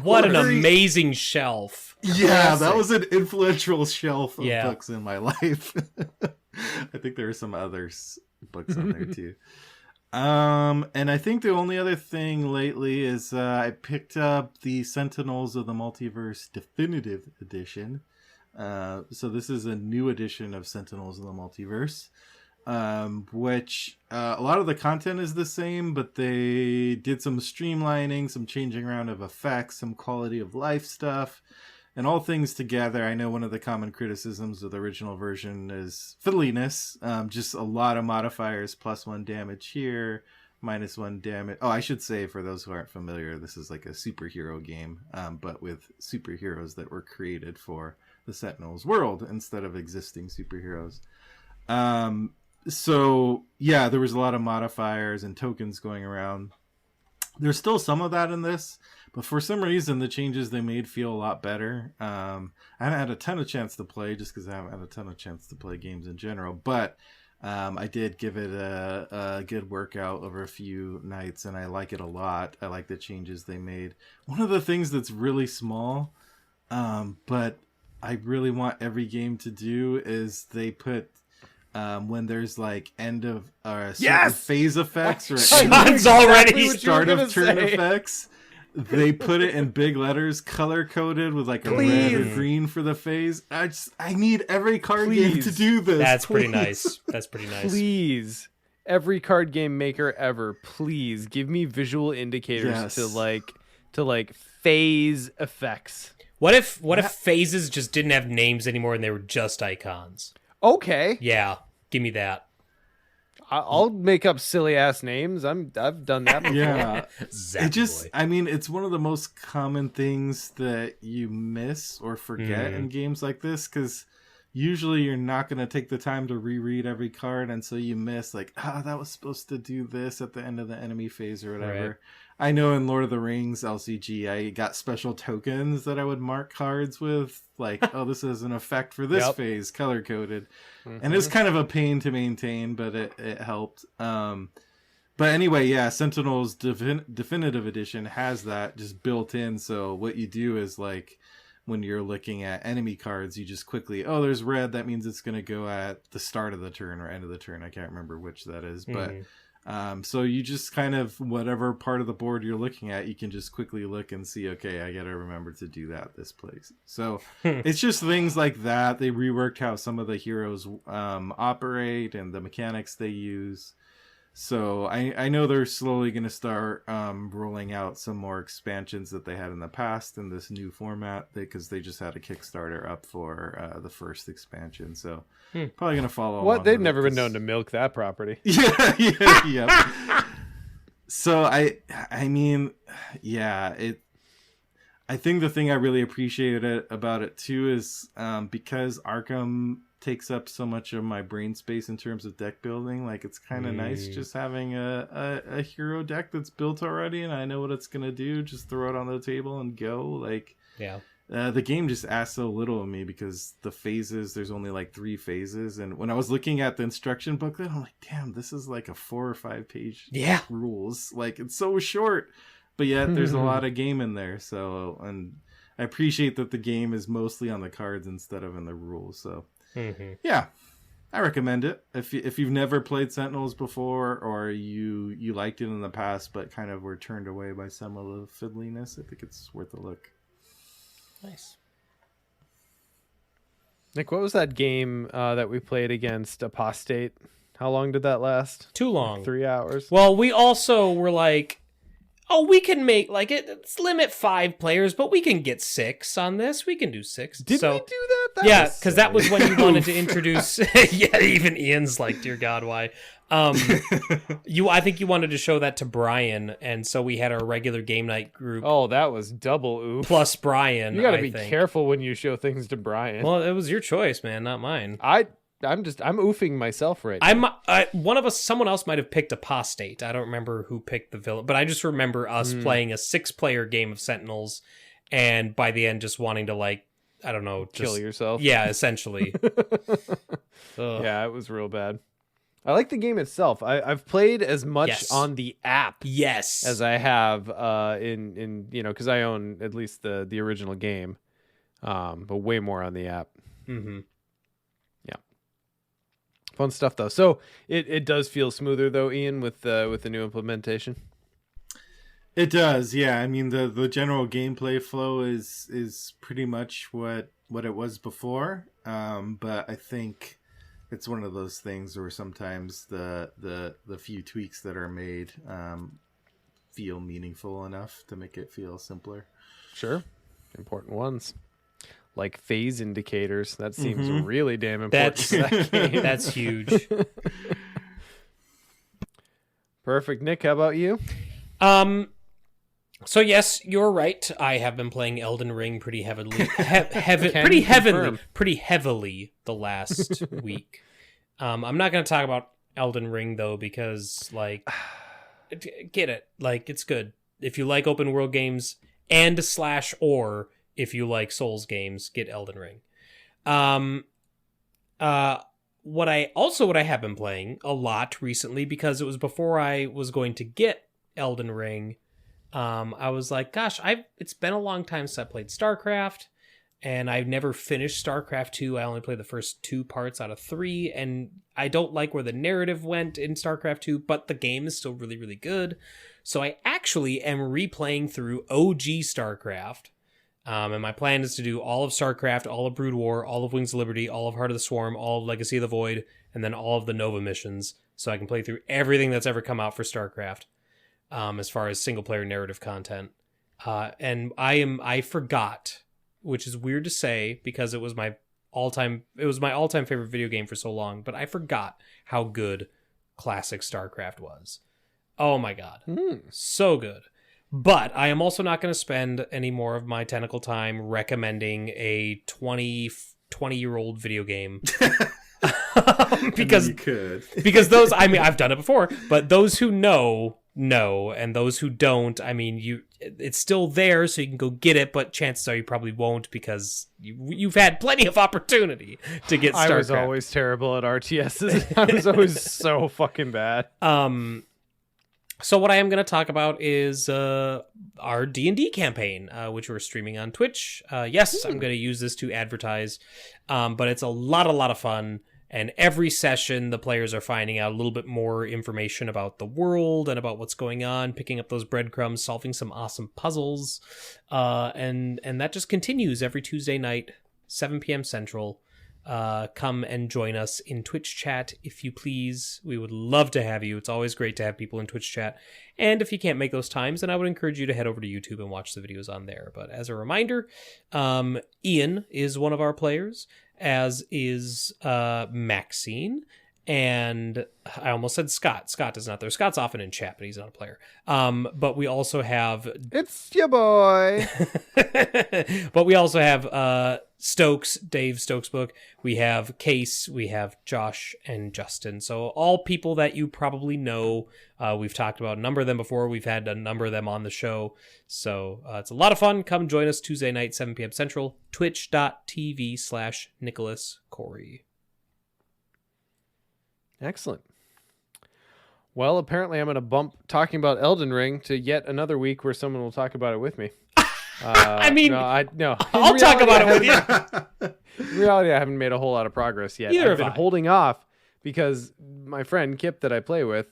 what an amazing shelf. Yeah, that was an influential shelf of books in my life. I think there are some other books on there too. And I think the only other thing lately is I picked up the Sentinels of the Multiverse Definitive Edition. So this is a new edition of Sentinels of the Multiverse, which a lot of the content is the same, but they did some streamlining, some changing around of effects, some quality of life stuff, and all things together. I know one of the common criticisms of the original version is fiddliness, just a lot of modifiers, +1 damage here, -1 damage. Oh, I should say, for those who aren't familiar, this is like a superhero game, but with superheroes that were created for the Sentinels world instead of existing superheroes. So yeah, there was a lot of modifiers and tokens going around. There's still some of that in this, but for some reason the changes they made feel a lot better. I haven't had a ton of chance to play just because I haven't had a ton of chance to play games in general, but I did give it a good workout over a few nights, and I like it a lot. I like the changes they made. One of the things that's really small, but I really want every game to do is they put when there's like end of certain phase effects or Sean's already start of turn effects. They put it in big letters, color coded with like a red or green for the phase. I need every card game to do this. That's pretty nice. That's pretty nice. Please, every card game maker ever, please give me visual indicators to like phase effects. What if phases just didn't have names anymore and they were just icons? Okay. Yeah, give me that. I'll make up silly ass names. I've done that before. Yeah. Zappy boy. It's one of the most common things that you miss or forget in games like this, because usually you're not going to take the time to reread every card, and so you miss like, that was supposed to do this at the end of the enemy phase or whatever. Right. I know in Lord of the Rings LCG, I got special tokens that I would mark cards with, like, this is an effect for this phase, color-coded. And it's kind of a pain to maintain, but it helped. But anyway, yeah, Sentinels Definitive Edition has that just built in, so what you do is, like, when you're looking at enemy cards, you just quickly, there's red, that means it's going to go at the start of the turn or end of the turn. I can't remember which that is, but So you just kind of, whatever part of the board you're looking at, you can just quickly look and see, okay, I gotta remember to do that this place. So it's just things like that. They reworked how some of the heroes operate and the mechanics they use. So I know they're slowly going to start rolling out some more expansions that they had in the past in this new format, because they just had a Kickstarter up for the first expansion. So probably going to follow. What? They've never been known to milk that property. Yeah. So I mean, yeah, I think the thing I really appreciated about it too is because Arkham takes up so much of my brain space in terms of deck building. Like, it's kind of nice just having a hero deck that's built already, and I know what it's gonna do. Just throw it on the table and go. Like, Yeah. The game just asks so little of me, because the phases, there's only like 3 phases, and when I was looking at the instruction booklet, I'm like, damn, this is like a 4 or 5 page rules. Like, it's so short, but yet there's a lot of game in there. So, and I appreciate that the game is mostly on the cards instead of in the rules. So yeah, I recommend it. If you've never played Sentinels before, or you liked it in the past but kind of were turned away by some of the fiddliness, I think it's worth a look. Nice. Nick, what was that game that we played against Apostate? How long did that last? Too long. Like 3 hours? Well, we also were like, oh, we can make, like, it's limit 5 players, but we can get 6 on this. We can do 6. Did we do that? Yeah, because that was when you wanted to introduce. Yeah, even Ian's like, dear God, why? I think you wanted to show that to Brian, and so we had our regular game night group. Oh, that was double oof. Plus Brian. You got to be careful when you show things to Brian. Well, it was your choice, man, not mine. I'm oofing myself right now. Someone else might have picked Apostate. I don't remember who picked the villain, but I just remember us playing a 6-player game of Sentinels, and by the end just wanting to, like, I don't know, kill yourself. Yeah, essentially. Yeah, it was real bad. I like the game itself. I've played as much on the app as I have in because I own at least the original game, but way more on the app. Mm-hmm. Yeah, fun stuff though. So it does feel smoother though, Ian, with the new implementation. It does, yeah. I mean, the general gameplay flow is pretty much what it was before, but I think it's one of those things where sometimes the few tweaks that are made feel meaningful enough to make it feel simpler. Sure, important ones like phase indicators. That seems really damn important. That's huge. Perfect, Nick. How about you? So yes, you're right. I have been playing Elden Ring pretty heavily, pretty heavily the last week. I'm not going to talk about Elden Ring though, because like, get it, like, it's good if you like open world games and / or if you like Souls games, get Elden Ring. What I have been playing a lot recently, because it was before I was going to get Elden Ring. I was like, gosh, it's been a long time since I played StarCraft, and I've never finished StarCraft 2. I only played the first 2 parts out of 3, and I don't like where the narrative went in StarCraft 2, but the game is still really, really good. So I actually am replaying through OG StarCraft, and my plan is to do all of StarCraft, all of Brood War, all of Wings of Liberty, all of Heart of the Swarm, all of Legacy of the Void, and then all of the Nova missions, so I can play through everything that's ever come out for StarCraft. As far as single player narrative content. And I forgot, which is weird to say because it was my all-time favorite video game for so long, but I forgot how good classic StarCraft was. Oh my God. So good. But I am also not going to spend any more of my tentacle time recommending a 20-year-old video game. Because those, I mean, I've done it before, but those who know, and those who don't, I mean, it's still there, so you can go get it, but chances are you probably won't, because you've had plenty of opportunity to get StarCraft. I was always terrible at RTSs. I was always so fucking bad. So what I am going to talk about is our D&D campaign, which we're streaming on Twitch. Yes, I'm going to use this to advertise, but it's a lot of fun. And every session, the players are finding out a little bit more information about the world and about what's going on, picking up those breadcrumbs, solving some awesome puzzles. And that just continues every Tuesday night, 7 p.m. Central. Come and join us in Twitch chat, if you please. We would love to have you. It's always great to have people in Twitch chat. And if you can't make those times, then I would encourage you to head over to YouTube and watch the videos on there. But as a reminder, Ian is one of our players, as is Maxine. And I almost said Scott. Scott is not there. Scott's often in chat, but he's not a player. But we also have... It's your boy. But we also have Stokes, Dave Stokes book. We have Case, we have Josh and Justin. So all people that you probably know. We've talked about a number of them before. We've had a number of them on the show. So it's a lot of fun. Come join us Tuesday night, 7 p.m. Central, twitch.tv/Nicholas Corey. Excellent. Well, apparently I'm going to bump talking about Elden Ring to yet another week where someone will talk about it with me. I mean, no. I'll talk about it with you. In reality, I haven't made a whole lot of progress yet. Neither I've been holding off because my friend Kip that I play with,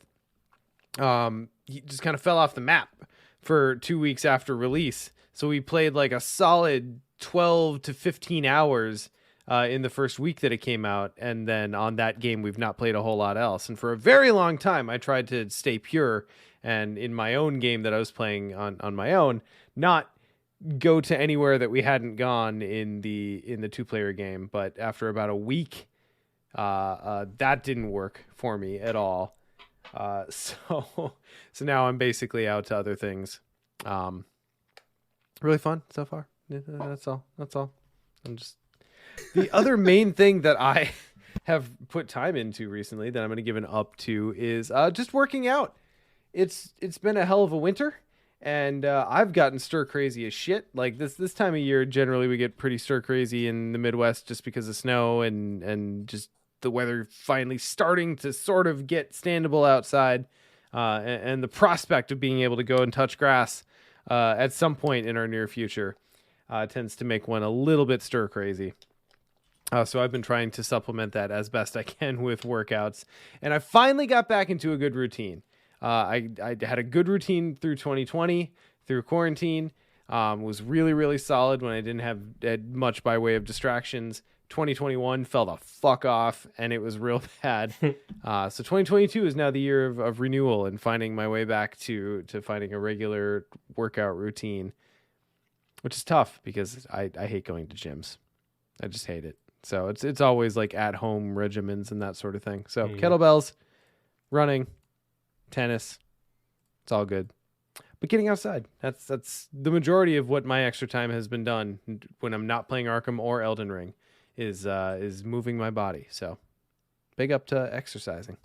he just kind of fell off the map for 2 weeks after release. So we played like a solid 12 to 15 hours in the first week that it came out, and then on that game we've not played a whole lot else. And for a very long time I tried to stay pure, and in my own game that I was playing on my own, not go to anywhere that we hadn't gone in the 2-player game. But after about a week, that didn't work for me at all. So now I'm basically out to other things. Really fun so far. That's all. I'm just... The other main thing that I have put time into recently that I'm going to give an up to is just working out. It's been a hell of a winter, and I've gotten stir crazy as shit. Like this time of year, generally we get pretty stir crazy in the Midwest just because of snow and just the weather finally starting to sort of get standable outside, and the prospect of being able to go and touch grass at some point in our near future tends to make one a little bit stir crazy. So I've been trying to supplement that as best I can with workouts, and I finally got back into a good routine. I had a good routine through 2020, through quarantine. Was really, really solid when I didn't have much by way of distractions. 2021 fell the fuck off, and it was real bad. So 2022 is now the year of renewal and finding my way back to finding a regular workout routine, which is tough because I hate going to gyms. I just hate it. So it's always like at home regimens and that sort of thing. So kettlebells, running, tennis, it's all good. But getting outside, that's the majority of what my extra time has been done when I'm not playing Arkham or Elden Ring is moving my body. So big up to exercising.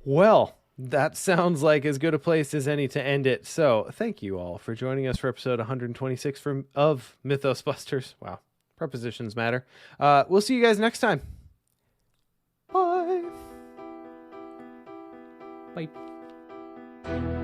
Well, that sounds like as good a place as any to end it. So thank you all for joining us for episode 126 of Mythos Busters. Wow, prepositions matter. We'll see you guys next time. Bye. Bye.